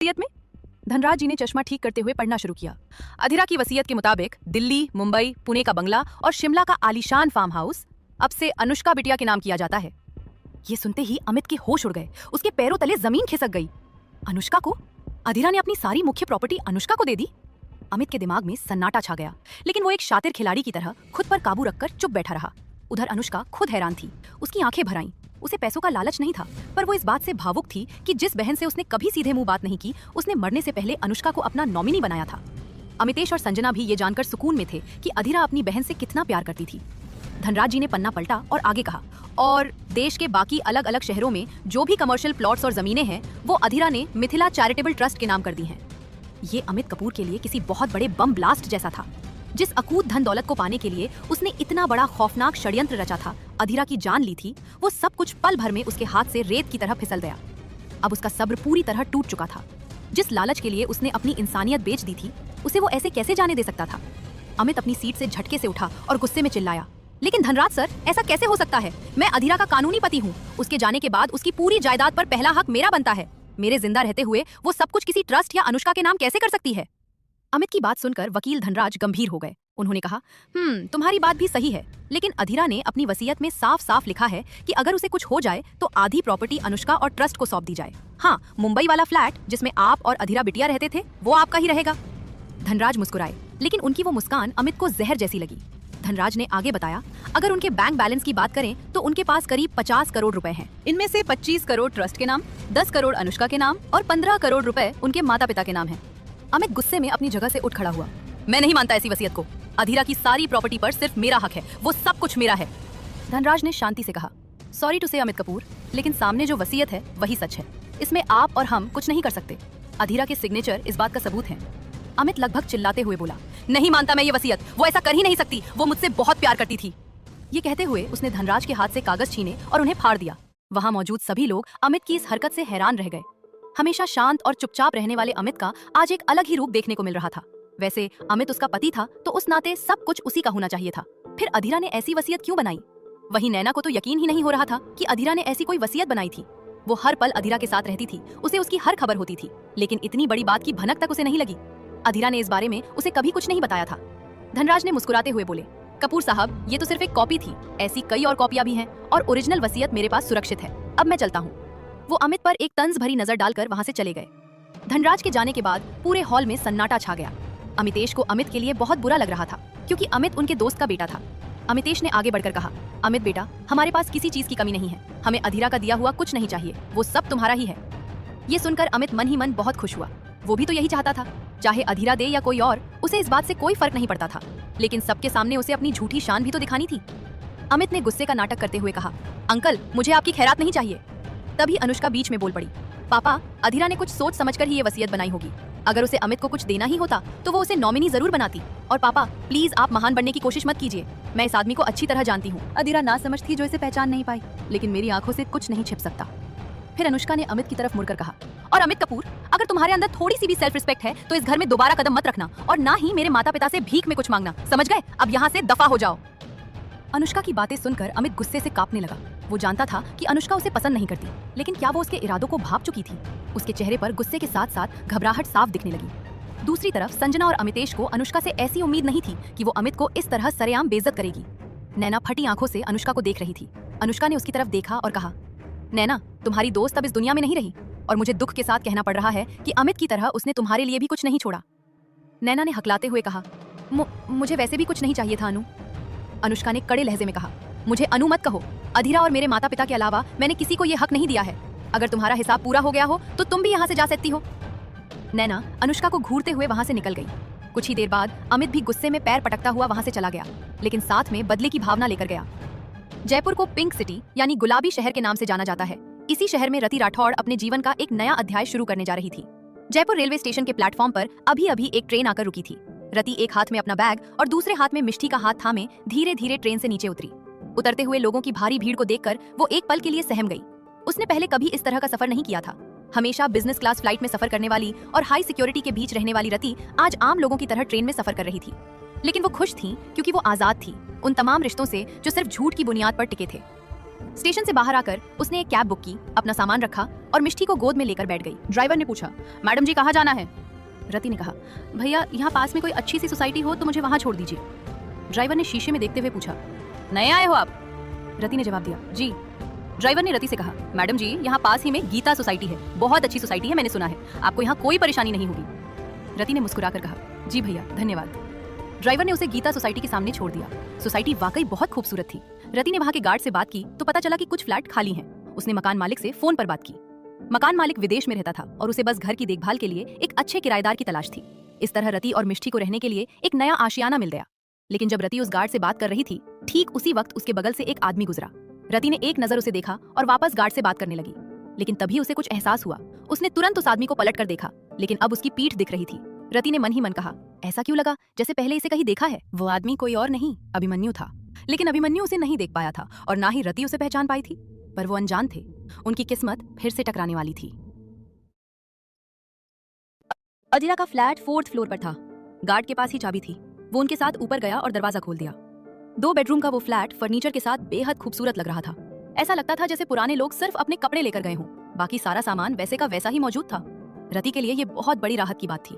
वसीयत में? धनराज जी ने चश्मा ठीक करते हुए पढ़ना शुरू किया। अधिरा की वसीयत के मुताबिक दिल्ली, मुंबई, पुणे का बंगला और शिमला का आलीशान फार्म हाउस अब से अनुष्का बिटिया के नाम किया जाता है। ये सुनते ही अमित के होश उड़ गए। उसके पैरों तले जमीन खिसक गई। अनुष्का को? अधिरा ने अपनी सारी मुख्य प्रॉपर्टी अनुष्का को दे दी? अमित के दिमाग में सन्नाटा छा गया, लेकिन वो एक शातिर खिलाड़ी की तरह खुद पर काबू रखकर चुप बैठा रहा। उधर अनुष्का खुद हैरान थी। उसकी आंखें भर आईं। उसे पैसों का लालच नहीं था, पर वो इस बात से भावुक थी कि जिस बहन से उसने कभी सीधे मुंह बात नहीं की, उसने मरने से पहले अनुष्का को अपना नॉमिनी बनाया था। अमितेश और संजना भी ये जानकर सुकून में थे कि अधिरा अपनी बहन से कितना प्यार करती थी। धनराज जी ने पन्ना पलटा और आगे कहा, और देश के बाकी अलग अलग शहरों में जो भी कमर्शियल प्लॉट्स और जमीनें हैं, वो अधिरा ने मिथिला चैरिटेबल ट्रस्ट के नाम कर दी हैं। ये अमित कपूर के लिए किसी बहुत बड़े बम ब्लास्ट जैसा था। जिस अकूत धन दौलत को पाने के लिए उसने इतना बड़ा खौफनाक षड्यंत्र रचा था, अधिरा की जान ली थी, वो सब कुछ पल भर में उसके हाथ से रेत की तरह फिसल गया। अब उसका सब्र पूरी तरह टूट चुका था। जिस लालच के लिए उसने अपनी इंसानियत बेच दी थी, उसे वो ऐसे कैसे जाने दे सकता था? अमित अपनी सीट से झटके से उठा और गुस्से में चिल्लाया, लेकिन धनराज सर, ऐसा कैसे हो सकता है? मैं अधिरा का कानूनी पति हूँ। उसके जाने के बाद उसकी पूरी जायदाद पर पहला हक मेरा बनता है। मेरे जिंदा रहते हुए वो सब कुछ किसी ट्रस्ट या अनुष्का के नाम कैसे कर सकती है? अमित की बात सुनकर वकील धनराज गंभीर हो गए। उन्होंने कहा, तुम्हारी बात भी सही है, लेकिन अधिरा ने अपनी वसीयत में साफ साफ लिखा है कि अगर उसे कुछ हो जाए तो आधी प्रॉपर्टी अनुष्का और ट्रस्ट को सौंप दी जाए। हाँ, मुंबई वाला फ्लैट जिसमें आप और अधिरा बिटिया रहते थे, वो आपका ही रहेगा। धनराज मुस्कुराए, लेकिन उनकी वो मुस्कान अमित को जहर जैसी लगी। धनराज ने आगे बताया, अगर उनके बैंक बैलेंस की बात करें तो उनके पास करीब 50 करोड़ रुपए हैं। इनमें से 25 करोड़ ट्रस्ट के नाम, 10 करोड़ अनुष्का के नाम और 15 करोड़ रुपए उनके माता पिता के नाम हैं। अमित गुस्से में अपनी जगह से उठ खड़ा हुआ। मैं नहीं मानता ऐसी वसीयत को। अधिरा की सारी प्रॉपर्टी पर सिर्फ मेरा हक है, वो सब कुछ मेरा है। धनराज ने शांति से कहा, सॉरी टू से अमित कपूर, लेकिन सामने जो वसीयत है वही सच है। इसमें आप और हम कुछ नहीं कर सकते। अधिरा के सिग्नेचर इस बात का सबूत हैं। अमित लगभग चिल्लाते हुए बोला, नहीं मानता मैं ये वसीयत। वो ऐसा कर ही नहीं सकती। वो मुझसे बहुत प्यार करती थी। ये कहते हुए उसने धनराज के हाथ से कागज छीने और उन्हें फाड़ दिया। वहां मौजूद सभी लोग अमित की इस हरकत से हैरान रह गए। हमेशा शांत और चुपचाप रहने वाले अमित का आज एक अलग ही रूप देखने को मिल रहा था। वैसे अमित उसका पति था तो उस नाते सब कुछ उसी का होना चाहिए था। फिर अधिरा ने ऐसी वसीयत क्यों बनाई? वहीं नैना को तो यकीन ही नहीं हो रहा था कि अधिरा ने ऐसी कोई वसीयत बनाई थी। वो हर पल अधिरा के साथ रहती थी, उसे उसकी हर खबर होती थी, लेकिन इतनी बड़ी बात की भनक तक उसे नहीं लगी। अधिरा ने इस बारे में उसे कभी कुछ नहीं बताया था। धनराज ने मुस्कुराते हुए बोले, कपूर साहब, ये तो सिर्फ एक कॉपी थी। ऐसी कई और कॉपियां भी हैं और ओरिजिनल वसीयत मेरे पास सुरक्षित है। अब मैं चलता हूँ। वो अमित पर एक तंज भरी नजर डालकर वहां से चले गए। धनराज के जाने के बाद पूरे हॉल में सन्नाटा छा गया। अमितेश को अमित के लिए बहुत बुरा लग रहा था, क्योंकि अमित उनके दोस्त का बेटा था। अमितेश ने आगे बढ़कर कहा, अमित बेटा, हमारे पास किसी चीज की कमी नहीं है। हमें अधिरा का दिया हुआ कुछ नहीं चाहिए, वो सब तुम्हारा ही है। ये सुनकर अमित मन ही मन बहुत खुश हुआ। वो भी तो यही चाहता था। चाहे अधिरा दे या कोई और, उसे इस बात से कोई फर्क नहीं पड़ता था, लेकिन सबके सामने उसे अपनी झूठी शान भी तो दिखानी थी। अमित ने गुस्से का नाटक करते हुए कहा, अंकल, मुझे आपकी खैरात नहीं चाहिए। तभी अनुष्का बीच में बोल पड़ी, पापा, अधिरा ने कुछ सोच समझकर ही ये वसीयत बनाई होगी। अगर उसे अमित को कुछ देना ही होता तो वो उसे नॉमिनी जरूर बनाती। और पापा, प्लीज आप महान बनने की कोशिश मत कीजिए। मैं इस आदमी को अच्छी तरह जानती हूँ। अधिरा ना समझ थी जो इसे पहचान नहीं पाई, लेकिन मेरी आंखों से कुछ नहीं छिप सकता। फिर अनुष्का ने अमित की तरफ मुड़कर कहा, और अमित कपूर, अगर तुम्हारे अंदर थोड़ी सी भी सेल्फ रिस्पेक्ट है तो इस घर में दोबारा कदम मत रखना, और ना ही मेरे माता पिता से भीख में कुछ मांगना। समझ गए? अब यहाँ से दफा हो जाओ। अनुष्का की बातें सुनकर अमित गुस्से से कांपने लगा। वो जानता था कि अनुष्का उसे पसंद नहीं करती, लेकिन क्या वो उसके इरादों को भांप चुकी थी? उसके चेहरे पर गुस्से के साथ साथ घबराहट साफ दिखने लगी। दूसरी तरफ संजना और अमितेश को अनुष्का से ऐसी उम्मीद नहीं थी कि वो अमित को इस तरह सरेआम बेइज्जत करेगी। नैना फटी आंखों से अनुष्का को देख रही थी। अनुष्का ने उसकी तरफ देखा और कहा, नैना, तुम्हारी दोस्त अब इस दुनिया में नहीं रही, और मुझे दुख के साथ कहना पड़ रहा है कि अमित की तरह उसने तुम्हारे लिए भी कुछ नहीं छोड़ा। नैना ने हकलाते हुए कहा, मुझे वैसे भी कुछ नहीं चाहिए था अनु। अनुष्का ने कड़े लहजे में कहा, मुझे अनु मत कहो। अधिरा और मेरे माता पिता के अलावा मैंने किसी को ये हक नहीं दिया है। अगर तुम्हारा हिसाब पूरा हो गया हो तो तुम भी यहाँ से जा सकती हो। नैना अनुष्का को घूरते हुए वहां से निकल गई। कुछ ही देर बाद अमित भी गुस्से में पैर पटकता हुआ वहां से चला गया, लेकिन साथ में बदले की भावना लेकर गया। जयपुर को पिंक सिटी यानी गुलाबी शहर के नाम से जाना जाता है। इसी शहर में रति राठौड़ अपने जीवन का एक नया अध्याय शुरू करने जा रही थी। जयपुर रेलवे स्टेशन के प्लेटफॉर्म पर अभी अभी एक ट्रेन आकर रुकी थी। रति एक हाथ में अपना बैग और दूसरे हाथ में मिष्टी का हाथ थामे धीरे धीरे ट्रेन से नीचे उतरी। उतरते हुए लोगों की भारी भीड़ को देखकर वो एक पल के लिए सहम गई। उसने पहले कभी इस तरह का सफर नहीं किया था। हमेशा बिजनेस क्लास फ्लाइट में सफर करने वाली और हाई सिक्योरिटी के बीच रहने वाली रति आज आम लोगों की तरह ट्रेन में सफर कर रही थी। लेकिन वो खुश थी, क्योंकि वो आजाद थी उन तमाम रिश्तों से जो सिर्फ झूठ की बुनियाद पर टिके थे। स्टेशन से बाहर आकर उसने एक कैब बुक की, अपना सामान रखा और मिष्टी को गोद में लेकर बैठ गई। ड्राइवर ने पूछा, मैडम जी कहाँ जाना है? रति ने कहा, भैया यहाँ पास में कोई अच्छी सी सोसाइटी हो तो मुझे वहाँ छोड़ दीजिए। ड्राइवर ने शीशे में देखते हुए पूछा, नए आए हो आप? रति ने जवाब दिया, जी। ड्राइवर ने रति से कहा, मैडम जी यहाँ पास ही में गीता सोसाइटी है, बहुत अच्छी सोसाइटी है, मैंने सुना है, आपको यहाँ कोई परेशानी नहीं होगी। रति ने मुस्कुराकर कहा, जी भैया धन्यवाद। ड्राइवर ने उसे गीता सोसाइटी के सामने छोड़ दिया। सोसाइटी वाकई बहुत खूबसूरत थी। रति ने वहाँ के गार्ड से बात की तो पता चला कि कुछ फ्लैट खाली हैं। उसने मकान मालिक से फोन पर बात की। मकान मालिक विदेश में रहता था और उसे बस घर की देखभाल के लिए एक अच्छे किराएदार की तलाश थी। इस तरह रति और मिष्टी को रहने के लिए एक नया आशियाना मिल गया। लेकिन जब रति उस गार्ड से बात कर रही थी, ठीक उसी वक्त उसके बगल से एक आदमी गुजरा। रति ने एक नजर उसे देखा और वापस गार्ड से बात करने लगी। लेकिन तभी उसे कुछ एहसास हुआ। उसने तुरंत उस आदमी को पलट कर देखा, लेकिन अब उसकी पीठ दिख रही थी। रति ने मन ही मन कहा, ऐसा क्यों लगा जैसे पहले इसे कहीं देखा है। वो आदमी कोई और नहीं, अभिमन्यु था। लेकिन अभिमन्यु उसे नहीं देख पाया था और ना ही रति उसे पहचान पाई थी। पर वो अनजान थे, उनकी किस्मत फिर से टकराने वाली थी। अधीरा का फ्लैट 4th फ्लोर पर था। गार्ड के पास ही चाबी थी। वो उनके साथ ऊपर गया और दरवाजा खोल दिया। 2 बेडरूम का वो फ्लैट फर्नीचर के साथ बेहद खूबसूरत लग रहा था। ऐसा लगता था जैसे पुराने लोग सिर्फ अपने कपड़े लेकर गए हों, बाकी सारा सामान वैसे का वैसा ही मौजूद था। रति के लिए ये बहुत बड़ी राहत की बात थी।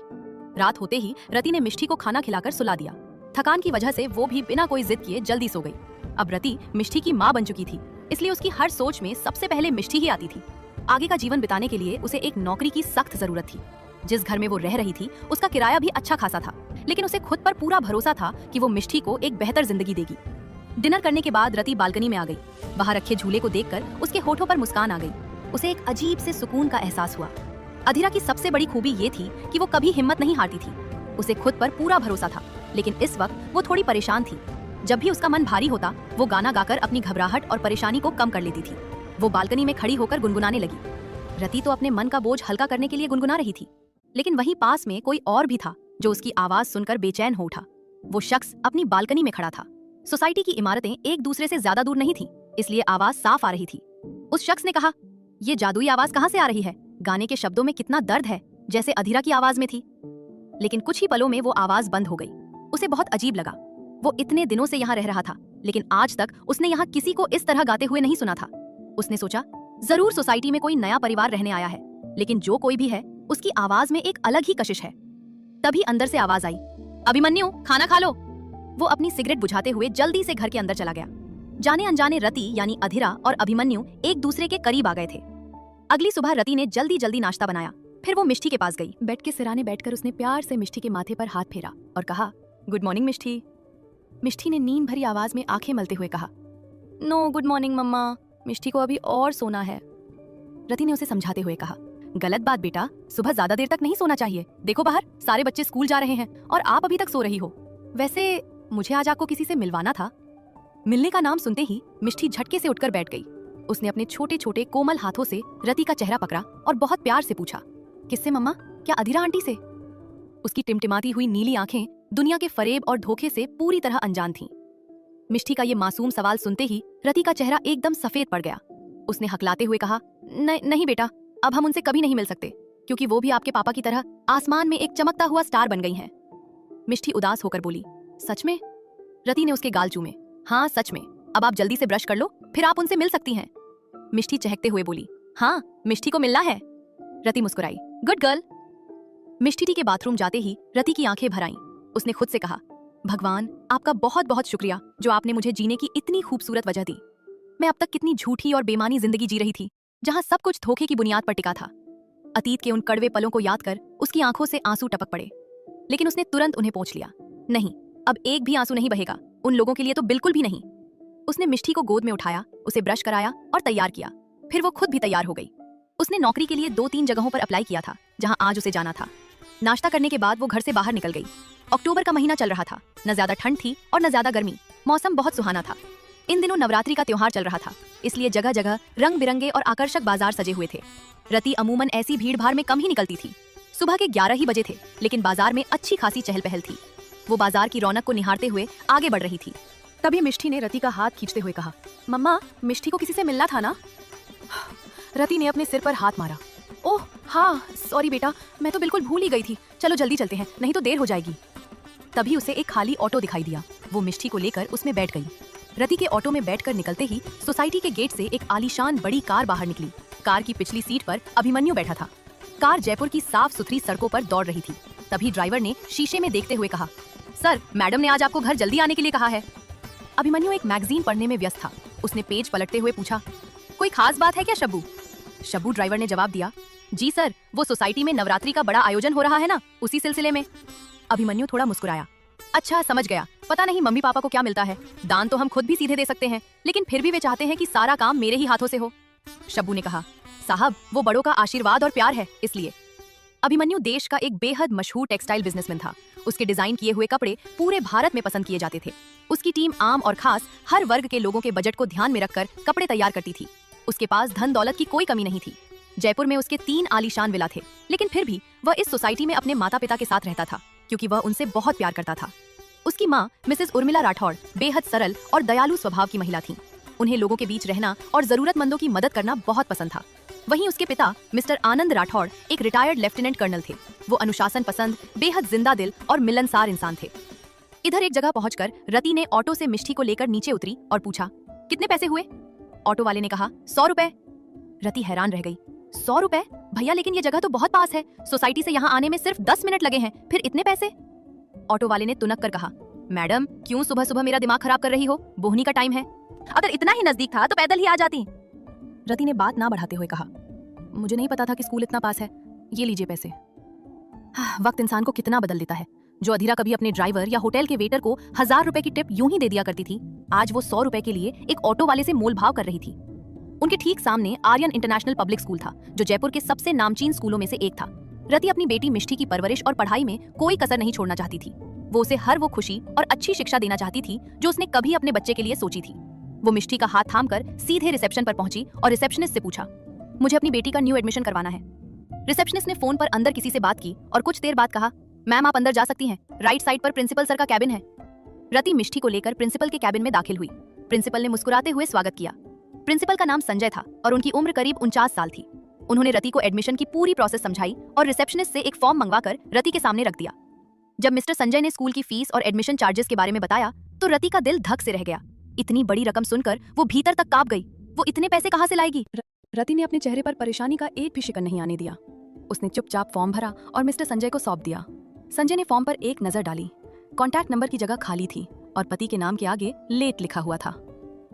रात होते ही रति ने मिष्टी को खाना खिलाकर सुला दिया। थकान की वजह से वो भी बिना कोई जिद किए जल्दी सो गई। अब रति मिष्टी की माँ बन चुकी थी, इसलिए उसकी हर सोच में सबसे पहले मिष्टी ही आती थी। आगे का जीवन बिताने के लिए उसे एक नौकरी की सख्त जरूरत थी। जिस घर में वो रह रही थी उसका किराया भी अच्छा खासा था, लेकिन उसे खुद पर पूरा भरोसा था कि वो मिष्टी को एक बेहतर जिंदगी देगी। डिनर करने के बाद रति बालकनी में आ गई। बाहर रखे झूले को देखकर उसके होठों पर मुस्कान आ गई। उसे एक अजीब से सुकून का एहसास हुआ। अधीरा की सबसे बड़ी खूबी ये थी कि वो कभी हिम्मत नहीं हारती थी। उसे खुद पर पूरा भरोसा था, लेकिन इस वक्त वो थोड़ी परेशान थी। जब भी उसका मन भारी होता, वो गाना गाकर अपनी घबराहट और परेशानी को कम कर लेती थी। वो बालकनी में खड़ी होकर गुनगुनाने लगी। रति तो अपने मन का बोझ हल्का करने के लिए गुनगुना रही थी, लेकिन वहीं पास में कोई और भी था जो उसकी आवाज सुनकर बेचैन हो उठा। वो शख्स अपनी बालकनी में खड़ा था। सोसाइटी की इमारतें एक दूसरे से ज्यादा दूर नहीं थी, इसलिए आवाज साफ आ रही थी। उस शख्स ने कहा, ये जादुई आवाज कहाँ से आ रही है? गाने के शब्दों में कितना दर्द है, जैसे अधीरा की आवाज में थी। लेकिन कुछ ही पलों में वो आवाज बंद हो गई। उसे बहुत अजीब लगा। वो इतने दिनों से यहाँ रह रहा था, लेकिन आज तक उसने यहाँ किसी को इस तरह गाते हुए नहीं सुना था। उसने सोचा, जरूर सोसाइटी में कोई नया परिवार रहने आया है, लेकिन जो कोई भी है उसकी आवाज में एक अलग ही कशिश है। तभी अंदर से आवाज आई, अभिमन्यु खाना खा लो। वो अपनी सिगरेट बुझाते हुए जल्दी से घर के अंदर चला गया। जाने अनजाने रति यानी अधीरा और अभिमन्यु एक दूसरे के करीब आ गए थे। अगली सुबह रति ने जल्दी जल्दी नाश्ता बनाया। फिर वो मिष्टी के पास गई। बेड के सिराने बैठकर उसने प्यार से मिष्टी के माथे पर हाथ फेरा और कहा, गुड मॉर्निंग मिष्टी। मिष्टी ने नींद भरी आवाज में आंखें मलते हुए कहा, नो गुड मॉर्निंग मम्मा, मिष्टी को अभी और सोना है। रति ने उसे समझाते हुए कहा, गलत बात बेटा, सुबह ज्यादा देर तक नहीं सोना चाहिए। देखो बाहर सारे बच्चे स्कूल जा रहे हैं और आप अभी तक सो रही हो। वैसे मुझे आज आपको किसी से मिलवाना था। मिलने का नाम सुनते ही मिष्टी झटके से उठकर बैठ गई। उसने अपने छोटे छोटे कोमल हाथों से रति का चेहरा पकड़ा और बहुत प्यार से पूछा, किससे मम्मा? क्या अधीरा आंटी से? उसकी टिमटिमाती हुई नीली आंखें दुनिया के फरेब और धोखे से पूरी तरह अनजान थीं। मिष्टी का ये मासूम सवाल सुनते ही रति का चेहरा एकदम सफेद पड़ गया। उसने हकलाते हुए कहा, नहीं बेटा, अब हम उनसे कभी नहीं मिल सकते, क्योंकि वो भी आपके पापा की तरह आसमान में एक चमकता हुआ स्टार बन गई हैं। मिष्टी उदास होकर बोली, सच में? रति ने उसके गाल चूमे। हाँ सच में, अब आप जल्दी से ब्रश कर लो, फिर आप उनसे मिल सकती हैं। मिष्टी चहकते हुए बोली, हाँ मिष्टी को मिलना है। रति मुस्कुराई, गुड गर्ल। मिष्टी के बाथरूम जाते ही रति की आंखें भर आईं। उसने खुद से कहा, भगवान आपका बहुत बहुत शुक्रिया जो आपने मुझे जीने की इतनी खूबसूरत वजह दी। मैं अब तक कितनी झूठी और बेमानी जिंदगी जी रही थी, जहां सब कुछ धोखे की बुनियाद पर टिका था। अतीत के उन कड़वे पलों को याद कर उसकी आंखों से आंसू टपक पड़े, लेकिन उसने तुरंत उन्हें पोंछ लिया। नहीं, अब एक भी आंसू नहीं बहेगा, उन लोगों के लिए तो बिल्कुल भी नहीं। उसने मिष्टी को गोद में उठाया, उसे ब्रश कराया और तैयार किया। फिर वो खुद भी तैयार हो गई। उसने नौकरी के लिए 2-3 जगहों पर अप्लाई किया था जहां आज उसे जाना था। नाश्ता करने के बाद वो घर से बाहर निकल गई। अक्टूबर का महीना चल रहा था, न ज्यादा ठंड थी और न ज्यादा गर्मी। मौसम बहुत सुहाना था। इन दिनों नवरात्रि का त्योहार चल रहा था, इसलिए जगह जगह रंग बिरंगे और आकर्षक बाजार सजे हुए थे। रति अमूमन ऐसी भीड़ भाड़ में कम ही निकलती थी। सुबह के 11 ही बजे थे, लेकिन बाजार में अच्छी खासी चहल पहल थी। वो बाजार की रौनक को निहारते हुए आगे बढ़ रही थी। तभी मिष्टी ने रति का हाथ खींचते हुए कहा, मम्मा मिष्टी को किसी से मिलना था ना? रति ने अपने सिर पर हाथ मारा। ओह हाँ सॉरी बेटा, मैं तो बिल्कुल भूल ही गई थी। चलो जल्दी चलते हैं, नहीं तो देर हो जाएगी। तभी उसे एक खाली ऑटो दिखाई दिया। वो मिष्टी को लेकर उसमें बैठ गई। रति के ऑटो में बैठकर निकलते ही सोसाइटी के गेट से एक आलीशान बड़ी कार बाहर निकली। कार की पिछली सीट पर अभिमन्यु बैठा था। कार जयपुर की साफ सुथरी सड़कों पर दौड़ रही थी। तभी ड्राइवर ने शीशे में देखते हुए कहा, सर, मैडम ने आज आपको घर जल्दी आने के लिए कहा है। अभिमन्यु एक मैगजीन पढ़ने में व्यस्त था। उसने पेज पलटते हुए पूछा, कोई खास बात है क्या शब्बू? शब्बू ड्राइवर ने जवाब दिया, जी सर, वो सोसाइटी में नवरात्रि का बड़ा आयोजन हो रहा है ना, उसी सिलसिले में। अभिमन्यु थोड़ा मुस्कुराया, अच्छा समझ गया। पता नहीं मम्मी पापा को क्या मिलता है। दान तो हम खुद भी सीधे दे सकते हैं, लेकिन फिर भी वे चाहते हैं कि सारा काम मेरे ही हाथों से हो। शब्बू ने कहा, साहब, वो बड़ों का आशीर्वाद और प्यार है, इसलिए। अभिमन्यु देश का एक बेहद मशहूर टेक्सटाइल बिजनेसमैन था। उसके डिजाइन किए हुए कपड़े पूरे भारत में पसंद किए जाते थे। उसकी टीम आम और खास हर वर्ग के लोगों के बजट को ध्यान में रखकर कपड़े तैयार करती थी। उसके पास धन दौलत की कोई कमी नहीं थी। जयपुर में उसके 3 आलीशान विला थे, लेकिन फिर भी वह इस सोसाइटी में अपने माता पिता के साथ रहता था, क्योंकि वह उनसे बहुत प्यार करता था। उसकी माँ मिसेस उर्मिला राठौड़ बेहद सरल और दयालु स्वभाव की महिला थीं। उन्हें लोगों के बीच रहना और जरूरतमंदों की मदद करना बहुत पसंद था। वहीं उसके पिता मिस्टर आनंद राठौड़ एक रिटायर्ड लेफ्टिनेंट कर्नल थे। वो अनुशासन पसंद, बेहद जिंदा दिल और मिलनसार इंसान थे। इधर एक जगह पहुंचकर रति ने ऑटो से मिष्टी को लेकर नीचे उतरी और पूछा, कितने पैसे हुए? ऑटो वाले ने कहा, 100 रुपए। रति हैरान रह गई, 100 रुपए? भैया, लेकिन ये जगह तो बहुत पास है। सोसाइटी से यहाँ आने में सिर्फ 10 मिनट लगे हैं, फिर इतने पैसे? ऑटो वाले ने तुनक कर कहा, मैडम, क्यों सुबह सुबह मेरा दिमाग खराब कर रही हो? बोहनी का टाइम है। अगर इतना ही नजदीक था तो पैदल ही आ जाती। रति ने बात ना बढ़ाते हुए कहा, मुझे नहीं पता था कि स्कूल इतना पास है। ये लीजिए पैसे। वक्त इंसान को कितना बदल देता है। जो अधीरा कभी अपने ड्राइवर या होटल के वेटर को 1000 रुपए की टिप यूं ही दे दिया करती थी, आज वो 100 रुपए के लिए एक ऑटो वाले से मोल भाव कर रही थी। उनके ठीक सामने आर्यन इंटरनेशनल पब्लिक स्कूल था, जो जयपुर के सबसे नामचीन स्कूलों में से एक था। रति अपनी बेटी मिष्टी की परवरिश और पढ़ाई में कोई कसर नहीं छोड़ना चाहती थी। वो उसे हर वो खुशी और अच्छी शिक्षा देना चाहती थी जो उसने कभी अपने बच्चे के लिए सोची थी। वो मिष्टी का हाथ थामकर सीधे रिसेप्शन पर पहुंची और रिसेप्शनिस्ट से पूछा, मुझे अपनी बेटी का न्यू एडमिशन करवाना है। रिसेप्शनिस्ट ने फोन पर अंदर किसी से बात की और कुछ देर बाद कहा, मैम, आप अंदर जा सकती हैं। राइट साइड पर प्रिंसिपल सर का कैबिन है। रति मिष्टी को लेकर प्रिंसिपल के कैबिन में दाखिल हुई। प्रिंसिपल ने मुस्कुराते हुए स्वागत किया। प्रिंसिपल का नाम संजय था और उनकी उम्र करीब 49 साल थी। उन्होंने रति को एडमिशन की पूरी प्रोसेस समझाई और रिसेप्शनिस्ट से एक फॉर्म मंगवाकर रति के सामने रख दिया। जब मिस्टर संजय ने स्कूल की फीस और एडमिशन चार्जेस के बारे में बताया तो रति का दिल धक से रह गया। इतनी बड़ी रकम सुनकर वो भीतर तक कांप गई। वो इतने पैसे कहाँ से लाएगी? रति ने अपने चेहरे पर परेशानी का एक भी शिकन नहीं आने दिया। उसने चुपचाप फॉर्म भरा और मिस्टर संजय को सौंप दिया। संजय ने फॉर्म पर एक नजर डाली। कॉन्टैक्ट नंबर की जगह खाली थी और पति के नाम के आगे लेट लिखा हुआ था।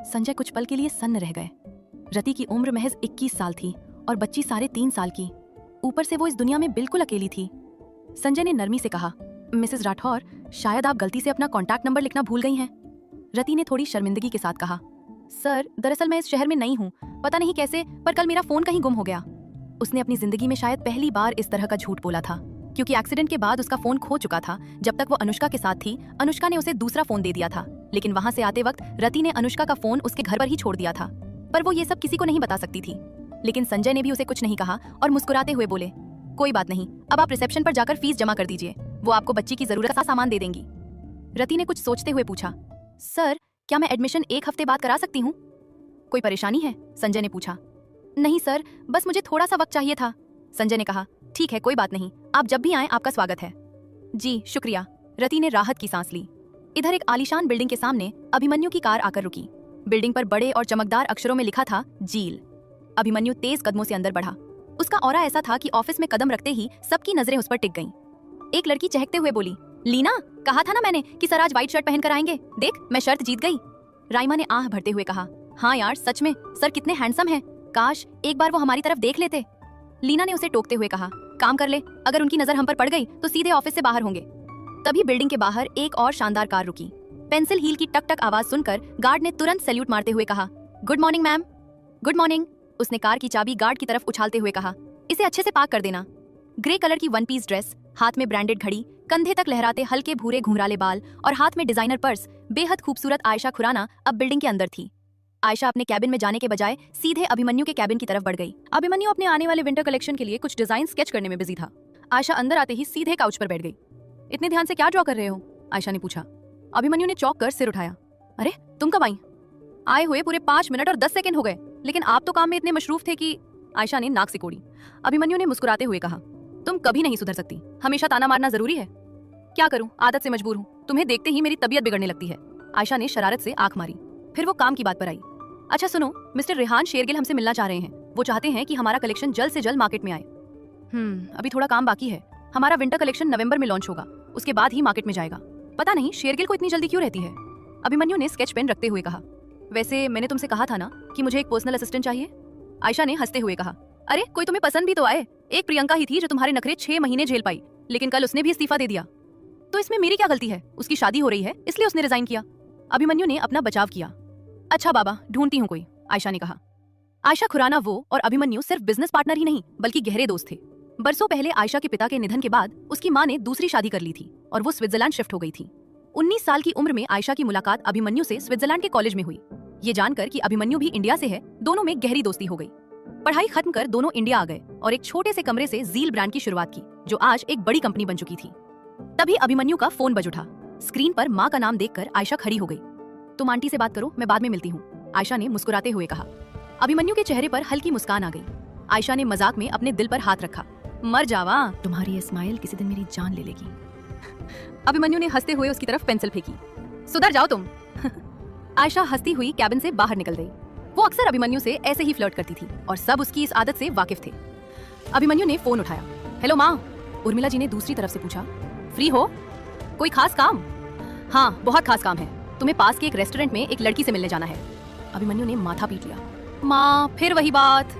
संजय कुछ पल के लिए सन्न रह गए। रति की उम्र महज 21 साल थी और बच्ची 3.5 साल की। ऊपर से वो इस दुनिया में बिल्कुल अकेली थी। संजय ने नरमी से कहा, मिसेस राठौर, शायद आप गलती से अपना कॉन्टैक्ट नंबर लिखना भूल गई हैं। रति ने थोड़ी शर्मिंदगी के साथ कहा, सर, दरअसल मैं इस शहर में नई हूँ, पता नहीं कैसे, पर कल मेरा फोन कहीं गुम हो गया। उसने अपनी जिंदगी में शायद पहली बार इस तरह का झूठ बोला था, क्योंकि एक्सीडेंट के बाद उसका फोन खो चुका था। जब तक वो अनुष्का के साथ थी, अनुष्का ने उसे दूसरा फोन दे दिया था, लेकिन वहां से आते वक्त रति ने अनुष्का का फोन उसके घर पर ही छोड़ दिया था। पर वो ये सब किसी को नहीं बता सकती थी। लेकिन संजय ने भी उसे कुछ नहीं कहा और मुस्कुराते हुए बोले, कोई बात नहीं, अब आप रिसेप्शन पर जाकर फीस जमा कर दीजिए, वो आपको बच्ची की जरूरत का सामान दे देंगी। रति ने कुछ सोचते हुए पूछा, सर, क्या मैं एडमिशन 1 हफ्ते बाद करा सकती हूँ? कोई परेशानी है? संजय ने पूछा। नहीं सर, बस मुझे थोड़ा सा वक्त चाहिए था। संजय ने कहा, ठीक है, कोई बात नहीं, आप जब भी आएं आपका स्वागत है। जी शुक्रिया। रति ने राहत की सांस ली। इधर एक आलीशान बिल्डिंग के सामने अभिमन्यु की कार आकर रुकी। बिल्डिंग पर बड़े और चमकदार अक्षरों में लिखा था, जील। अभिमन्यु तेज कदमों से अंदर बढ़ा। उसका ऑरा ऐसा था कि ऑफिस में कदम रखते ही सबकी नजरें उस पर टिक गईं। एक लड़की चहकते हुए बोली, लीना, कहा था ना मैंने कि सर आज व्हाइट शर्ट पहनकर आएंगे, देख मैं शर्त जीत गई। राइमा ने आह भरते हुए कहा, हाँ यार, सच में सर कितने हैंडसम हैं, काश एक बार वो हमारी तरफ देख लेते। लीना ने उसे टोकते हुए कहा, काम कर ले, अगर उनकी नजर हम पर पड़ गई तो सीधे ऑफिस से बाहर होंगे। तभी बिल्डिंग के बाहर एक और शानदार कार रुकी। पेंसिल हील की टक टक आवाज सुनकर गार्ड ने तुरंत सैल्यूट मारते हुए कहा, good morning ma'am. Good morning. उसने कार की चाबी गार्ड की तरफ उछालते हुए कहा, इसे अच्छे से पार्क कर देना। ग्रे कलर की 1 पीस ड्रेस, हाथ में ब्रांडेड घड़ी, कंधे तक लहराते हल्के भूरे घुंघराले बाल और हाथ में डिजाइनर पर्स, बेहद खूबसूरत आयशा खुराना अब बिल्डिंग के अंदर थी। आयशा अपने कैबिन में जाने के बजाय सीधे अभिमन्यु के कैबिन की तरफ बढ़ गई। अभिमन्यु अपने आने वाले विंटर कलेक्शन के लिए कुछ डिजाइन स्केच करने में बिजी था। आयशा अंदर आते ही सीधे काउच पर बैठ गई। इतने ध्यान से क्या ड्रॉ कर रहे हो? आयशा ने पूछा। अभिमन्यु ने चौंक कर सिर उठाया। अरे तुम कब आई? आए हुए पूरे 5 मिनट और 10 सेकंड हो गए, लेकिन आप तो काम में इतने मशरूफ थे कि। आयशा ने नाक सिकोड़ी। अभिमन्यु ने मुस्कुराते हुए कहा, तुम कभी नहीं सुधर सकती, हमेशा ताना मारना जरूरी है। क्या करूं, आदत से मजबूर हूं, तुम्हें देखते ही मेरी तबीयत बिगड़ने लगती है। आयशा ने शरारत से आंख मारी, फिर वो काम की बात पर आई। अच्छा सुनो, मिस्टर रेहान शेरगिल हमसे मिलना चाह रहे हैं। वो चाहते हैं कि हमारा कलेक्शन जल्द से जल्द मार्केट में आए। अभी थोड़ा काम बाकी है। हमारा विंटर कलेक्शन नवंबर में लॉन्च होगा, उसके बाद ही मार्केट में जाएगा। पता नहीं शेरगिल को इतनी जल्दी क्यों रहती है। अभिमन्यु ने स्केच पेन रखते हुए कहा। वैसे मैंने तुमसे कहा था ना कि मुझे एक पर्सनल असिस्टेंट चाहिए। आयशा ने हंसते हुए कहा, अरे कोई तुम्हें पसंद भी तो आए। एक प्रियंका ही थी जो तुम्हारे नखरे 6 महीने झेल पाई, लेकिन कल उसने भी इस्तीफा दे दिया। तो इसमें मेरी क्या गलती है? उसकी शादी हो रही है इसलिए उसने रिजाइन किया। अभिमन्यु ने अपना बचाव किया। अच्छा बाबा, ढूंढती हूँ कोई, आयशा ने कहा। आयशा खुराना वो और अभिमन्यु सिर्फ बिजनेस पार्टनर ही नहीं बल्कि गहरे दोस्त थे। बरसों पहले आयशा के पिता के निधन के बाद उसकी मां ने दूसरी शादी कर ली थी और वो स्विट्जरलैंड शिफ्ट हो गई थी। 19 साल की उम्र में आयशा की मुलाकात अभिमन्यु से स्विट्जरलैंड के कॉलेज में हुई। ये जानकर कि अभिमन्यु भी इंडिया से है, दोनों में गहरी दोस्ती हो गई। पढ़ाई खत्म कर दोनों इंडिया आ गए और एक छोटे से कमरे से ज़ील ब्रांड की शुरुआत की, जो आज एक बड़ी कंपनी बन चुकी थी। तभी अभिमन्यु का फोन बज उठा। स्क्रीन पर माँ का नाम देखकर आयशा खड़ी हो गई। तुम आंटी से बात करो, मैं बाद में मिलती हूँ, आयशा ने मुस्कुराते हुए कहा। अभिमन्यु के चेहरे पर हल्की मुस्कान आ गई। आयशा ने मजाक में अपने दिल पर हाथ रखा। मर जावा, तुम्हारी ये स्माइल किसी दिन मेरी जान ले लेगी। अभिमन्यु ने हंसते हुए उसकी तरफ पेंसिल फेंकी। सुधर जाओ तुम। आयशा हंसती हुई कैबिन से बाहर निकल गई। वो अक्सर अभिमन्यु से ऐसे ही फ्लर्ट करती थी और सब उसकी इस आदत से वाकिफ थे। अभिमन्यु ने फोन उठाया। हेलो माँ, उर्मिला जी ने दूसरी तरफ से पूछा। फ्री हो? कोई खास काम? हाँ, बहुत खास काम है। तुम्हें पास के एक रेस्टोरेंट में एक लड़की से मिलने जाना है। अभिमन्यु ने माथा पीट लिया। माँ, फिर वही बात।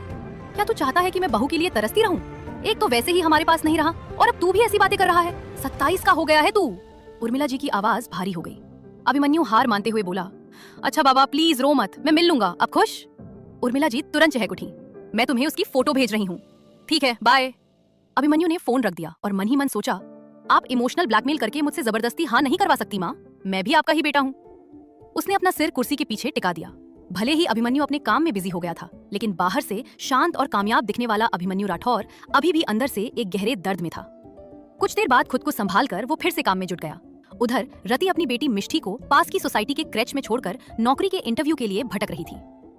क्या तू चाहता है कि मैं बहू के लिए तरसती रहूं? एक तो वैसे ही हमारे पास नहीं रहा और अब तू भी ऐसी बातें कर रहा है। 27 का हो गया है तू। उर्मिला जी की आवाज भारी हो गई। अभिमन्यु हार मानते हुए बोला, अच्छा बाबा प्लीज रो मत, मैं मिल लूंगा, अब खुश? उर्मिला जी तुरंत चहक उठी। मैं तुम्हें उसकी फोटो भेज रही हूँ। ठीक है, बाय। अभिमन्यु ने फोन रख दिया और मन ही मन सोचा, आप इमोशनल ब्लैकमेल करके मुझसे जबरदस्ती हाँ नहीं करवा सकती माँ, मैं भी आपका ही बेटा हूँ। उसने अपना सिर कुर्सी के पीछे टिका दिया। भले ही अभिमन्यु अपने काम में बिजी हो गया था, लेकिन बाहर से शांत और कामयाब दिखने वाला अभिमन्यु राठौर अभी भी अंदर से एक गहरे दर्द में था। कुछ देर बाद खुद को संभालकर वो फिर से काम में जुट गया। उधर रति अपनी बेटी मिष्ठी को पास की सोसाइटी के क्रेच में छोड़कर नौकरी के इंटरव्यू के लिए भटक रही थी।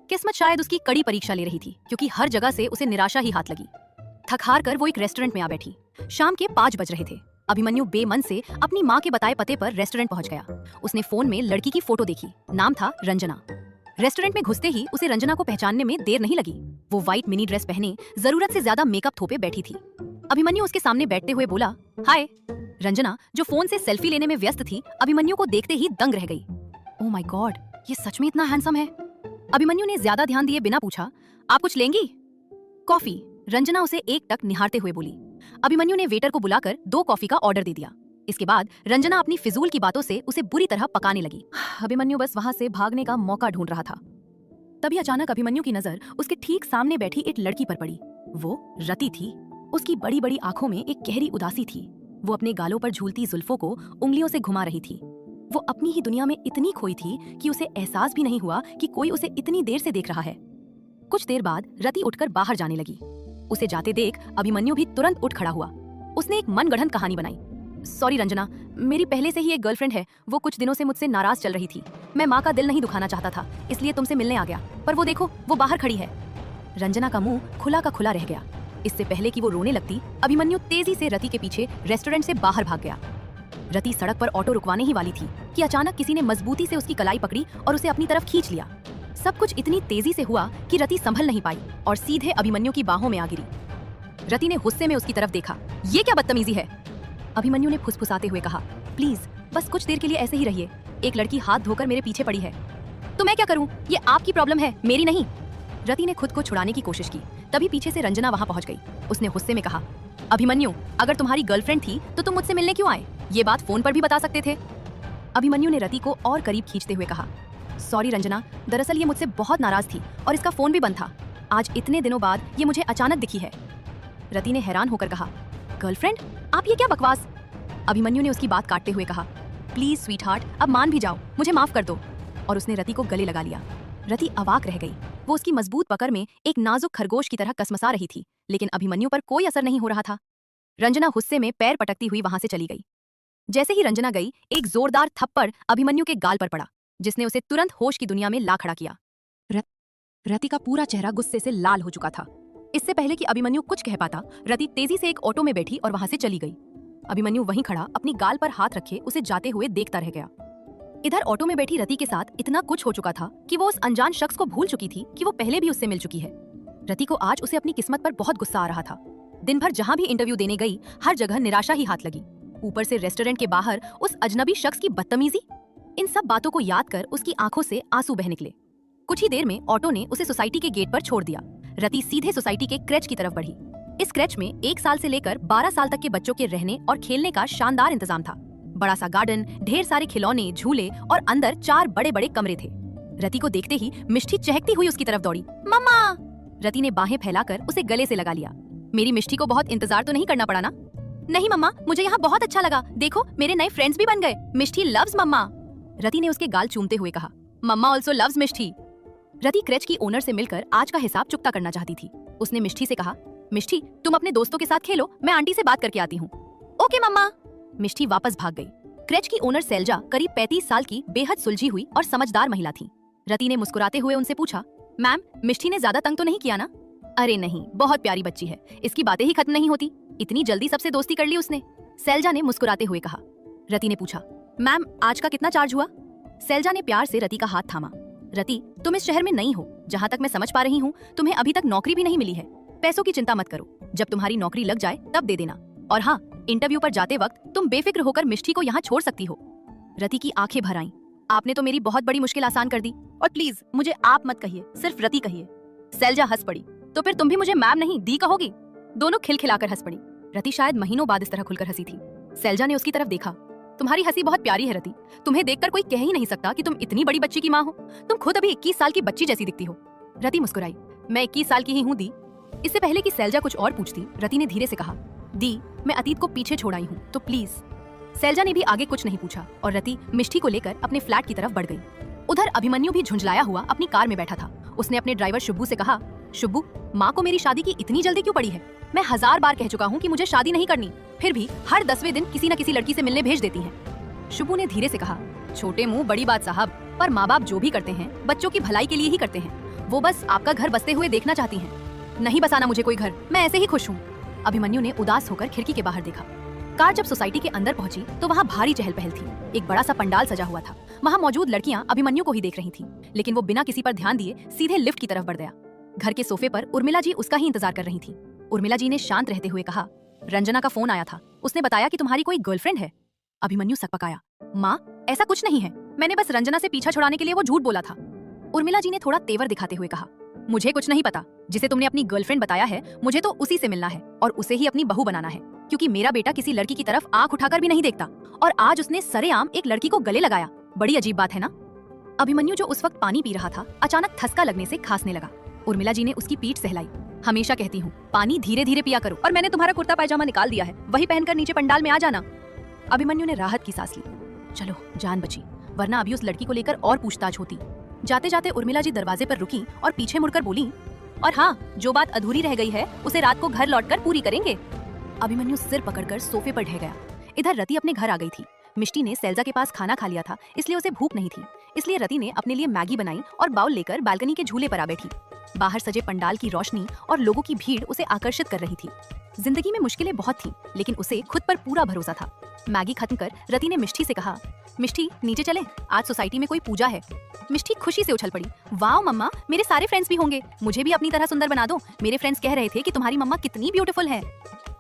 किस्मत शायद उसकी कड़ी परीक्षा ले रही थी, क्योंकि हर जगह से उसे निराशा ही हाथ लगी। थक हार कर वो एक रेस्टोरेंट में आ बैठी। शाम के 5 बज रहे थे। अभिमन्यु बेमन से अपनी माँ के बताए पते पर रेस्टोरेंट पहुंच गया। उसने फोन में लड़की की फोटो देखी, नाम था रंजना। रेस्टोरेंट में घुसते ही उसे रंजना को पहचानने में देर नहीं लगी। वो व्हाइट मिनी ड्रेस पहने जरूरत से ज्यादा मेकअप थोपे बैठी थी। अभिमन्यु उसके सामने बैठते हुए बोला, हाय। रंजना, जो फोन से सेल्फी लेने में व्यस्त थी, अभिमन्यु को देखते ही दंग रह गई। ओह माय गॉड, ये सच में इतना हैंडसम है? अभिमन्यु ने ज्यादा ध्यान दिए बिना पूछा, आप कुछ लेंगी? कॉफी, रंजना उसे एक टक निहारते हुए बोली। अभिमन्यु ने वेटर को बुलाकर 2 कॉफी का ऑर्डर दे दिया। इसके बाद रंजना अपनी फिजूल की बातों से उसे बुरी तरह पकाने लगी। अभिमन्यु बस वहां से भागने का मौका ढूंढ रहा था। तभी अचानक अभिमन्यु की नजर उसके ठीक सामने बैठी एक लड़की पर पड़ी। वो रति थी। उसकी बड़ी बड़ी आंखों में एक गहरी उदासी थी। वो अपने गालों पर झूलती जुल्फों को उंगलियों से घुमा रही थी। वो अपनी ही दुनिया में इतनी खोई थी कि उसे एहसास भी नहीं हुआ कि कोई उसे इतनी देर से देख रहा है। कुछ देर बाद रति उठकर बाहर जाने लगी। उसे जाते देख अभिमन्यु भी तुरंत उठ खड़ा हुआ। उसने एक मनगढ़ंत कहानी बनाई। सॉरी रंजना, मेरी पहले से ही एक गर्लफ्रेंड है। वो कुछ दिनों से मुझसे नाराज चल रही थी। मैं माँ का दिल नहीं दुखाना चाहता था, इसलिए तुमसे मिलने आ गया। पर वो देखो, वो बाहर खड़ी है। रंजना का मुंह खुला का खुला रह गया। इससे पहले कि वो रोने लगती, अभिमन्यु तेजी से रति के पीछे रेस्टोरेंट से बाहर भाग गया। रति सड़क पर ऑटो रुकवाने ही वाली थी कि अचानक किसी ने मजबूती से उसकी कलाई पकड़ी और उसे अपनी तरफ खींच लिया। सब कुछ इतनी तेजी से हुआ कि रति संभल नहीं पाई और सीधे अभिमन्यु की बाहों में आ गिरी। रति ने गुस्से में उसकी तरफ देखा। ये क्या बदतमीजी है? अभिमन्यु ने फुसफुसाते हुए कहा, प्लीज बस कुछ देर के लिए ऐसे ही रहिए। एक लड़की हाथ धोकर मेरे पीछे पड़ी है। तो मैं क्या करूं? ये आपकी प्रॉब्लम है, मेरी नहीं। रति ने खुद को छुड़ाने की कोशिश की। तभी पीछे से रंजना वहां पहुंच गई। उसने गुस्से में कहा, अभिमन्यु, अगर तुम्हारी गर्लफ्रेंड थी तो तुम मुझसे मिलने क्यों आए? ये बात फोन पर भी बता सकते थे। अभिमन्यु ने रति को और करीब खींचते हुए कहा, सॉरी रंजना, दरअसल ये मुझसे बहुत नाराज थी और इसका फोन भी बंद था। आज इतने दिनों बाद ये मुझे अचानक दिखी है। रति ने हैरान होकर कहा, गर्लफ्रेंड? आप ये क्या बकवास? अभिमन्यु ने उसकी बात काटते हुए कहा, प्लीज स्वीटहार्ट, अब मान भी जाओ, मुझे माफ कर दो। और उसने रति को गले लगा लिया। रति अवाक रह गई। वो उसकी मजबूत पकड़ में एक नाजुक खरगोश की तरह कसमसा रही थी, लेकिन अभिमन्यु पर कोई असर नहीं हो रहा था। रंजना गुस्से में पैर पटकती हुई वहां से चली गई। जैसे ही रंजना गई, एक जोरदार थप्पड़ अभिमन्यु के गाल पर पड़ा, जिसने उसे तुरंत होश की दुनिया में ला खड़ा किया। रति का पूरा चेहरा गुस्से से लाल हो चुका था। इससे पहले कि अभिमन्यु कुछ कह पाता, रति तेजी से एक ऑटो में बैठी और वहां से चली गई। अभिमन्यु वहीं खड़ा अपनी गाल पर हाथ रखे उसे जाते हुए देखता रह गया। इधर ऑटो में बैठी रति के साथ इतना कुछ हो चुका था कि वो उस अनजान शख्स को भूल चुकी थी कि वो पहले भी उससे मिल चुकी है। रति को आज उसे अपनी किस्मत पर बहुत गुस्सा आ रहा था। दिन भर जहां भी इंटरव्यू देने गई हर जगह निराशा ही हाथ लगी। ऊपर से रेस्टोरेंट के बाहर उस अजनबी शख्स की बदतमीजी। इन सब बातों को याद कर उसकी आंखों से आंसू बह निकले। कुछ ही देर में ऑटो ने उसे सोसाइटी के गेट पर छोड़ दिया। रति सीधे सोसाइटी के क्रेच की तरफ बढ़ी। इस क्रेच में 1 साल से लेकर 12 साल तक के बच्चों के रहने और खेलने का शानदार इंतजाम था। बड़ा सा गार्डन, ढेर सारे खिलौने, झूले और अंदर 4 बड़े-बड़े कमरे थे। रति को देखते ही मिष्टी चहकती हुई उसकी तरफ दौड़ी। मम्मा! रति ने बाहें फैलाकर उसे गले से लगा लिया। मेरी मिष्टी को बहुत इंतजार तो नहीं करना पड़ा ना? नहीं मम्मा, मुझे यहाँ बहुत अच्छा लगा। देखो मेरे नए फ्रेंड्स भी बन गए। मिष्टी लव्स मम्मा। रति ने उसके गाल चूमते हुए कहा। मम्मा ऑल्सो लव्स मिष्टी। रति क्रेच की ओनर से मिलकर आज का हिसाब चुकता करना चाहती थी। उसने मिष्टी से कहा, मिष्टी तुम अपने दोस्तों के साथ खेलो, मैं आंटी से बात करके आती हूँ। ओके मम्मा। मिष्टी वापस भाग गई। क्रेच की ओनर सेल्जा करीब 35 साल की बेहद सुलझी हुई और समझदार महिला थी। रति ने मुस्कुराते हुए उनसे पूछा, मैम मिष्टी ने ज्यादा तंग तो नहीं किया ना? अरे नहीं, बहुत प्यारी बच्ची है, इसकी बातें ही खत्म नहीं होती। इतनी जल्दी सबसे दोस्ती कर ली उसने, सेल्जा ने मुस्कुराते हुए कहा। रति ने पूछा, मैम आज का कितना चार्ज हुआ? सेल्जा ने प्यार से रति का हाथ थामा। रति तुम इस शहर में नई हो, जहाँ तक मैं समझ पा रही हूँ तुम्हें अभी तक नौकरी भी नहीं मिली है। पैसों की चिंता मत करो, जब तुम्हारी नौकरी लग जाए तब दे देना। और हाँ, इंटरव्यू पर जाते वक्त तुम बेफिक्र होकर मिष्टी को यहाँ छोड़ सकती हो। रति की आंखें भर आईं। आपने तो मेरी बहुत बड़ी मुश्किल आसान कर दी, और प्लीज मुझे आप मत कहिए, सिर्फ रति कहिए। सेल्जा हंस पड़ी। तो फिर तुम भी मुझे मैम नहीं दी कहोगी? दोनों खिलखिलाकर हंस पड़ी। रति शायद महीनों बाद इस तरह खुलकर हंसी थी। सेल्जा ने उसकी तरफ देखा। तुम्हारी हंसी बहुत प्यारी है रति, तुम्हें देखकर कोई कह ही नहीं सकता कि तुम इतनी बड़ी बच्ची की माँ हो। तुम खुद अभी 21 साल की बच्ची जैसी दिखती हो। रति मुस्कुराई। मैं 21 साल की ही हूँ दी। इससे पहले कि सेल्जा कुछ और पूछती, रति ने धीरे से कहा, दी मैं अतीत को पीछे छोड़ आई हूँ, तो प्लीज। सेल्जा ने भी आगे कुछ नहीं पूछा और रति मिष्टी को लेकर अपने फ्लैट की तरफ बढ़ गई। उधर अभिमन्यु भी झुंझलाया हुआ अपनी कार में बैठा था। उसने अपने ड्राइवर शुब्बू से कहा, शुब्बू माँ को मेरी शादी की इतनी जल्दी क्यों पड़ी है? मैं 1000 बार कह चुका हूँ कि मुझे शादी नहीं करनी, फिर भी हर 10वें दिन किसी न किसी लड़की से मिलने भेज देती हैं। शुब्बू ने धीरे से कहा, छोटे मुंह बड़ी बात साहब, पर माँ बाप जो भी करते हैं बच्चों की भलाई के लिए ही करते हैं। वो बस आपका घर बसते हुए देखना चाहती हैं। नहीं बसाना मुझे कोई घर, मैं ऐसे ही खुश हूँ। अभिमन्यु ने उदास होकर खिड़की के बाहर देखा। कार जब सोसाइटी के अंदर पहुंची तो वहाँ भारी चहल पहल थी। एक बड़ा सा पंडाल सजा हुआ था। वहाँ मौजूद लड़कियां अभिमन्यु को ही देख रही थीं, लेकिन वो बिना किसी पर ध्यान दिए सीधे लिफ्ट की तरफ बढ़ गया। घर के सोफे पर उर्मिला जी उसका ही इंतजार कर रही थी। उर्मिला जी ने शांत रहते हुए कहा, रंजना का फोन आया था, उसने बताया कि तुम्हारी कोई गर्लफ्रेंड है। अभिमन्यु सकपकाया। माँ ऐसा कुछ नहीं है, मैंने बस रंजना से पीछा छुड़ाने के लिए वो झूठ बोला था। उर्मिला जी ने थोड़ा तेवर दिखाते हुए कहा, मुझे कुछ नहीं पता। जिसे तुमने अपनी गर्लफ्रेंड बताया है मुझे तो उसी से मिलना है और उसे ही अपनी बहू बनाना है, क्योंकि मेरा बेटा किसी लड़की की तरफ आंख उठाकर भी नहीं देखता, और आज उसने सरेआम एक लड़की को गले लगाया। बड़ी अजीब बात है ना? अभिमन्यु जो उस वक्त पानी पी रहा था अचानक ठसका लगने से खांसने लगा। उर्मिला जी ने उसकी पीठ सहलाई। हमेशा कहती हूँ पानी धीरे धीरे पिया करो, और मैंने तुम्हारा कुर्ता पायजामा निकाल दिया है, वही पहनकर नीचे पंडाल में आ जाना। अभिमन्यु ने राहत की सांस ली। चलो जान बची, वरना अभी उस लड़की को लेकर और पूछताछ होती। जाते जाते उर्मिला जी दरवाजे पर रुकी और पीछे मुड़कर बोली, और हाँ, जो बात अधूरी रह गई है उसे रात को घर लौटकर पूरी करेंगे। अभिमन्यु सिर पकड़कर सोफे पर ढह गया। इधर रति अपने घर आ गई थी। मिष्टी ने सेल्जा के पास खाना खा लिया था, इसलिए उसे भूख नहीं थी। इसलिए रति ने अपने लिए मैगी बनाई और बाउल लेकर बालकनी के झूले पर आ बैठी। बाहर सजे पंडाल की रोशनी और लोगों की भीड़ उसे आकर्षित कर रही थी। जिंदगी में मुश्किलें बहुत थीं, लेकिन उसे खुद पर पूरा भरोसा था। मैगी खत्म कर रति ने मिष्टी से कहा, मिष्टी नीचे चले, आज सोसाइटी में कोई पूजा है। मिष्टी खुशी से उछल पड़ी। वाओ मम्मा, मेरे सारे फ्रेंड्स भी होंगे, मुझे भी अपनी तरह सुंदर बना दो। मेरे फ्रेंड्स कह रहे थे कि तुम्हारी मम्मा कितनी ब्यूटीफुल है।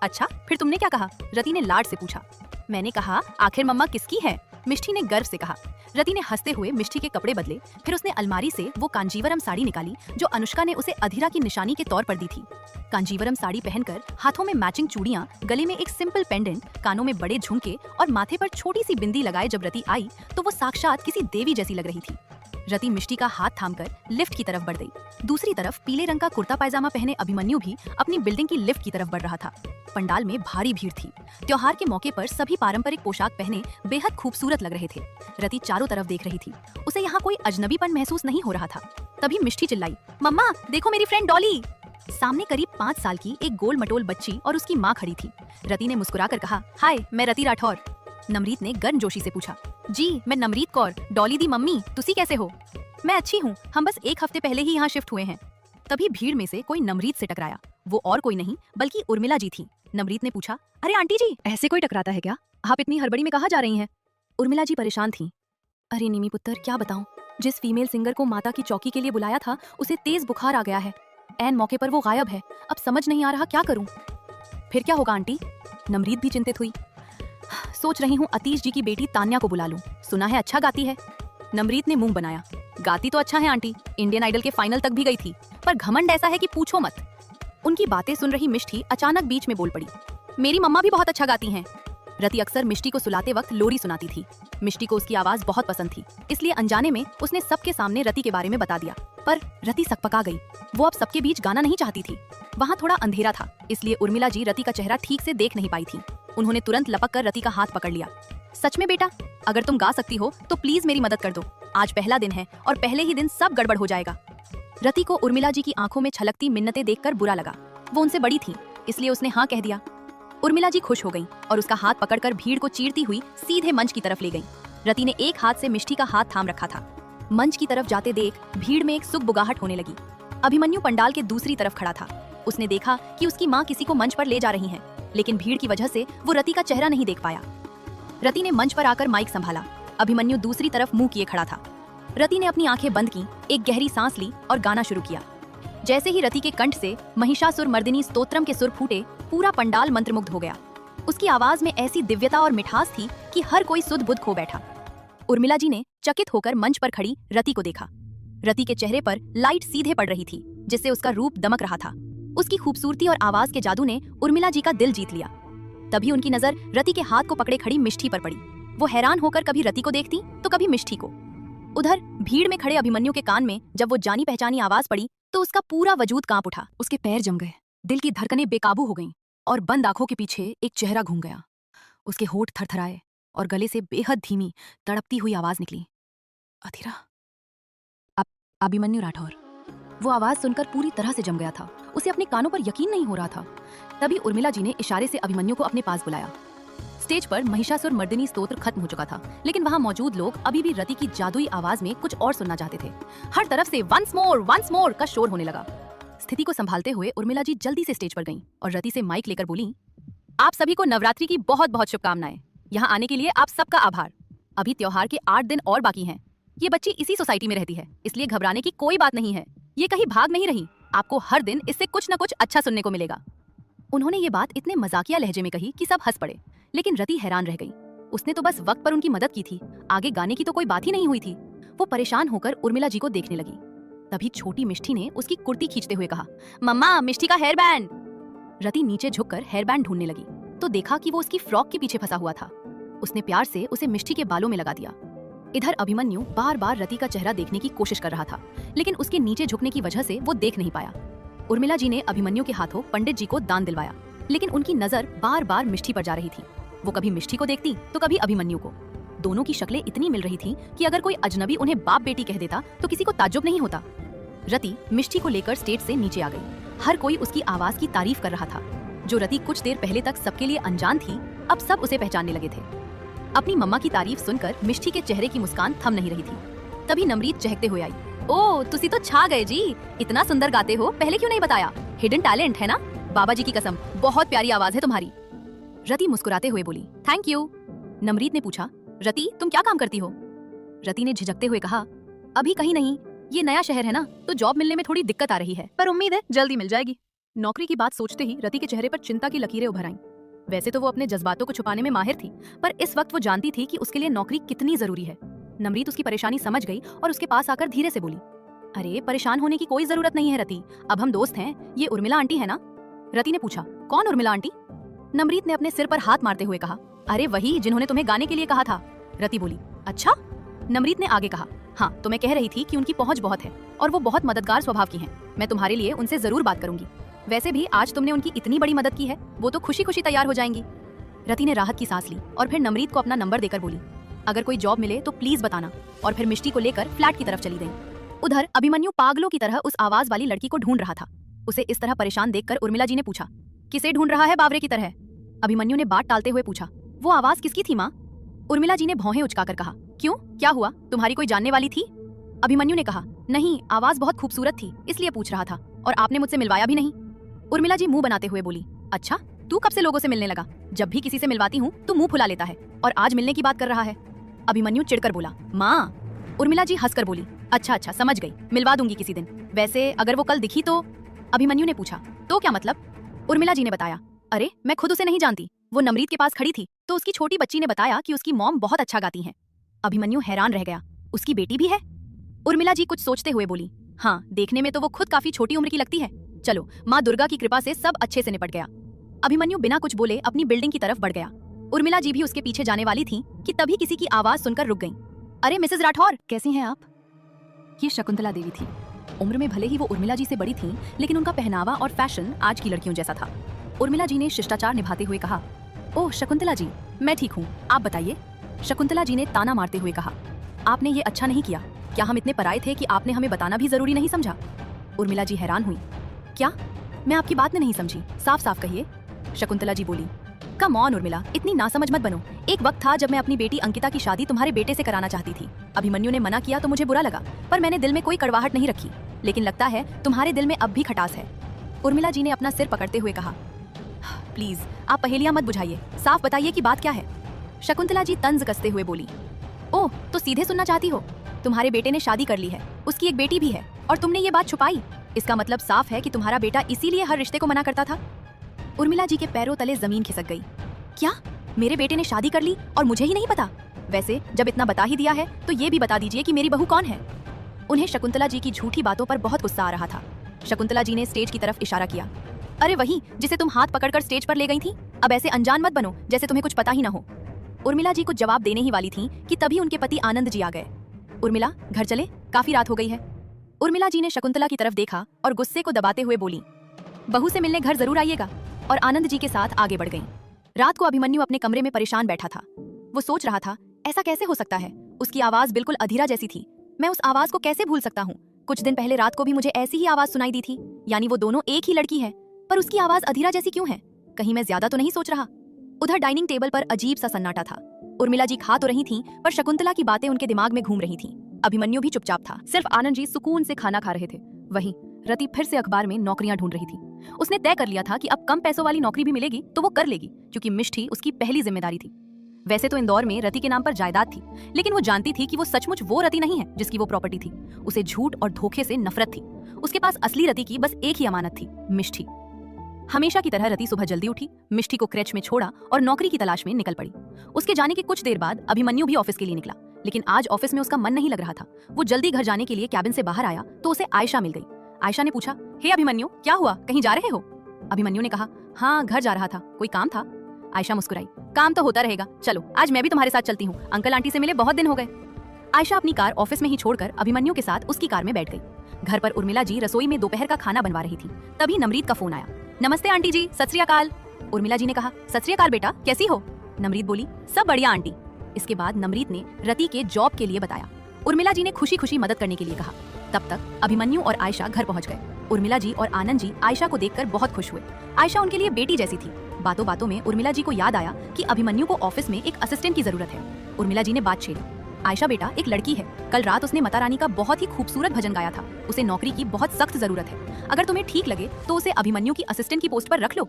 अच्छा, फिर तुमने क्या कहा? रति ने लाड से पूछा। मैंने कहा, आखिर मम्मा किसकी है? मिष्टी ने गर्व से कहा। रति ने हंसते हुए मिष्टी के कपड़े बदले, फिर उसने अलमारी से वो कांजीवरम साड़ी निकाली जो अनुष्का ने उसे अधीरा की निशानी के तौर पर दी थी। कांजीवरम साड़ी पहनकर, हाथों में मैचिंग चूड़ियां, गले में एक सिंपल पेंडेंट, कानों में बड़े झुमके और माथे पर छोटी सी बिंदी लगाए जब रति आई तो वो साक्षात किसी देवी जैसी लग रही थी। रति मिष्टी का हाथ थामकर लिफ्ट की तरफ बढ़ गई। दूसरी तरफ पीले रंग का कुर्ता पायजामा पहने अभिमन्यु भी अपनी बिल्डिंग की लिफ्ट की तरफ बढ़ रहा था। पंडाल में भारी भीड़ थी। त्योहार के मौके पर सभी पारंपरिक पोशाक पहने बेहद खूबसूरत लग रहे थे। रति चारों तरफ देख रही थी। उसे यहाँ कोई अजनबीपन महसूस नहीं हो रहा था। तभी मिष्टी चिल्लाई, मम्मा देखो मेरी फ्रेंड डॉली। सामने करीब 5 साल की एक गोल मटोल बच्ची और उसकी माँ खड़ी थी। रति ने मुस्कुराकर कहा, हाय मैं रति राठौर। नमरीत ने गर्मजोशी से पूछा, जी मैं नमरीत कौर, डॉली दी मम्मी, तुसी कैसे हो? मैं अच्छी हूँ, हम बस 1 हफ्ते पहले ही यहाँ शिफ्ट हुए हैं। तभी भीड़ में से कोई नमरीत से टकराया। वो और कोई नहीं बल्कि उर्मिला जी थी। नमरीत ने पूछा, अरे आंटी जी, ऐसे कोई टकराता है क्या? आप इतनी हड़बड़ी में कहाँ जा रही हैं? उर्मिला जी परेशान थी। अरे निमी पुत्र, क्या बताऊं, जिस फीमेल सिंगर को माता की चौकी के लिए बुलाया था उसे तेज बुखार आ गया है। ऐन मौके पर वो गायब है। अब समझ नहीं आ रहा क्या करूं। फिर क्या होगा आंटी? नमरीत भी चिंतित हुई। सोच रही हूँ अतीश जी की बेटी तान्या को बुला लूं, सुना है अच्छा गाती है। नमरीत ने मुंह बनाया। गाती तो अच्छा है आंटी, इंडियन आइडल के फाइनल तक भी गई थी, पर घमंड ऐसा है कि पूछो मत। उनकी बातें सुन रही मिष्टी अचानक बीच में बोल पड़ी। मेरी मम्मा भी बहुत अच्छा गाती हैं। रति अक्सर मिष्टी को सुलाते वक्त लोरी सुनाती थी। मिष्टी को उसकी आवाज बहुत पसंद थी, इसलिए अनजाने में उसने सबके सामने रति के बारे में बता दिया। पर रति सकपका गई। वो अब सबके बीच गाना नहीं चाहती थी। वहाँ थोड़ा अंधेरा था, इसलिए उर्मिला जी रति का चेहरा ठीक से देख नहीं पाई थी। उन्होंने तुरंत लपक कर रति का हाथ पकड़ लिया। सच में बेटा, अगर तुम गा सकती हो तो प्लीज मेरी मदद कर दो। आज पहला दिन है और पहले ही दिन सब गड़बड़ हो जाएगा। रति को उर्मिला जी की आंखों में छलकती मिन्नतें देखकर बुरा लगा। वो उनसे बड़ी थी, इसलिए उसने हाँ कह दिया। उर्मिला जी खुश हो गईं और उसका हाथ पकड़कर भीड़ को चीरती हुई सीधे मंच की तरफ ले गईं। रति ने एक हाथ से मिष्टी का हाथ थाम रखा था। मंच की तरफ जाते देख भीड़ में एक सुगबुगाहट होने लगी। अभिमन्यु पंडाल के दूसरी तरफ खड़ा था। उसने देखा कि उसकी माँ किसी को मंच पर ले जा रही हैं, लेकिन भीड़ की वजह से वो रति का चेहरा नहीं देख पाया। रति ने मंच पर आकर माइक संभाला। अभिमन्यु दूसरी तरफ मुंह किए खड़ा था। रति ने अपनी आंखें बंद की, एक गहरी सांस ली और गाना शुरू किया। जैसे ही रति के कंठ से महिषासुर मर्दिनी स्तोत्रम के सुर फूटे, पूरा पंडाल मंत्रमुग्ध हो गया। उसकी आवाज में ऐसी दिव्यता और मिठास थी कि हर कोई सुध बुध खो बैठा। उर्मिला जी ने चकित होकर मंच पर खड़ी रति को देखा। रति के चेहरे पर लाइट सीधे पड़ रही थी, जिससे उसका रूप दमक रहा था। उसकी खूबसूरती और आवाज के जादू ने उर्मिला जी का दिल जीत लिया। तभी उनकी नजर रति के हाथ को पकड़े खड़ी मिष्टी पर पड़ी। वो हैरान होकर कभी रति को देखती तो कभी मिष्टी को। उधर भीड़ में खड़े अभिमन्यु के कान में जब वो जानी पहचानी आवाज पड़ी तो उसका पूरा वजूद कांप उठा। उसके पैर जम गए, दिल की धड़कनें बेकाबू हो गईं और बंद आंखों के पीछे एक चेहरा घूम गया। उसके होठ थरथराए और गले से बेहद धीमी तड़पती हुई आवाज निकली, अधीरा। अभिमन्यु राठौर। वो आवाज सुनकर पूरी तरह से जम गया था। उसे अपने कानों पर यकीन नहीं हो रहा था। तभी उर्मिला जी ने इशारे से अभिमन्यु को अपने पास बुलाया। स्टेज पर महिषासुर मर्दिनी स्तोत्र खत्म हो चुका था, लेकिन वहाँ मौजूद लोग अभी भी रति की जादुई आवाज में कुछ और सुनना चाहते थे। हर तरफ से वंस मोर का शोर होने लगा। स्थिति को संभालते हुए उर्मिला जी जल्दी से स्टेज पर गईं और रति से माइक लेकर बोली, आप सभी को नवरात्रि की बहुत बहुत शुभकामनाएं। यहाँ आने के लिए आप सबका आभार। अभी त्योहार के 8 दिन और बाकी हैं। ये बच्ची इसी सोसाइटी में रहती है, इसलिए घबराने की कोई बात नहीं है। ये कहीं भाग नहीं रही। आपको हर दिन इससे कुछ न कुछ अच्छा सुनने को मिलेगा। उन्होंने ये बात इतने मजाकिया लहजे में कही कि सब हंस पड़े, लेकिन रति हैरान रह गई। उसने तो बस वक्त पर उनकी मदद की थी, आगे गाने की तो कोई बात ही नहीं हुई थी। वो परेशान होकर उर्मिला जी को देखने लगी। तभी छोटी मिष्टी ने उसकी कुर्ती खींचते हुए कहा, मम्मा, मिष्टी का हेयर बैंड। रति नीचे झुककर हेयर बैंड ढूंढने लगी तो देखा कि वो उसकी फ्रॉक के पीछे फंसा हुआ था। उसने प्यार से उसे मिष्टी के बालों में लगा दिया। इधर अभिमन्यु बार बार रति का चेहरा देखने की कोशिश कर रहा था, लेकिन उसके नीचे झुकने की वजह से वो देख नहीं पाया। उर्मिला जी ने अभिमन्यु के हाथों पंडित जी को दान दिलवाया, लेकिन उनकी नजर बार बार मिष्टी पर जा रही थी। वो कभी मिष्टी को देखती तो कभी अभिमन्यु को। दोनों की शक्लें इतनी मिल रही थी कि अगर कोई अजनबी उन्हें बाप बेटी कह देता तो किसी को ताज्जुब नहीं होता। रति मिष्टी को लेकर स्टेज से नीचे आ गई। हर कोई उसकी आवाज की तारीफ कर रहा था। जो रति कुछ देर पहले तक सबके लिए अनजान थी, अब सब उसे पहचानने लगे थे। अपनी मम्मा की तारीफ सुनकर मिष्टी के चेहरे की मुस्कान थम नहीं रही थी। तभी नमरीत चहकते हुए आई, ओ तुसी तो छा गए जी, इतना सुंदर गाते हो, पहले क्यों नहीं बताया? हिडन टैलेंट है ना? बाबा जी की कसम, बहुत प्यारी आवाज है तुम्हारी। रति मुस्कुराते हुए बोली, थैंक यू। नमरीत ने पूछा, रति तुम क्या काम करती हो? रति ने झिझकते हुए कहा, अभी कहीं नहीं, ये नया शहर है ना, तो जॉब मिलने में थोड़ी दिक्कत आ रही है, पर उम्मीद है जल्दी मिल जाएगी। नौकरी की बात सोचते ही रति के चेहरे पर चिंता की लकीरें उभर आईं। वैसे तो वो अपने जज्बातों को छुपाने में माहिर थी, पर इस वक्त वो जानती थी कि उसके लिए नौकरी कितनी जरूरी है। नमरीत उसकी परेशानी समझ गई और उसके पास आकर धीरे से बोली, अरे परेशान होने की कोई जरूरत नहीं है रति, अब हम दोस्त हैं। ये उर्मिला आंटी है ना? रति ने पूछा, कौन उर्मिला आंटी? नमरीत ने अपने सिर पर हाथ मारते हुए कहा, अरे वही जिन्होंने तुम्हें गाने के लिए कहा था। रति बोली, अच्छा? नमरीत ने आगे कहा, हाँ तो मैं कह रही थी कि उनकी पहुंच बहुत है और वो बहुत मददगार स्वभाव की हैं। मैं तुम्हारे लिए उनसे जरूर बात करूंगी। वैसे भी आज तुमने उनकी इतनी बड़ी मदद की है, वो तो खुशी खुशी तैयार हो जाएंगी। रति ने राहत की सांस ली और फिर नमरीत को अपना नंबर देकर बोली, अगर कोई जॉब मिले तो प्लीज बताना, और फिर मिष्टी को लेकर फ्लैट की तरफ चली गई। उधर अभिमन्यु पागलों की तरह उस आवाज वाली लड़की को ढूंढ रहा था। उसे इस तरह परेशान देखकर उर्मिला जी ने पूछा, किसे ढूंढ रहा है बावरे की तरह? अभिमन्यु ने बात टालते हुए पूछा, वो आवाज किसकी थी माँ? उर्मिला जी ने भौहें उचकाकर कहा, क्यों, क्या हुआ? तुम्हारी कोई जानने वाली थी? अभिमन्यु ने कहा, नहीं, आवाज बहुत खूबसूरत थी इसलिए पूछ रहा था, और आपने मुझसे मिलवाया भी नहीं। उर्मिला जी मुंह बनाते हुए बोली, अच्छा तू कब से लोगों से मिलने लगा? जब भी किसी से मिलवाती हूँ तो मुंह फुला लेता है, और आज मिलने की बात कर रहा है। अभिमन्यु चिढ़कर बोला, माँ। उर्मिला जी हंसकर बोली, अच्छा अच्छा समझ गई, मिलवा दूंगी किसी दिन। वैसे अगर वो कल दिखी तो? अभिमन्यु ने पूछा। तो क्या मतलब? उर्मिला जी ने बताया, अरे मैं खुद उसे नहीं जानती, वो नमरीत के पास खड़ी थी तो उसकी छोटी बच्ची ने बताया कि उसकी मॉम बहुत अच्छा गाती हैं। अभिमन्यु हैरान रह गया, उसकी बेटी भी है? उर्मिला जी कुछ सोचते हुए बोली, हाँ देखने में तो वो खुद काफी छोटी उम्र की लगती है। चलो माँ दुर्गा की कृपा से सब अच्छे से निपट गया। अभिमन्यु बिना कुछ बोले अपनी बिल्डिंग की तरफ बढ़ गया। उर्मिला जी भी उसके पीछे जाने वाली थी कि तभी किसी की आवाज सुनकर रुक गईं। अरे मिसेस राठौर, कैसी हैं आप? ये शकुंतला देवी थी। उम्र में भले ही वो उर्मिला जी से बड़ी थीं, लेकिन उनका पहनावा और फैशन आज की लड़कियों जैसा था। उर्मिला जी ने शिष्टाचार निभाते हुए कहा, ओह शकुंतला जी, मैं ठीक हूँ, आप बताइए। शकुंतला जी ने ताना मारते हुए कहा, आपने ये अच्छा नहीं किया। क्या हम इतने पराये थे कि आपने हमें बताना भी जरूरी नहीं समझा? उर्मिला जी हैरान हुई, क्या? मैं आपकी बात में नहीं समझी, साफ साफ कहिए। शकुंतला जी बोली, कम ऑन उर्मिला, इतनी नासमझ मत बनो। एक वक्त था जब मैं अपनी बेटी अंकिता की शादी तुम्हारे बेटे से कराना चाहती थी। अभिमन्यु ने मना किया तो मुझे बुरा लगा, पर मैंने दिल में कोई कड़वाहट नहीं रखी। लेकिन लगता है तुम्हारे दिल में अब भी खटास है। उर्मिला जी ने अपना सिर पकड़ते हुए कहा, प्लीज आप पहेलियां मत बुझाइए, साफ बताइए कि बात क्या है। शकुंतला जी तंज कसते हुए बोली, ओह तो सीधे सुनना चाहती हो? तुम्हारे बेटे ने शादी कर ली है, उसकी एक बेटी भी है, और तुमने ये बात छुपाई। इसका मतलब साफ है कि तुम्हारा बेटा इसीलिए हर रिश्ते को मना करता था। उर्मिला जी के पैरों तले जमीन खिसक गई। क्या? मेरे बेटे ने शादी कर ली और मुझे ही नहीं पता? वैसे जब इतना बता ही दिया है तो ये भी बता दीजिए कि मेरी बहू कौन है। उन्हें शकुंतला जी की झूठी बातों पर बहुत गुस्सा आ रहा था। शकुंतला जी ने स्टेज की तरफ इशारा किया, अरे वही जिसे तुम हाथ पकड़कर स्टेज पर ले गई थी। अब ऐसे अनजान मत बनो जैसे तुम्हें कुछ पता ही ना हो। उर्मिला जी कुछ जवाब देने ही वाली थी कि तभी उनके पति आनंद जी आ गए। उर्मिला घर चले, काफी रात हो गई है। उर्मिला जी ने शकुंतला की तरफ देखा और गुस्से को दबाते हुए बोली, बहू से मिलने घर जरूर आइएगा। और आनंद जी के साथ आगे बढ़ गईं। रात को अभिमन्यु अपने कमरे में परेशान बैठा था। वो सोच रहा था, ऐसा कैसे हो सकता है? उसकी आवाज बिल्कुल अधीरा जैसी थी। मैं उस आवाज को कैसे भूल सकता हूँ? कुछ दिन पहले रात को भी मुझे ऐसी ही आवाज सुनाई दी थी, यानी वो दोनों एक ही लड़की है। पर उसकी आवाज अधीरा जैसी क्यों है? कहीं मैं ज्यादा तो नहीं सोच रहा? उधर डाइनिंग टेबल पर अजीब सा सन्नाटा था। उर्मिला जी खा तो रही थीं, पर शकुंतला की बातें उनके दिमाग में घूम रही थीं। अभिमन्यु भी चुपचाप था, सिर्फ आनंद जी सुकून से खाना खा रहे थे। वहीं रति फिर से अखबार में नौकरियां ढूंढ रही थी। उसने तय कर लिया था कि अब कम पैसों वाली नौकरी भी मिलेगी तो वो कर लेगी, क्योंकि मिष्ठी उसकी पहली जिम्मेदारी थी। वैसे तो इंदौर में रति के नाम पर जायदाद थी, लेकिन वो जानती थी कि वो सचमुच वो रति नहीं है जिसकी वो प्रॉपर्टी थी। उसे झूठ और धोखे से नफरत थी। उसके पास असली रति की बस एक ही अमानत थी, मिष्ठी। हमेशा की तरह रति सुबह जल्दी उठी, मिष्ठी को क्रेच में छोड़ा और नौकरी की तलाश में निकल पड़ी। उसके जाने के कुछ देर बाद अभिमन्यु भी ऑफिस के लिए निकला, लेकिन आज ऑफिस में उसका मन नहीं लग रहा था। वो जल्दी घर जाने के लिए कैबिन से बाहर आया तो उसे आयशा मिल गई। आयशा ने पूछा, हे अभिमन्यु, क्या हुआ, कहीं जा रहे हो? अभिमन्यु ने कहा, हाँ घर जा रहा था, कोई काम था? आयशा मुस्कुराई, काम तो होता रहेगा, चलो आज मैं भी तुम्हारे साथ चलती हूँ, अंकल आंटी से मिले बहुत दिन हो गए। आयशा अपनी कार ऑफिस में ही छोड़कर अभिमन्यु के साथ उसकी कार में बैठ गई। घर पर उर्मिला जी रसोई में दोपहर का खाना बनवा रही थी। तभी नमरीत का फोन आया। नमस्ते आंटी जी, सत श्री अकाल। उर्मिला जी ने कहा, सत श्री अकाल बेटा, कैसी हो? नमरीत बोली, सब बढ़िया आंटी। इसके बाद नमरीत ने रति के जॉब के लिए बताया। उर्मिला जी ने खुशी खुशी मदद करने के लिए कहा। तब तक अभिमन्यु और आयशा घर पहुंच गए। उर्मिला जी और आनंद जी आयशा को देखकर बहुत खुश हुए। आयशा उनके लिए बेटी जैसी थी। बातों बातों में उर्मिला जी को याद आया कि अभिमन्यु को ऑफिस में एक असिस्टेंट की जरूरत है। उर्मिला जी ने बात छेड़ी, आयशा बेटा एक लड़की है, कल रात उसने माता रानी का बहुत ही खूबसूरत भजन गाया था। उसे नौकरी की बहुत सख्त जरूरत है। अगर तुम्हें ठीक लगे तो उसे अभिमन्यु की असिस्टेंट की पोस्ट पर रख लो।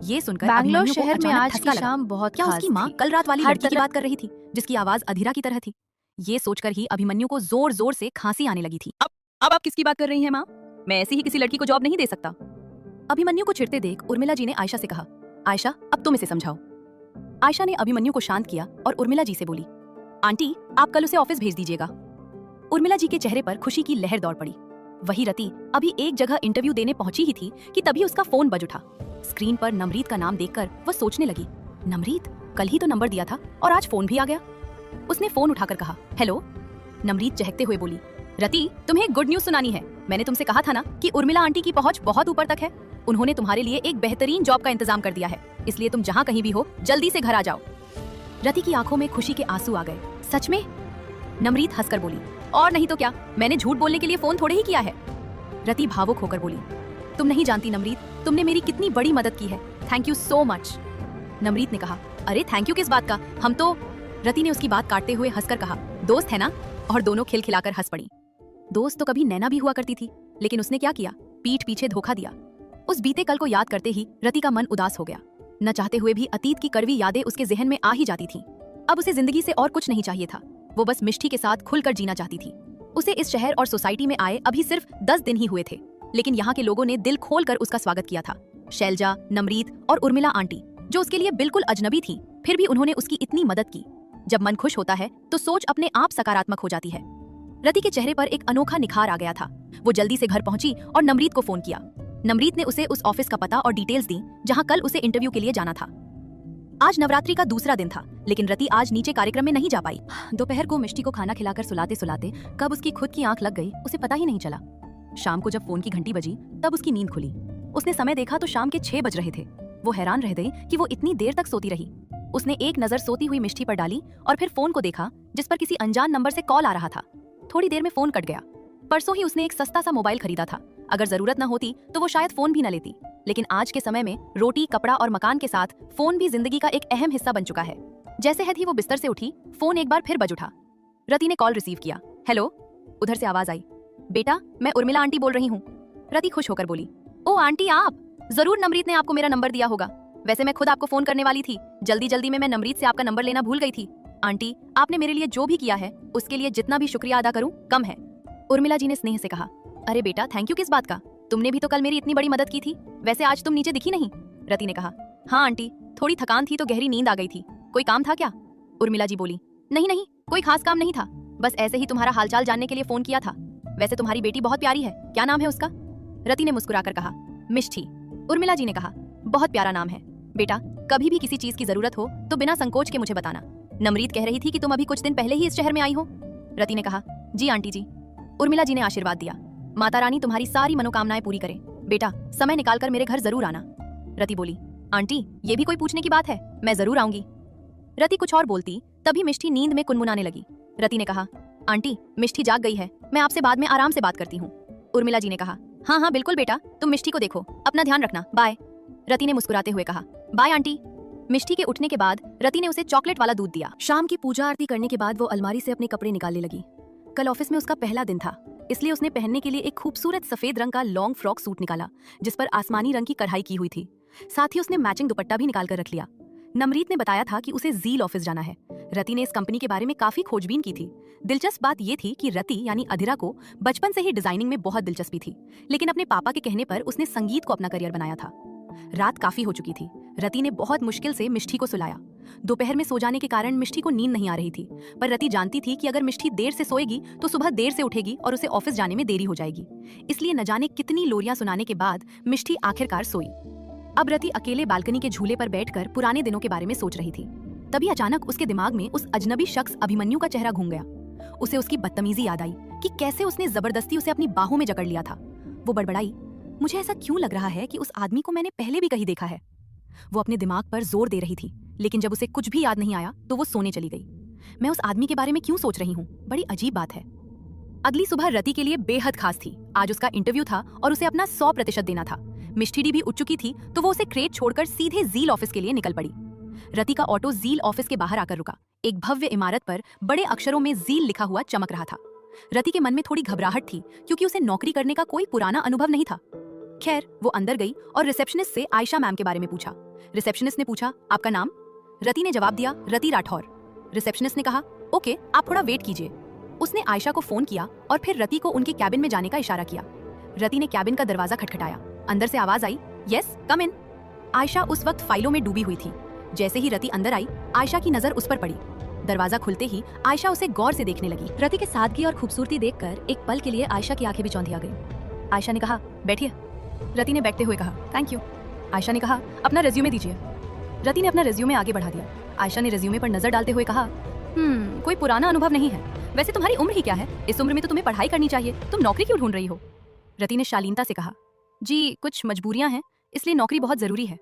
ये सुनकर बैंगलोर अभिमन्यु को शहर में अचानक आज धक्का की लगा। शाम बहुत क्या खास उसकी माँ थी। कल रात वाली हर लड़की की तरफ- बात कर रही थी जिसकी आवाज अधीरा की तरह थी? ये सोचकर ही अभिमन्यु को जोर जोर से खांसी आने लगी थी। अब आप किसकी बात कर रही हैं माँ? मैं ऐसी ही किसी लड़की को जॉब नहीं दे सकता। अभिमन्यु को चिढ़ते देख उर्मिला जी ने आयशा से कहा, आयशा अब तुम इसे समझाओ। आयशा ने अभिमन्यु को शांत किया और उर्मिला जी से बोली, आंटी आप कल उसे ऑफिस भेज दीजिएगा। उर्मिला जी के चेहरे पर खुशी की लहर दौड़ पड़ी। वही रति अभी एक जगह इंटरव्यू देने पहुंची ही थी कि तभी उसका फोन बज उठा। स्क्रीन पर नमरीत का नाम देखकर वह सोचने लगी, नमरीत, कल ही तो नंबर दिया था और आज फोन भी आ गया। उसने फोन उठाकर कहा, हेलो। नमरीत चहकते हुए बोली, रति तुम्हें गुड न्यूज सुनानी है। मैंने तुमसे कहा था ना कि उर्मिला आंटी की पहुंच बहुत ऊपर तक है। उन्होंने तुम्हारे लिए एक बेहतरीन जॉब का इंतजाम कर दिया है, इसलिए तुम जहाँ कहीं भी हो जल्दी से घर आ जाओ। रति की आंखों में खुशी के आंसू आ गए। सच में? नमरीत हंसकर बोली, और नहीं तो क्या, मैंने झूठ बोलने के लिए फोन थोड़े ही किया है। रति भावुक होकर बोली, तुम नहीं जानती नमरीत, तुमने मेरी कितनी बड़ी मदद की है। Thank you so much. Namreet ने कहा, अरे थैंक यू किस बात का, हम तो। रति ने उसकी बात काटते हुए हंसकर कहा, दोस्त है ना। और दोनों खिलखिलाकर हंस पड़ी। दोस्त तो कभी नैना भी हुआ करती थी, लेकिन उसने क्या किया, पीठ पीछे धोखा दिया। उस बीते कल को याद करते ही रति का मन उदास हो गया। न चाहते हुए भी अतीत की कड़वी यादें उसके जहन में आ ही जाती थीं। अब उसे जिंदगी से और कुछ नहीं चाहिए था। वो बस मिष्टी के साथ खुलकर जीना चाहती थी। उसे इस शहर और सोसाइटी में आए अभी सिर्फ 10 दिन ही हुए थे, लेकिन यहाँ के लोगों ने दिल खोलकर उसका स्वागत किया था। शैलजा, नमरीत और उर्मिला आंटी, जो उसके लिए बिल्कुल अजनबी थी, फिर भी उन्होंने उसकी इतनी मदद की। जब मन खुश होता है तो सोच अपने आप सकारात्मक हो जाती है। रति के चेहरे पर एक अनोखा निखार आ गया था। वो जल्दी से घर पहुंची और नमरीत को फोन किया। नमरीत ने उसे उस ऑफिस का पता और डिटेल्स दी जहां कल उसे इंटरव्यू के लिए जाना था। आज नवरात्रि का दूसरा दिन था, लेकिन रति आज नीचे कार्यक्रम में नहीं जा पाई। दोपहर को मिष्टी को खाना खिलाकर सुलाते सुलाते कब उसकी खुद की आंख लग गई उसे पता ही नहीं चला। शाम को जब फोन की घंटी बजी तब उसकी नींद खुली। उसने समय देखा तो शाम के 6 बज रहे थे। वो हैरान रह गई कि वो इतनी देर तक सोती रही। उसने एक नजर सोती हुई मिष्टी पर डाली और फिर फोन को देखा, जिस पर किसी अनजान नंबर से कॉल आ रहा था। थोड़ी देर में फोन कट गया। परसों ही उसने एक सस्ता सा मोबाइल खरीदा था। अगर जरूरत न होती तो वो शायद फोन भी न लेती, लेकिन आज के समय में रोटी, कपड़ा और मकान के साथ फोन भी जिंदगी का एक अहम हिस्सा बन चुका है। जैसे ही वो बिस्तर से उठी, फोन एक बार फिर बज उठा। रति ने कॉल रिसीव किया। हेलो, उधर से आवाज आई। बेटा, मैं उर्मिला आंटी बोल रही हूँ। रति खुश होकर बोली, ओ आंटी आप, जरूर नमरीत ने आपको मेरा नंबर दिया होगा। वैसे मैं खुद आपको फोन करने वाली थी। जल्दी जल्दी में मैं नमरीत से आपका नंबर लेना भूल गई थी। आंटी, आपने मेरे लिए जो भी किया है उसके लिए जितना भी शुक्रिया अदा करूं कम है। उर्मिला जी ने स्नेह से कहा, अरे बेटा, थैंक यू किस बात का? तुमने भी तो कल मेरी इतनी बड़ी मदद की थी। वैसे आज तुम नीचे दिखी नहीं। रति ने कहा, हाँ आंटी, थोड़ी थकान थी तो गहरी नींद आ गई थी। कोई काम था क्या? उर्मिला जी बोली, नहीं नहीं, कोई खास काम नहीं था, बस ऐसे ही तुम्हारा हालचाल जानने के लिए फोन किया था। वैसे तुम्हारी बेटी बहुत प्यारी है, क्या नाम है उसका? रति ने मुस्कुराकर कहा, मिष्टी। उर्मिला जी ने कहा, बहुत प्यारा नाम है। बेटा, कभी भी किसी चीज की जरूरत हो तो बिना संकोच के मुझे बताना। नमरीत कह रही थी कि तुम अभी कुछ दिन पहले ही इस शहर में आई हो। रति ने कहा, जी आंटी जी। उर्मिला जी ने आशीर्वाद दिया, माता रानी तुम्हारी सारी मनोकामनाएं पूरी करे। बेटा, समय निकालकर मेरे घर जरूर आना। रति बोली, आंटी, ये भी कोई पूछने की बात है, मैं जरूर आऊंगी। रति कुछ और बोलती, तभी मिष्टी नींद में कुनमुनाने लगी। रति ने कहा, आंटी, मिष्टी जाग गई है, मैं आपसे बाद में आराम से बात करती हूँ। उर्मिला जी ने कहा, हाँ हाँ बिल्कुल बेटा, तुम मिष्टी को देखो, अपना ध्यान रखना, बाय। रति ने मुस्कुराते हुए कहा, बाय आंटी। मिष्टी के उठने के बाद रति ने उसे चॉकलेट वाला दूध दिया। शाम की पूजा आरती करने के बाद वो अलमारी से अपने कपड़े निकालने लगी। कल ऑफिस में उसका पहला दिन था, इसलिए उसने पहनने के लिए एक खूबसूरत सफेद रंग का लॉन्ग फ्रॉक सूट निकाला, जिस पर आसमानी रंग की कढ़ाई की हुई थी। साथ ही उसने मैचिंग दुपट्टा भी निकाल कर रख लिया। नमरीत ने बताया था कि उसे जील ऑफिस जाना है। रति ने इस कंपनी के बारे में काफी खोजबीन की थी। दिलचस्प बात यह थी कि रति यानी अधीरा को बचपन से ही डिजाइनिंग में बहुत दिलचस्पी थी, लेकिन अपने पापा के कहने पर उसने संगीत को अपना करियर बनाया था। रात काफी हो चुकी थी। रति ने बहुत मुश्किल से मिष्टी को सुलाया। दोपहर में सो जाने के कारण मिष्टी को नींद नहीं आ रही थी, पर रति जानती थी कि अगर मिष्टी देर से सोएगी तो सुबह देर से उठेगी और उसे ऑफिस जाने में देरी हो जाएगी। इसलिए न जाने कितनी लोरियां सुनाने के बाद मिष्टी आखिरकार सोई। अब रति अकेले बालकनी के झूले पर बैठकर पुराने दिनों के बारे में सोच रही थी। तभी अचानक उसके दिमाग में उस अजनबी शख्स अभिमन्यु का चेहरा घूम गया। उसे उसकी बदतमीजी याद आई कि कैसे उसने जबरदस्ती उसे अपनी बाहों में जकड़ लिया था। वो बड़बड़ाई, मुझे ऐसा क्यों लग रहा है कि उस आदमी को मैंने पहले भी कहीं देखा है। वो अपने दिमाग पर जोर दे रही थी, लेकिन जब उसे कुछ भी याद नहीं आया तो वो सोने चली गई। मैं उस आदमी के बारे में क्यों सोच रही हूँ, बड़ी अजीब बात है। अगली सुबह रति के लिए बेहद खास थी। आज उसका इंटरव्यू था और उसे अपना 100% देना था। मिष्टी भी उठ चुकी थी तो वो उसे क्रेट छोड़कर सीधे जील ऑफिस के लिए निकल पड़ी। रति का ऑटो जील ऑफिस के बाहर आकर रुका। एक भव्य इमारत पर बड़े अक्षरों में जील लिखा हुआ चमक रहा था। रति के मन में थोड़ी घबराहट थी, क्योंकि उसे नौकरी करने का कोई पुराना अनुभव नहीं था। खैर, वो अंदर गई और रिसेप्शनिस्ट से आयशा मैम के बारे में पूछा। रिसेप्शनिस्ट ने पूछा, आपका नाम? रति ने जवाब दिया, रति राठौर। रिसेप्शनिस्ट ने कहा, ओके, आप थोड़ा वेट कीजिए। उसने आयशा को फोन किया और फिर रति को उनके कैबिन में जाने का इशारा किया। रति ने कैबिन का दरवाजा खटखटाया। अंदर से आवाज आई, यस कम इन। आयशा उस वक्त फाइलों में डूबी हुई थी। जैसे ही रति अंदर आई, आयशा की नजर उस पर पड़ी। दरवाजा खुलते ही आयशा उसे गौर से देखने लगी। रति के सादगी और खूबसूरती देखकर एक पल के लिए आयशा की आंखें भी चौंधिया गईं। आयशा ने कहा, बैठिए। रति ने बैठते हुए कहा, थैंक यू। आयशा ने कहा, अपना रेज्यूमे दीजिए। रति ने अपना रेज्यूमे आगे बढ़ा दिया। आयशा ने रेज्यूमे पर नजर डालते हुए कहा, कोई पुराना अनुभव नहीं है। वैसे तुम्हारी उम्र ही क्या है? इस उम्र में तो तुम्हें पढ़ाई करनी चाहिए, तुम नौकरी क्यों ढूंढ रही हो? रति ने शालीनता से कहा, जी कुछ मजबूरियां हैं, इसलिए नौकरी बहुत जरूरी है।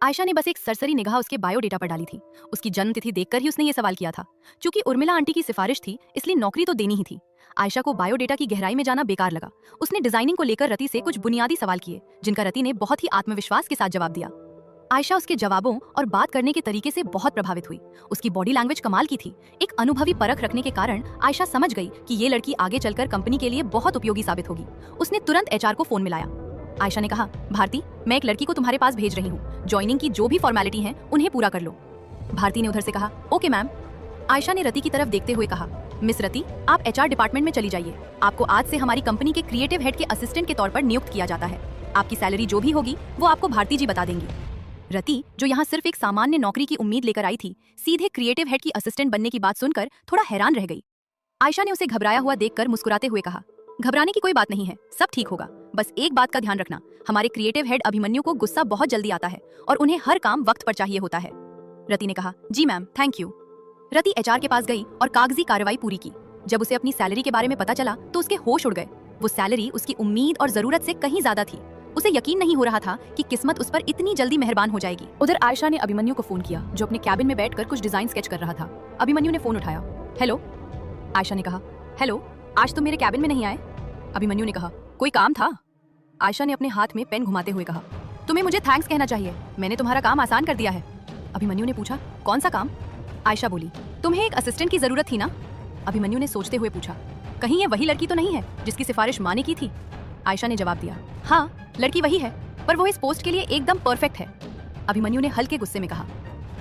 आयशा ने बस एक सरसरी निगाह उसके बायोडेटा पर डाली थी। उसकी जन्मतिथि देखकर ही उसने ये सवाल किया था। चूंकि उर्मिला आंटी की सिफारिश थी, इसलिए नौकरी तो देनी ही थी। आयशा को बायोडेटा की गहराई में जाना बेकार लगा। उसने डिजाइनिंग को लेकर रति से कुछ बुनियादी सवाल किए, जिनका रति ने बहुत ही आत्मविश्वास के साथ जवाब दिया। आयशा उसके जवाबों और बात करने के तरीके से बहुत प्रभावित हुई। उसकी बॉडी लैंग्वेज कमाल की थी। एक अनुभवी परख रखने के कारण आयशा समझ गई कि ये लड़की आगे चलकर कंपनी के लिए बहुत उपयोगी साबित होगी। उसने तुरंत एचआर को फोन मिलाया। आयशा ने कहा, भारती, मैं एक लड़की को तुम्हारे पास भेज रही हूँ। ज्वाइनिंग की जो भी फॉर्मेलिटी हैं, उन्हें पूरा कर लो। भारती ने उधर से कहा, ओके मैम। आयशा ने रति की तरफ देखते हुए कहा, मिस रति, आप एचआर डिपार्टमेंट में चली जाइए। आपको आज से हमारी कंपनी के क्रिएटिव हेड के असिस्टेंट के तौर पर नियुक्त किया जाता है। आपकी सैलरी जो भी होगी वो आपको भारती जी बता देंगी। रति, जो यहाँ सिर्फ एक सामान्य नौकरी की उम्मीद लेकर आई थी, सीधे क्रिएटिव हेड की असिस्टेंट बनने की बात सुनकर थोड़ा हैरान रह गई। आयशा ने उसे घबराया हुआ देखकर मुस्कुराते हुए कहा, घबराने की कोई बात नहीं है, सब ठीक होगा। बस एक बात का ध्यान रखना, हमारे क्रिएटिव हेड अभिमन्यु को गुस्सा बहुत जल्दी आता है और उन्हें हर काम वक्त पर चाहिए होता है। रति ने कहा, जी ma'am, thank you. Rati HR के पास गई और कागजी कार्रवाई पूरी की। जब उसे अपनी सैलरी के बारे में पता चला तो उसके होश उड़ गए। वो सैलरी उसकी उम्मीद और जरूरत से कहीं ज्यादा थी। उसे यकीन नहीं हो रहा था कि किस्मत उस पर इतनी जल्दी मेहरबान हो जाएगी। उधर आयशा ने अभिमन्यु को फोन किया, जो अपने कैबिन में बैठकर कुछ डिजाइन स्केच कर रहा था। अभिमन्यु ने फोन उठाया। हेलो। आयशा ने कहा, हेलो, आज तुम मेरे कैबिन में नहीं आए? अभिमन्यु ने कहा, कोई काम था? आयशा ने अपने हाथ में पेन घुमाते हुए कहा, तुम्हें मुझे थैंक्स कहना चाहिए, मैंने तुम्हारा काम आसान कर दिया है। अभिमन्यु ने पूछा, कौन सा काम? आयशा बोली, तुम्हें एक असिस्टेंट की जरूरत थी ना? अभिमन्यु ने सोचते हुए पूछा, कहीं ये वही लड़की तो नहीं है जिसकी सिफारिश माँ ने की थी? आयशा ने जवाब दिया, हाँ, लड़की वही है, पर वो इस पोस्ट के लिए एकदम परफेक्ट है। अभिमन्यु ने हल्के गुस्से में कहा,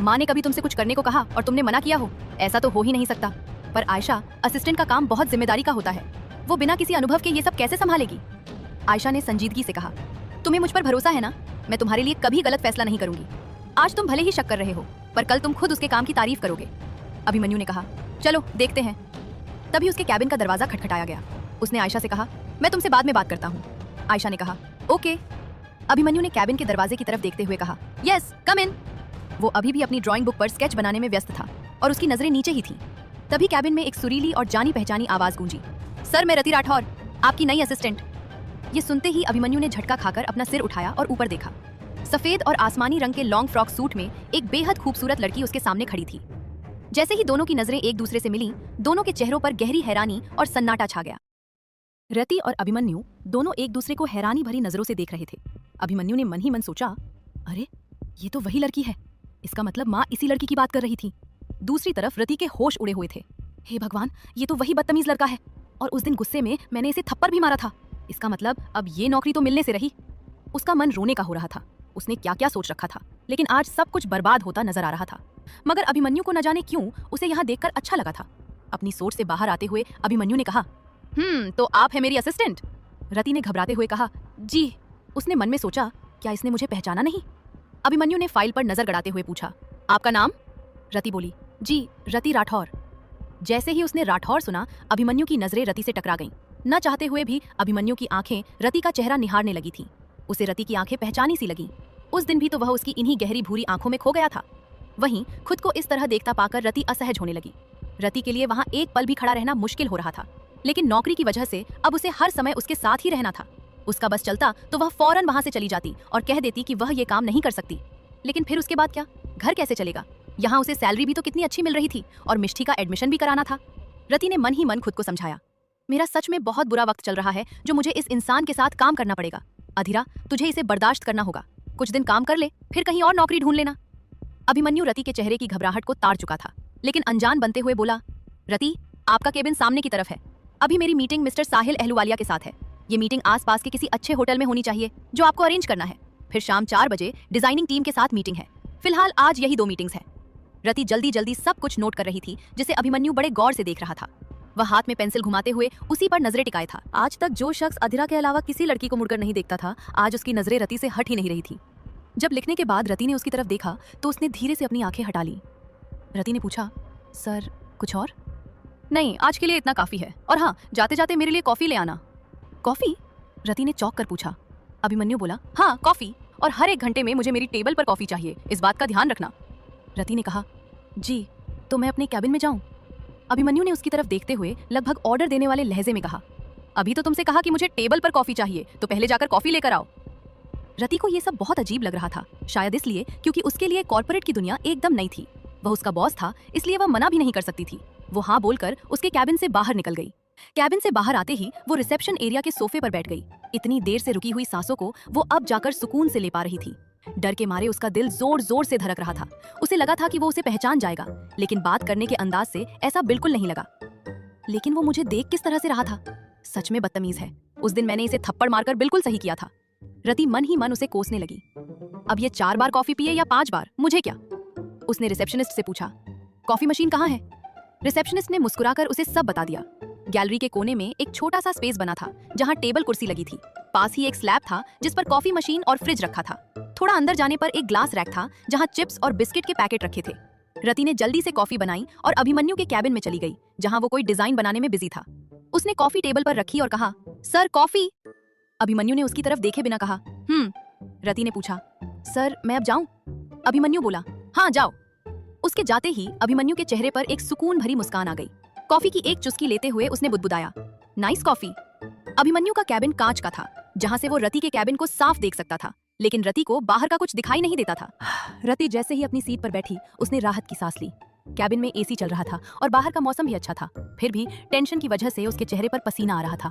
माँ ने कभी तुमसे कुछ करने को कहा और तुमने मना किया हो? ऐसा तो हो ही नहीं सकता। पर आयशा, असिस्टेंट का काम बहुत जिम्मेदारी का होता है, वो बिना किसी अनुभव के ये सब कैसे संभालेगी? आयशा ने संजीदगी से कहा, तुम्हें मुझ पर भरोसा है ना? मैं तुम्हारे लिए कभी गलत फैसला नहीं करूंगी। आज तुम भले ही शक कर रहे हो, पर कल तुम खुद उसके काम की तारीफ करोगे। अभिमन्यु ने कहा, चलो देखते हैं। तभी उसके कैबिन का दरवाजा खटखटाया गया। उसने आयशा से कहा, मैं तुमसे बाद में बात करता हूँ। आयशा ने कहा, ओके। अभिमन्यु ने कैबिन के दरवाजे की तरफ देखते हुए कहा, यस, कम इन। वो अभी भी अपनी ड्राइंग बुक पर स्केच बनाने में व्यस्त था और उसकी नजरें नीचे ही थी। तभी कैबिन में एक सुरीली और जानी पहचानी आवाज गूंजी, सर, मैं रति राठौर, आपकी नई असिस्टेंट। ये सुनते ही अभिमन्यु ने झटका खाकर अपना सिर उठाया और ऊपर देखा। सफेद और आसमानी रंग के लॉन्ग फ्रॉक सूट में एक बेहद खूबसूरत लड़की उसके सामने खड़ी थी। जैसे ही दोनों की नजरें एक दूसरे से मिली, दोनों के चेहरों पर गहरी हैरानी और सन्नाटा छा गया। रति और अभिमन्यु दोनों एक दूसरे को हैरानी भरी नजरों से देख रहे थे। अभिमन्यु ने मन ही मन सोचा, अरे, ये तो वही लड़की है, इसका मतलब माँ इसी लड़की की बात कर रही थी। दूसरी तरफ रति के होश उड़े हुए थे। हे भगवान, ये तो वही बदतमीज लड़का है, और उस दिन गुस्से में मैंने इसे थप्पड़ भी मारा था। इसका मतलब अब ये नौकरी तो मिलने से रही। उसका मन रोने का हो रहा था। उसने क्या क्या सोच रखा था, लेकिन आज सब कुछ बर्बाद होता नजर आ रहा था। मगर अभिमन्यु को न जाने क्यों उसे यहाँ देखकर अच्छा लगा था। अपनी सोच से बाहर आते हुए अभिमन्यु ने कहा, तो आप है मेरी असिस्टेंट? रति ने घबराते हुए कहा, जी। उसने मन में सोचा, क्या इसने मुझे पहचाना नहीं? अभिमन्यु ने फाइल पर नजर गड़ाते हुए पूछा, आपका नाम? रति बोली, जी, रति राठौर। जैसे ही उसने राठौर सुना, अभिमन्यु की नजरें रति से टकरा गईं। न चाहते हुए भी अभिमन्यु की आंखें रति का चेहरा निहारने लगी थीं। उसे रति की आंखें पहचानी सी लगीं। उस दिन भी तो वह उसकी इन्हीं गहरी भूरी आंखों में खो गया था। वहीं खुद को इस तरह देखता पाकर रति असहज होने लगी। रति के लिए वहां एक पल भी खड़ा रहना मुश्किल हो रहा था, लेकिन नौकरी की वजह से अब उसे हर समय उसके साथ ही रहना था। उसका बस चलता तो वह फौरन वहां से चली जाती और कह देती कि वह ये काम नहीं कर सकती। लेकिन फिर उसके बाद क्या? घर कैसे चलेगा? यहाँ उसे सैलरी भी तो कितनी अच्छी मिल रही थी और मिष्टी का एडमिशन भी कराना था। रति ने मन ही मन खुद को समझाया, मेरा सच में बहुत बुरा वक्त चल रहा है जो मुझे इस इंसान के साथ काम करना पड़ेगा। अधीरा, तुझे इसे बर्दाश्त करना होगा। कुछ दिन काम कर ले, फिर कहीं और नौकरी ढूंढ लेना। अभिमन्यु रति के चेहरे की घबराहट को ताड़ चुका था, लेकिन अनजान बनते हुए बोला, रति, आपका केबिन सामने की तरफ है। अभी मेरी मीटिंग मिस्टर साहिल अहलूवालिया के साथ है। ये मीटिंग आसपास के किसी अच्छे होटल में होनी चाहिए जो आपको अरेंज करना है। फिर शाम 4 बजे डिजाइनिंग टीम के साथ मीटिंग है। फिलहाल आज यही 2 मीटिंग्स हैं। रति जल्दी जल्दी सब कुछ नोट कर रही थी, जिसे अभिमन्यु बड़े गौर से देख रहा था। वह हाथ में पेंसिल घुमाते हुए उसी पर नजरें टिकाए था। आज तक जो शख्स अधीरा के अलावा किसी लड़की को मुड़कर नहीं देखता था, आज उसकी नजरें रति से हट ही नहीं रही थी। जब लिखने के बाद रति ने उसकी तरफ देखा तो उसने धीरे से अपनी आंखें हटा ली। रति ने पूछा, सर, कुछ और? नहीं, आज के लिए इतना काफी है। और हाँ, जाते जाते मेरे लिए कॉफी ले आना। कॉफी? रति ने चौंक कर पूछा। अभिमन्यु बोला, हाँ, कॉफी, और हर 1 घंटे में मुझे मेरी टेबल पर कॉफी चाहिए, इस बात का ध्यान रखना। रति ने कहा, जी, तो मैं अपने कैबिन में जाऊं? अभिमन्यु ने उसकी तरफ देखते हुए लगभग ऑर्डर देने वाले लहजे में कहा, अभी तो तुमसे कहा कि मुझे टेबल पर कॉफी चाहिए, तो पहले जाकर कॉफी लेकर आओ। रति को यह सब बहुत अजीब लग रहा था, शायद इसलिए क्योंकि उसके लिए कॉर्पोरेट की दुनिया एकदम नई थी। वह उसका बॉस था, इसलिए वह मना भी नहीं कर सकती थी। वो हाँ बोलकर उसके कैबिन से बाहर निकल गई। कैबिन से बाहर आते ही वो रिसेप्शन एरिया के सोफे पर बैठ गई। इतनी देर से रुकी हुई सांसों को वो अब जाकर सुकून से ले पा रही थी। डर के मारे उसका दिल जोर जोर से धड़क रहा था। उसे लगा था कि वो उसे पहचान जाएगा, लेकिन बात करने के अंदाज से ऐसा बिल्कुल नहीं लगा। लेकिन वो मुझे देख किस तरह से रहा था? सच में बदतमीज है। उस दिन मैंने इसे थप्पड़ मारकर बिल्कुल सही किया था। रति मन ही मन उसे कोसने लगी। अब ये 4 बार कॉफी पिए या 5 बार, मुझे क्या? उसने रिसेप्शनिस्ट से पूछा, कॉफी मशीन कहाँ है? रिसेप्शनिस्ट ने मुस्कुराकर उसे सब बता दिया। गैलरी के कोने में एक छोटा सा स्पेस बना था जहाँ टेबल कुर्सी लगी थी। पास ही एक स्लैब था जिस पर कॉफी मशीन और फ्रिज रखा था। थोड़ा अंदर जाने पर एक ग्लास रैक था जहाँ चिप्स और बिस्किट के पैकेट रखे थे। रति ने जल्दी से कॉफी बनाई और अभिमन्यु के कैबिन में चली गई जहाँ वो कोई डिजाइन बनाने में बिजी था। उसने कॉफी टेबल पर रखी और कहा, सर कॉफी। अभिमन्यु ने उसकी तरफ देखे बिना कहा, रति ने पूछा, सर मैं अब जाऊं? अभिमन्यु बोला, हाँ जाओ। उसके जाते ही अभिमन्यु के चेहरे पर एक सुकून भरी मुस्कान आ गई। कॉफी की एक चुस्की लेते हुए उसने बुदबुदाया, नाइस कॉफी। अभिमन्यु का कैबिन कांच का था जहां से वो रति के कैबिन को साफ देख सकता था, लेकिन रति को बाहर का कुछ दिखाई नहीं देता था। रति जैसे ही अपनी सीट पर बैठी उसने राहत की सांस ली। कैबिन में एसी चल रहा था और बाहर का मौसम भी अच्छा था। फिर भी टेंशन की वजह से उसके चेहरे पर पसीना आ रहा था।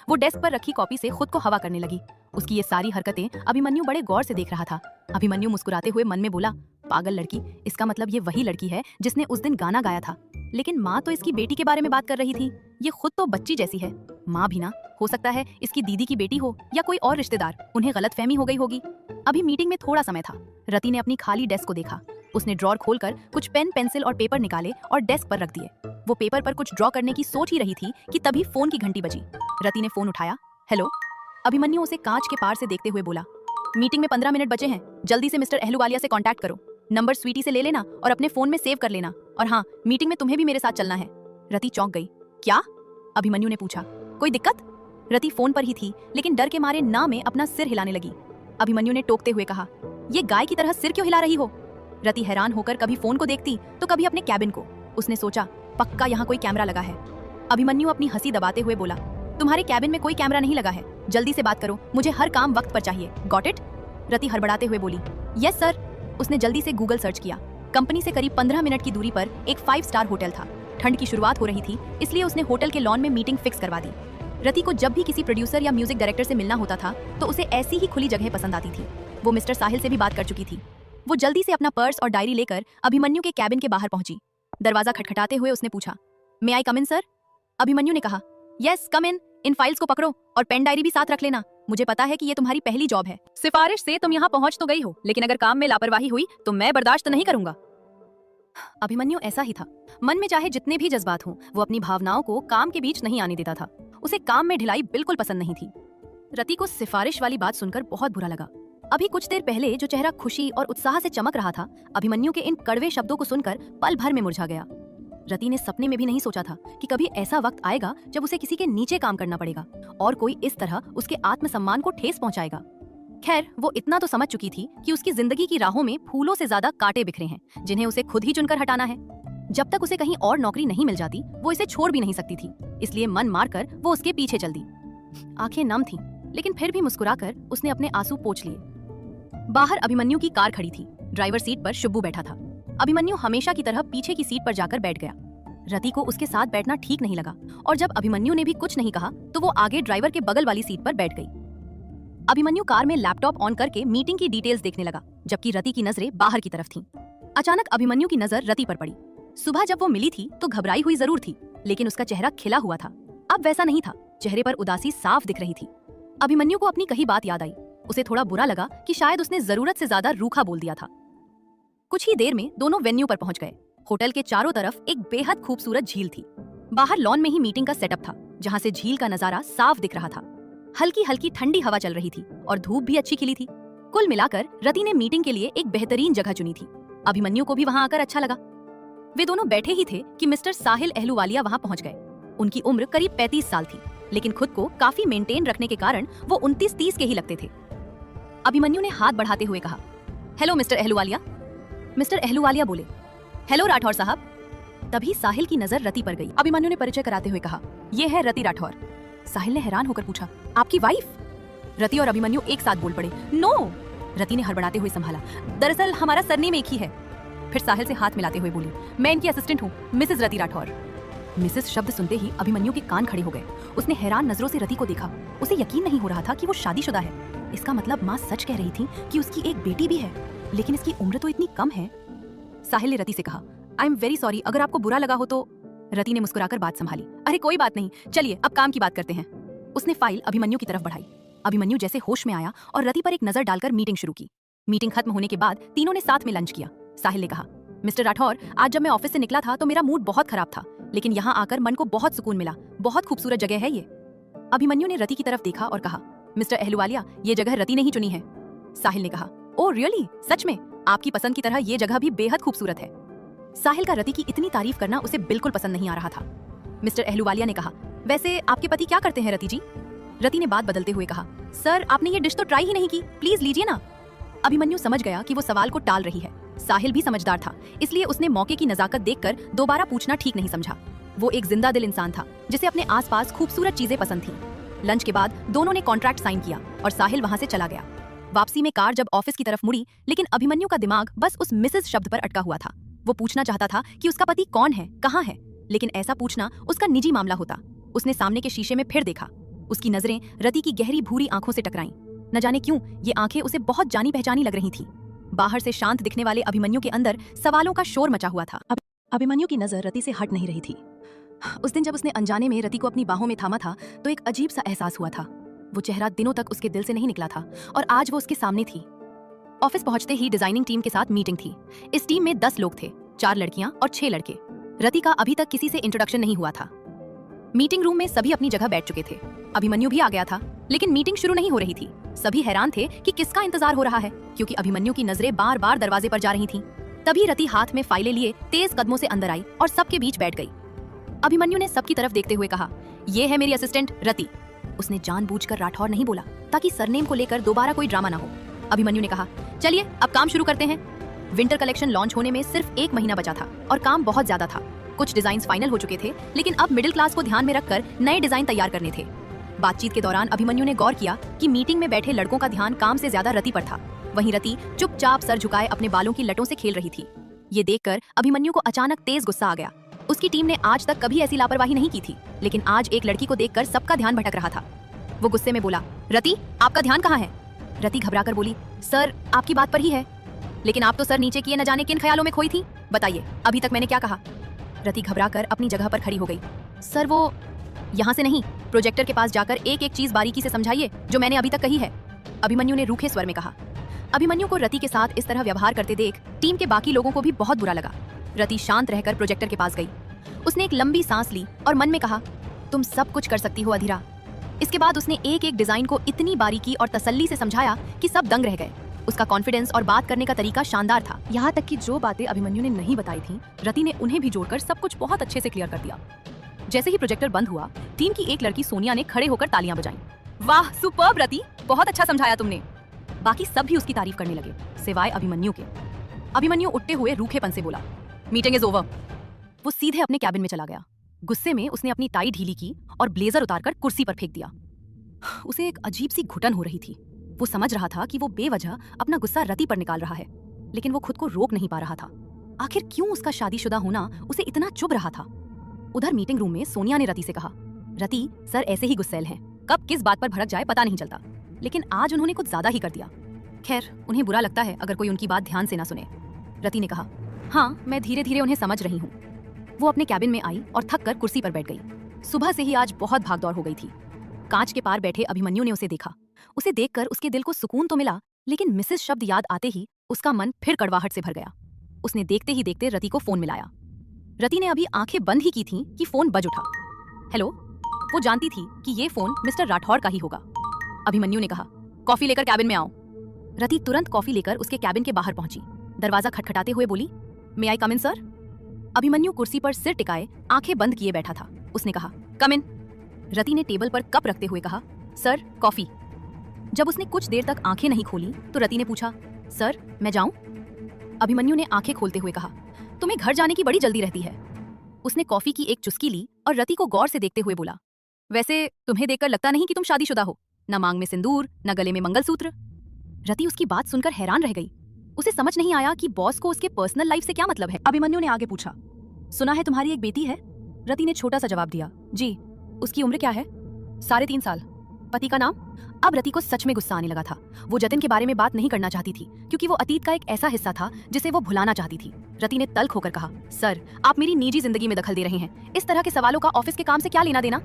वो डेस्क पर रखी कॉपी से खुद को हवा करने लगी। उसकी ये सारी हरकतें अभिमन्यु बड़े गौर से देख रहा था। अभिमन्यु मुस्कुराते हुए मन में बोला, पागल लड़की, इसका मतलब ये वही लड़की है जिसने उस दिन गाना गाया था। लेकिन माँ तो इसकी बेटी के बारे में बात कर रही थी। ये खुद तो बच्ची जैसी है। माँ भी ना, हो सकता है इसकी दीदी की बेटी हो या कोई और रिश्तेदार। उन्हें गलतफहमी हो गई होगी। अभी मीटिंग में थोड़ा समय था। रति ने अपनी खाली डेस्क को देखा। उसने ड्रॉर खोलकर कुछ पेन, पेंसिल और पेपर निकाले और डेस्क पर रख दिए। वो पेपर पर कुछ ड्रॉ करने की सोच ही रही थी कि तभी फोन की घंटी बजी। रति ने फोन उठाया। हेलो। अभिमन्यु उसे कांच के पार से देखते हुए बोला, मीटिंग में 15 मिनट बचे हैं, जल्दी से मिस्टर अहलूवालिया से कांटेक्ट करो। नंबर स्वीटी से ले लेना और अपने फोन में सेव कर लेना। और हाँ, मीटिंग में तुम्हें भी मेरे साथ चलना है। रति चौंक गई। क्या? अभिमन्यु ने पूछा। कोई दिक्कत? रति फोन पर ही थी लेकिन डर के मारे ना में अपना सिर हिलाने लगी। अभिमन्यु ने टोकते हुए कहा, ये गाय की तरह सिर क्यों हिला रही हो? रति हैरान होकर कभी फोन को देखती तो कभी अपने कैबिन को। उसने सोचा, पक्का यहाँ कोई कैमरा लगा है। अभिमन्यु अपनी हंसी दबाते हुए बोला, तुम्हारे कैबिन में कोई कैमरा नहीं लगा है। जल्दी से बात करो, मुझे हर काम वक्त पर चाहिए। Got it? रति हड़बड़ाते हुए बोली, यस सर। उसने जल्दी से गूगल सर्च किया। कंपनी से करीब 15 मिनट की दूरी पर एक 5 स्टार होटल था। ठंड की शुरुआत हो रही थी, इसलिए उसने होटल के लॉन में मीटिंग फिक्स करवा दी। रति को जब भी किसी प्रोड्यूसर या म्यूजिक डायरेक्टर से मिलना होता था तो उसे ऐसी ही खुली जगह पसंद आती थी। वो मिस्टर साहिल से भी बात कर चुकी थी। वो जल्दी से अपना पर्स और डायरी लेकर अभिमन्यु के कैबिन के बाहर पहुंची। दरवाजा खटखटाते हुए उसने पूछा, मे आई कम इन सर? अभिमन्यु ने कहा, यस कम इन फाइल्स को पकड़ो और पेन डायरी भी साथ रख लेना। मुझे पता है कि ये तुम्हारी पहली जॉब है। सिफारिश से तुम यहाँ पहुंच तो गई हो, लेकिन अगर काम में लापरवाही हुई तो मैं बर्दाश्त नहीं करूंगा। अभिमन्यु ऐसा ही था। मन में चाहे जितने भी जज्बात हों, वो अपनी भावनाओं को काम के बीच नहीं आने देता था। उसे काम में ढिलाई बिल्कुल पसंद नहीं थी। रति को सिफारिश वाली बात सुनकर बहुत बुरा लगा। अभी कुछ देर पहले जो चेहरा खुशी और उत्साह से चमक रहा था, अभिमन्यु के इन कड़वे शब्दों को सुनकर पल भर में मुरझा गया। रति ने सपने में भी नहीं सोचा था कि कभी ऐसा वक्त आएगा जब उसे किसी के नीचे काम करना पड़ेगा और कोई इस तरह उसके आत्मसम्मान को ठेस पहुंचाएगा। खैर, वो इतना तो समझ चुकी थी कि उसकी जिंदगी की राहों में फूलों से ज्यादा कांटे बिखरे हैं, जिन्हें उसे खुद ही चुनकर हटाना है। जब तक उसे कहीं और नौकरी नहीं मिल जाती, वो इसे छोड़ भी नहीं सकती थी। इसलिए मन मारकर वो उसके पीछे चल दी। आंखें नम थीं, लेकिन फिर भी मुस्कुराकर उसने अपने आंसू पोंछ लिए। बाहर अभिमन्यु की कार खड़ी थी। ड्राइवर सीट पर शुब्बू बैठा था। अभिमन्यु हमेशा की तरह पीछे की सीट पर जाकर बैठ गया। रति को उसके साथ बैठना ठीक नहीं लगा और जब अभिमन्यु ने भी कुछ नहीं कहा तो वो आगे ड्राइवर के बगल वाली सीट पर बैठ गई। अभिमन्यु कार में लैपटॉप ऑन करके मीटिंग की डिटेल्स देखने लगा, जबकि रति की नजरें बाहर की तरफ थीं। अचानक अभिमन्यु की नजर रति पर पड़ी। सुबह जब वो मिली थी तो घबराई हुई जरूर थी, लेकिन उसका चेहरा खिला हुआ था। अब वैसा नहीं था। चेहरे पर उदासी साफ दिख रही थी। अभिमन्यु को अपनी कही बात याद आई। उसे थोड़ा बुरा लगा कि शायद उसने जरूरत से ज्यादा रूखा बोल दिया था। कुछ ही देर में दोनों वेन्यू पर पहुंच गए। होटल के चारों तरफ एक बेहद खूबसूरत झील थी। बाहर लॉन में ही मीटिंग का सेटअप था, जहां से झील का नजारा साफ दिख रहा था। हल्की हल्की ठंडी हवा चल रही थी और धूप भी अच्छी खिली थी। कुल मिलाकर रति ने मीटिंग के लिए एक बेहतरीन जगह चुनी थी। अभिमन्यु को भी वहां आकर अच्छा लगा। वे दोनों बैठे ही थे कि मिस्टर साहिल अहलूवालिया वहां पहुंच गए। उनकी उम्र करीब 35 साल थी, लेकिन खुद को काफी मेंटेन रखने के कारण वो 29-30 के ही लगते थे। अभिमन्यु ने हाथ बढ़ाते हुए कहा, hello mister Ahluwalia. Mister Ahluwalia बोले, हेलो राठौर साहब। तभी साहिल की नजर रति पर गई। अभिमन्यु ने परिचय कराते हुए कहा, ये है रति राठौर। साहिल ने हैरान होकर पूछा, आपकी वाइफ? रति और अभिमन्यु एक साथ बोल पड़े, नो। रति ने हड़बड़ाते हुए संभाला, दरअसल हमारा सरनेम एक ही है। फिर साहिल से हाथ मिलाते हुए बोली, मैं इनकी असिस्टेंट हूँ, मिसेस रति राठौर। मिसेस शब्द सुनते ही अभिमन्यु के कान खड़े हो गए। उसने हैरान नजरों से रति को देखा। उसे यकीन नहीं हो रहा था कि वो शादीशुदा है। इसका मतलब माँ सच कह रही थी कि उसकी एक बेटी भी है, लेकिन इसकी उम्र तो इतनी कम है। साहिल ने रति से कहा, आई एम वेरी सॉरी, अगर आपको बुरा लगा हो तो। रति ने मुस्कुराकर बात संभाली, अरे कोई बात नहीं, चलिए अब काम की बात करते हैं। उसने फाइल अभिमन्यु की तरफ बढ़ाई। अभिमन्यु जैसे होश में आया और रति पर एक नजर डालकर मीटिंग शुरू की। मीटिंग खत्म होने के बाद तीनों ने साथ में लंच किया। साहिल ने कहा, मिस्टर राठौर, आज जब मैं ऑफिस से निकला था तो मेरा मूड बहुत खराब था, लेकिन यहाँ आकर मन को बहुत सुकून मिला। बहुत खूबसूरत जगह है ये। अभिमन्यु ने रति की तरफ देखा और कहा, मिस्टर अहलूवालिया, ये जगह रति ने ही चुनी है। साहिल ने कहा, ओह रियली, सच में? आपकी पसंद की तरह ये जगह भी बेहद खूबसूरत है। साहिल का रति की इतनी तारीफ करना उसे बिल्कुल पसंद नहीं आ रहा था। मिस्टर अहलूवालिया ने कहा, वैसे आपके पति क्या करते हैं रति जी? रति ने बात बदलते हुए कहा, सर आपने ये डिश तो ट्राई ही नहीं की, प्लीज लीजिए ना। अभिमन्यु समझ गया कि वो सवाल को टाल रही है। साहिल भी समझदार था, इसलिए उसने मौके की नजाकत देखकर दोबारा पूछना ठीक नहीं समझा। वो एक जिंदा दिल इंसान था जिसे अपने आसपास खूबसूरत चीजें पसंद थीं। लंच के बाद दोनों ने कॉन्ट्रैक्ट साइन किया और साहिल वहां से चला गया। वापसी में कार जब ऑफिस की तरफ मुड़ी, लेकिन अभिमन्यु का दिमाग बस उस मिसेज शब्द पर अटका हुआ था। वो पूछना चाहता था कि उसका पति कौन है, कहाँ है, लेकिन ऐसा पूछना उसका निजी मामला होता। उसने सामने के शीशे में फिर देखा। उसकी नजरें रति की गहरी भूरी आंखों से टकराईं। न जाने क्यों ये आंखें उसे बहुत जानी पहचानी लग रही थीं। बाहर से शांत दिखने वाले अभिमन्यु के अंदर सवालों का शोर मचा हुआ था। अभिमन्यु की नजर रति से हट नहीं रही थी। उस दिन जब उसने अनजाने में रति को अपनी बाहों में थामा था तो एक अजीब सा एहसास हुआ था। वो चेहरा दिनों तक उसके दिल से नहीं निकला था और आज वो उसके सामने थी। ऑफिस पहुंचते ही डिजाइनिंग टीम के साथ मीटिंग थी। इस टीम में 10 लोग थे, 4 लड़कियां और 6 लड़के। रति का अभी तक किसी से इंट्रोडक्शन नहीं हुआ था। मीटिंग रूम में सभी अपनी जगह बैठ चुके थे। अभिमन्यु भी आ गया था, लेकिन मीटिंग शुरू नहीं हो रही थी। सभी हैरान थे कि किसका इंतजार हो रहा है, क्योंकि अभिमन्यु की नजरें बार बार दरवाजे पर जा रही थीं। तभी रति हाथ में फाइलें लिए तेज कदमों से अंदर आई और सबके बीच बैठ गई। अभिमन्यु ने सबकी तरफ देखते हुए कहा, ये है मेरी असिस्टेंट रति। उसने जानबूझकर राठौर नहीं बोला ताकि सरनेम को लेकर दोबारा कोई ड्रामा ना हो। अभिमन्यु ने कहा, चलिए अब काम शुरू करते हैं। विंटर कलेक्शन लॉन्च होने में सिर्फ 1 महीना बचा था और काम बहुत ज्यादा था। कुछ डिजाइन फाइनल हो चुके थे, लेकिन अब मिडिल क्लास को ध्यान में रखकर नए डिजाइन तैयार करने थे। बातचीत के दौरान अभिमन्यु ने गौर किया कि मीटिंग में बैठे लड़कों का ध्यान काम से ज्यादा रति पर था। वहीं रति चुपचाप सर झुकाए अपने बालों की लटों से खेल रही थी। ये देखकर अभिमन्यु को अचानक तेज गुस्सा आ गया। उसकी टीम ने आज तक कभी ऐसी लापरवाही नहीं की थी, लेकिन आज एक लड़की को देखकर सबका ध्यान भटक रहा था। वो गुस्से में बोला, रति आपका ध्यान कहाँ है? रति घबराकर बोली, सर आपकी बात पर ही है। लेकिन आप तो सर नीचे किए न जाने किन ख्यालों में खोई थी, बताइए अभी तक मैंने क्या कहा? रति घबराकर अपनी जगह पर खड़ी हो गई। सर वो यहाँ से नहीं, प्रोजेक्टर के पास जाकर एक एक चीज बारीकी से समझाइए जो मैंने अभी तक कही है, अभिमन्यु ने रूखे स्वर में कहा। अभिमन्यु को रति के साथ इस तरह व्यवहार करते देख टीम के बाकी लोगों को भी बहुत बुरा लगा। रति शांत रहकर प्रोजेक्टर के पास गई। उसने एक लंबी सांस ली और मन में कहा, तुम सब कुछ कर सकती हो अधीरा। इसके बाद उसने एक एक डिजाइन को इतनी बारीकी और तसल्ली से समझाया कि सब दंग रह गए। उसका कॉन्फिडेंस और बात करने का तरीका शानदार था। यहाँ तक कि जो बातें अभिमन्यु ने नहीं बताई थीं, रति ने उन्हें भी जोड़कर सब कुछ बहुत अच्छे से क्लियर कर दिया। जैसे ही प्रोजेक्टर बंद हुआ, टीम की एक लड़की सोनिया ने खड़े होकर तालियां बजाईं। वाह सुपर्ब रति, बहुत अच्छा समझाया तुमने। बाकी सब भी उसकी तारीफ करने लगे, सिवाय अभिमन्यु के। अभिमन्यु उठते हुए रूखेपन से बोला, मीटिंग इज ओवर। वो सीधे अपने कैबिन में चला गया। गुस्से में उसने अपनी टाई ढीली की और ब्लेजर उतारकर कुर्सी पर फेंक दिया। उसे एक अजीब सी घुटन हो रही थी। वो समझ रहा था कि वो बेवजह अपना गुस्सा रति पर निकाल रहा है, लेकिन वो खुद को रोक नहीं पा रहा था। आखिर क्यों उसका शादीशुदा होना उसे इतना चुभ रहा था? उधर मीटिंग रूम में सोनिया ने रति से कहा, रति सर ऐसे ही गुस्सैल हैं, कब किस बात पर भड़क जाए पता नहीं चलता, लेकिन आज उन्होंने कुछ ज्यादा ही कर दिया। खैर उन्हें बुरा लगता है अगर कोई उनकी बात ध्यान से ना सुने। रति ने कहा, हाँ मैं धीरे धीरे उन्हें समझ रही हूँ। वो अपने कैबिन में आई और थक कर कुर्सी पर बैठ गई। सुबह से ही आज बहुत भागदौड़ हो गई थी। कांच के पार बैठे अभिमन्यु ने उसे देखा। उसे देखकर उसके दिल को सुकून तो मिला, लेकिन मिसेस शब्द याद आते ही उसका मन फिर कड़वाहट से भर गया। उसने देखते ही देखते रति को फोन मिलाया। रति ने अभी आंखें बंद ही की थीं कि फोन बज उठा। हेलो। वो जानती थी कि ये फोन मिस्टर राठौर का ही होगा। अभिमन्यु ने कहा, कॉफी लेकर कैबिन में आओ। रति तुरंत कॉफी लेकर उसके कैबिन के बाहर पहुंची। दरवाजा खटखटाते हुए बोली, मे आई कम इन सर? अभिमन्यु कुर्सी पर सिर टिकाए आंखें बंद किए बैठा था। उसने कहा, कम इन। रति ने टेबल पर कप रखते हुए कहा, सर कॉफी। जब उसने कुछ देर तक आंखें नहीं खोली तो रति ने पूछा, सर मैं जाऊं? अभिमन्यु ने आंखें खोलते हुए कहा, तुम्हें घर जाने की बड़ी जल्दी रहती है। उसने कॉफी की एक चुस्की ली और रति को गौर से देखते हुए बोला, वैसे तुम्हें देखकर लगता नहीं कि तुम शादीशुदा हो, न मांग में सिंदूर न गले में मंगलसूत्र। रति उसकी बात सुनकर हैरान रह गई। उसे समझ नहीं आया कि बॉस को उसके पर्सनल लाइफ से क्या मतलब है। अभिमन्यु ने आगे पूछा, सुना है तुम्हारी एक बेटी है? रति ने छोटा सा जवाब दिया, जी। उसकी उम्र क्या है? 3.5 साल। पति का नाम? अब रति को सच में गुस्सा आने लगा था। वो जतिन के बारे में बात नहीं करना चाहती थी, क्योंकि वो अतीत का एक ऐसा हिस्सा था जिसे वो भुलाना चाहती थी। रति ने तल्ख होकर कहा, सर आप मेरी निजी जिंदगी में दखल दे रहे हैं। इस तरह के सवालों का ऑफिस के काम से क्या लेना देना?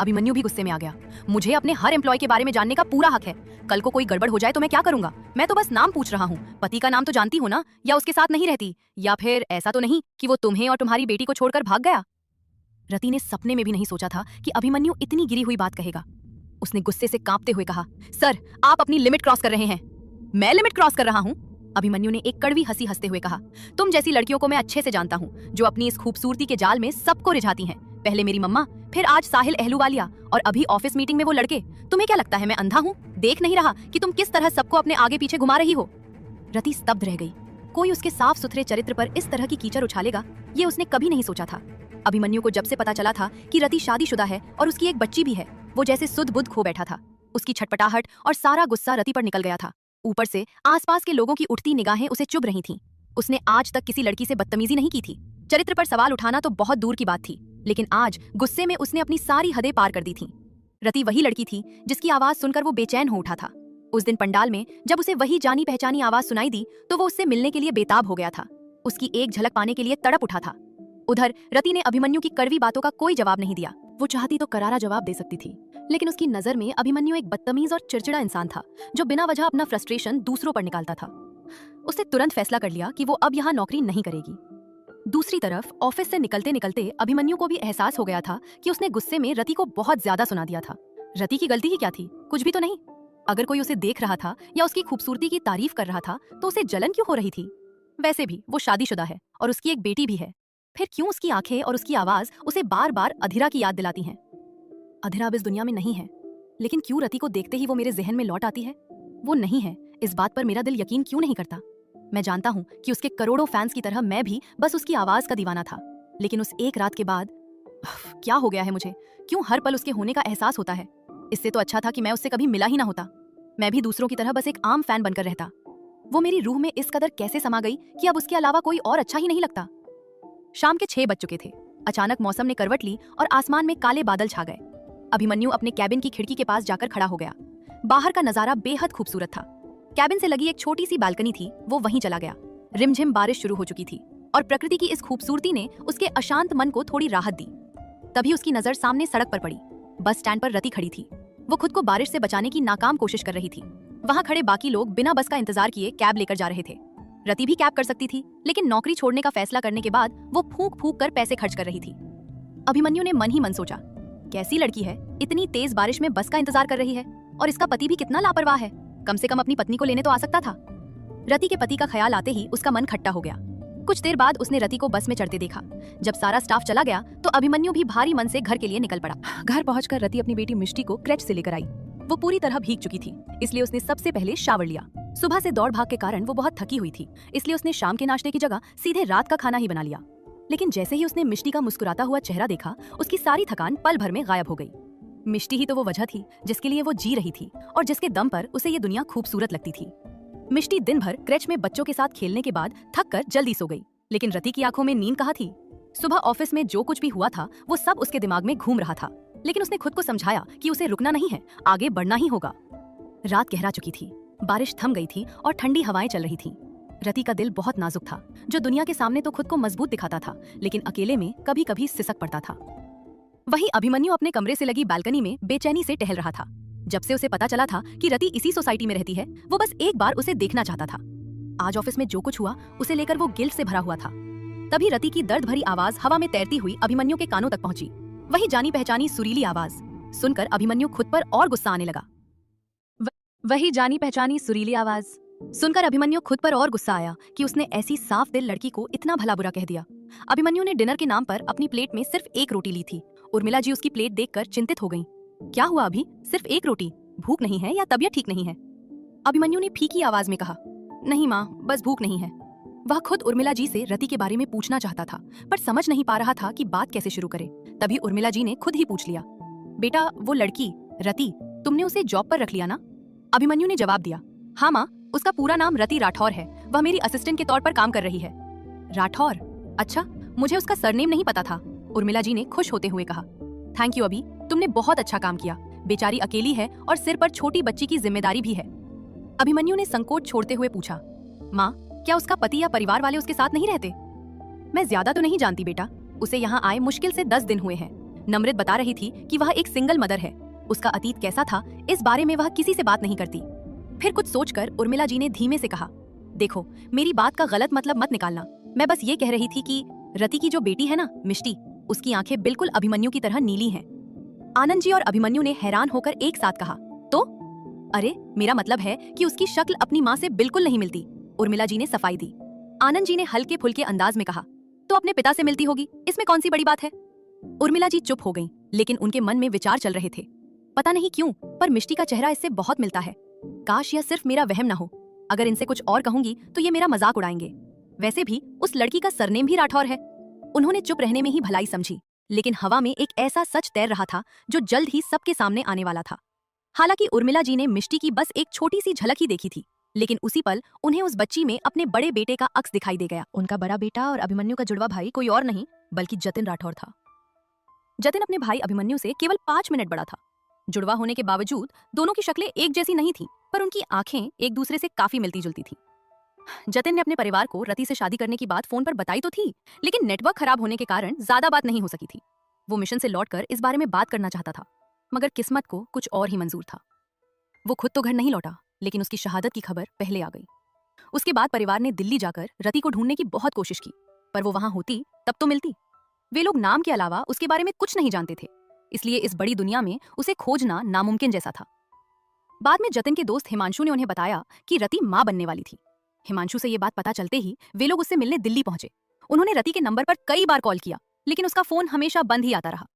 अभिमन्यु भी गुस्से में आ गया। मुझे अपने हर एम्प्लॉय के बारे में जानने का पूरा हक है। कल को कोई गड़बड़ हो जाए तो मैं क्या करूंगा? मैं तो बस नाम पूछ रहा हूँ। पति का नाम तो जानती हो ना? या उसके साथ नहीं रहती? या फिर ऐसा तो नहीं कि वो तुम्हें और तुम्हारी बेटी को छोड़कर भाग गया? रति ने सपने में भी नहीं सोचा था कि अभिमन्यु इतनी गिरी हुई बात कहेगा। उसने गुस्से से कांपते हुए कहा, सर, आप अपनी लिमिट क्रॉस कर रहे हैं। मैं लिमिट क्रॉस कर रहा हूँ? अभिमन्यु ने एक कड़वी हंसी हंसते हुए कहा, तुम जैसी लड़कियों को मैं अच्छे से जानता हूँ, जो अपनी इस खूबसूरती के जाल में सबको रिझाती हैं। पहले मेरी मम्मा, फिर आज साहिल अहलूवालिया और अभी ऑफिस मीटिंग में वो लड़के। तुम्हें क्या लगता है मैं अंधा हूँ? देख नहीं रहा कि तुम किस तरह सबको अपने आगे पीछे घुमा रही हो? रति स्तब्ध रह गई। कोई उसके साफ सुथरे चरित्र पर इस तरह की कीचड़ उछालेगा, ये उसने कभी नहीं सोचा था। अभिमन्यु को जब से पता चला था कि रति शादीशुदा है और उसकी एक बच्ची भी है, वो जैसे सुध बुध खो बैठा था। उसकी छटपटाहट और सारा गुस्सा रति पर निकल गया था। ऊपर से आसपास के लोगों की उठती निगाहें उसे चुभ रही थीं। उसने आज तक किसी लड़की से बदतमीजी नहीं की थी। चरित्र पर सवाल उठाना तो बहुत दूर की बात थी, लेकिन आज गुस्से में उसने अपनी सारी हदें पार कर दी थीं। रति वही लड़की थी जिसकी आवाज सुनकर वो बेचैन हो उठा था। उस दिन पंडाल में जब उसे वही जानी पहचानी आवाज सुनाई दी तो वो उससे मिलने के लिए बेताब हो गया था। उसकी एक झलक पाने के लिए तड़प उठा था। उधर रति ने अभिमन्यु की कड़वी बातों का कोई जवाब नहीं दिया। वो चाहती तो करारा जवाब दे सकती थी, लेकिन उसकी नजर में अभिमन्यु एक बदतमीज और चिड़चिड़ा इंसान था, जो बिना वजह अपना फ्रस्ट्रेशन दूसरों पर निकालता था। उसने तुरंत फैसला कर लिया कि वो अब यहाँ नौकरी नहीं करेगी। दूसरी तरफ ऑफिस से निकलते निकलते अभिमन्यु को भी एहसास हो गया था कि उसने गुस्से में रति को बहुत ज्यादा सुना दिया था। रति की गलती ही क्या थी? कुछ भी तो नहीं। अगर कोई उसे देख रहा था या उसकी खूबसूरती की तारीफ कर रहा था तो उसे जलन क्यों हो रही थी? वैसे भी वो शादीशुदा है और उसकी एक बेटी भी है। फिर क्यों उसकी आंखें और उसकी आवाज उसे बार बार अधीरा की याद दिलाती हैं? अधीरा अब इस दुनिया में नहीं है, लेकिन क्यों रति को देखते ही वो मेरे जहन में लौट आती है? वो नहीं है, इस बात पर मेरा दिल यकीन क्यों नहीं करता? मैं जानता हूँ कि उसके करोड़ों फैंस की तरह मैं भी बस उसकी आवाज का दीवाना था, लेकिन उस एक रात के बाद क्या हो गया है मुझे? क्यों हर पल उसके होने का एहसास होता है? इससे तो अच्छा था कि मैं उससे कभी मिला ही ना होता। मैं भी दूसरों की तरह बस एक आम फैन बनकर रहता। वो मेरी रूह में इस कदर कैसे समा गई कि अब उसके अलावा कोई और अच्छा ही नहीं लगता। शाम के 6 बज चुके थे। अचानक मौसम ने करवट ली और आसमान में काले बादल छा गए। अभिमन्यु अपने कैबिन की खिड़की के पास जाकर खड़ा हो गया। बाहर का नजारा बेहद खूबसूरत था। कैबिन से लगी एक छोटी सी बालकनी थी, वो वहीं चला गया। रिमझिम बारिश शुरू हो चुकी थी और प्रकृति की इस खूबसूरती ने उसके अशांत मन को थोड़ी राहत दी। तभी उसकी नजर सामने सड़क पर पड़ी। बस स्टैंड पर रति खड़ी थी। वो खुद को बारिश से बचाने की नाकाम कोशिश कर रही थी। वहां खड़े बाकी लोग बिना बस का इंतजार किए कैब लेकर जा रहे थे। रति भी कैब कर सकती थी, लेकिन नौकरी छोड़ने का फैसला करने के बाद वो फूंक फूंक कर पैसे खर्च कर रही थी। अभिमन्यु ने मन ही मन सोचा, कैसी लड़की है, इतनी तेज बारिश में बस का इंतजार कर रही है, और इसका पति भी कितना लापरवाह है, कम से कम अपनी पत्नी को लेने तो आ सकता था। रति के पति का ख्याल आते ही उसका मन खट्टा हो गया। कुछ देर बाद उसने रति को बस में चढ़ते देखा। जब सारा स्टाफ चला गया तो अभिमन्यु भी भारी मन से घर के लिए निकल पड़ा। घर पहुंचकर रति अपनी बेटी मिष्टी को क्रैच से लेकर आई। वो पूरी तरह भीग चुकी थी, इसलिए उसने सबसे पहले शावर लिया। सुबह से दौड़ भाग के कारण वो बहुत थकी हुई थी, इसलिए उसने शाम के नाश्ते की जगह सीधे रात का खाना ही बना लिया। लेकिन जैसे ही उसने मिष्टी का मुस्कुराता हुआ चेहरा देखा, उसकी सारी थकान पल भर में गायब हो गई। मिष्टी ही तो वो वजह थी जिसके लिए वो जी रही थी और जिसके दम पर उसे ये दुनिया खूबसूरत लगती थी। मिष्टी दिन भर क्रैच में बच्चों के साथ खेलने के बाद थक कर जल्दी सो गई, लेकिन रति की आंखों में नींद कहाँ थी। सुबह ऑफिस में जो कुछ भी हुआ था वो सब उसके दिमाग में घूम रहा था, लेकिन उसने खुद को समझाया कि उसे रुकना नहीं है, आगे बढ़ना ही होगा। रात गहरा चुकी थी, बारिश थम गई थी और ठंडी हवाएं चल रही थीं। रति का दिल बहुत नाजुक था, जो दुनिया के सामने तो खुद को मजबूत दिखाता था, लेकिन अकेले में कभी कभी सिसक पड़ता था। वहीं अभिमन्यु अपने कमरे से लगी बालकनी में बेचैनी से टहल रहा था। जब से उसे पता चला था कि रति इसी सोसाइटी में रहती है, वो बस एक बार उसे देखना चाहता था। आज ऑफिस में जो कुछ हुआ उसे लेकर वो गिल्ट से भरा हुआ था। तभी रति की दर्द भरी आवाज हवा में तैरती हुई अभिमन्यु के कानों तक पहुंची। वही जानी पहचानी सुरीली आवाज सुनकर अभिमन्यु खुद पर और गुस्सा आने लगा। वही जानी पहचानी सुरीली आवाज सुनकर अभिमन्यु खुद पर और गुस्सा आया कि उसने ऐसी साफ दिल लड़की को इतना भला बुरा कह दिया। अभिमन्यु ने डिनर के नाम पर अपनी प्लेट में सिर्फ एक रोटी ली थी। उर्मिला जी उसकी प्लेट देखकर चिंतित हो गईं। क्या हुआ अभी, सिर्फ एक रोटी? भूख नहीं है या तबीयत ठीक नहीं है? अभिमन्यु ने फीकी आवाज में कहा, नहीं माँ, बस भूख नहीं है। वह खुद उर्मिला जी से रति के बारे में पूछना चाहता था, पर समझ नहीं पा रहा था कि बात कैसे शुरू करे। तभी उर्मिला जी ने खुद ही पूछ लिया, बेटा वो लड़की रति, तुमने उसे जॉब पर रख लिया ना? अभिमन्यु ने जवाब दिया, हाँ माँ, उसका पूरा नाम रति राठौर है, वह मेरी असिस्टेंट के तौर पर काम कर रही है। राठौर? अच्छा, मुझे उसका सरनेम नहीं पता था, उर्मिला जी ने खुश होते हुए कहा। थैंक यू अभी, तुमने बहुत अच्छा काम किया। बेचारी अकेली है और सिर पर छोटी बच्ची की जिम्मेदारी भी है। अभिमन्यु ने संकोच छोड़ते हुए पूछा, माँ, क्या उसका पति या परिवार वाले उसके साथ नहीं रहते? मैं ज्यादा तो नहीं जानती बेटा, उसे यहाँ आए मुश्किल से 10 दिन हुए हैं। नम्रत बता रही थी कि वह एक सिंगल मदर है। उसका अतीत कैसा था इस बारे में वह किसी से बात नहीं करती। फिर कुछ सोचकर उर्मिला जी ने धीमे से कहा, देखो मेरी बात का गलत मतलब मत निकालना। मैं बस ये कह रही थी कि रति की जो बेटी है ना मिष्टी, उसकी आंखें बिल्कुल अभिमन्यु की तरह नीली हैं। आनंद जी और अभिमन्यु ने हैरान होकर एक साथ कहा, तो? अरे मेरा मतलब है कि उसकी शक्ल अपनी माँ से बिल्कुल नहीं मिलती। उर्मिला जी ने सफाई दी। आनंद जी ने हल्के फुल्के अंदाज में कहा, तो अपने पिता से मिलती होगी, इसमें कौन सी बड़ी बात है? उर्मिला जी चुप हो गईं, लेकिन उनके मन में विचार चल रहे थे। पता नहीं क्यों पर मिष्टी का चेहरा इससे बहुत मिलता है। काश यह सिर्फ मेरा वहम न हो। अगर इनसे कुछ और कहूंगी तो ये मेरा मजाक उड़ाएंगे। वैसे भी उस लड़की का सरनेम भी राठौर है। उन्होंने चुप रहने में ही भलाई समझी, लेकिन हवा में एक ऐसा सच तैर रहा था जो जल्द ही सबके सामने आने वाला था। हालांकि उर्मिला जी ने मिष्टी की बस एक छोटी सी झलक ही देखी थी, लेकिन उसी पल उन्हें उस बच्ची में अपने बड़े बेटे का अक्स दिखाई दे गया। उनका बड़ा बेटा और अभिमन्यु का जुड़वा भाई कोई और नहीं बल्कि जतिन राठौर था। जतिन अपने भाई अभिमन्यु से केवल 5 मिनट बड़ा था। जुड़वा होने के बावजूद दोनों की शक्लें एक जैसी नहीं थी, पर उनकी आंखें एक दूसरे से काफी मिलती जुलती थी। जतिन ने अपने परिवार को रति से शादी करने की बात फोन पर बताई तो थी, लेकिन नेटवर्क खराब होने के कारण ज्यादा बात नहीं हो सकी थी। वो मिशन से लौटकर इस बारे में बात करना चाहता था, मगर किस्मत को कुछ और ही मंजूर था। वो खुद तो घर नहीं लौटा, लेकिन उसकी शहादत की खबर पहले आ गई। उसके बाद परिवार ने दिल्ली जाकर रति को ढूंढने की बहुत कोशिश की, पर वो वहां होती तब तो मिलती। वे लोग नाम के अलावा उसके बारे में कुछ नहीं जानते थे, इसलिए इस बड़ी दुनिया में उसे खोजना नामुमकिन जैसा था। बाद में जतिन के दोस्त हिमांशु ने उन्हें बताया कि रति मां बनने वाली थी। हिमांशु से ये बात पता चलते ही वे लोग उससे मिलने दिल्ली पहुंचे। उन्होंने रति के नंबर पर कई बार कॉल किया, लेकिन उसका फोन हमेशा बंद ही आता रहा।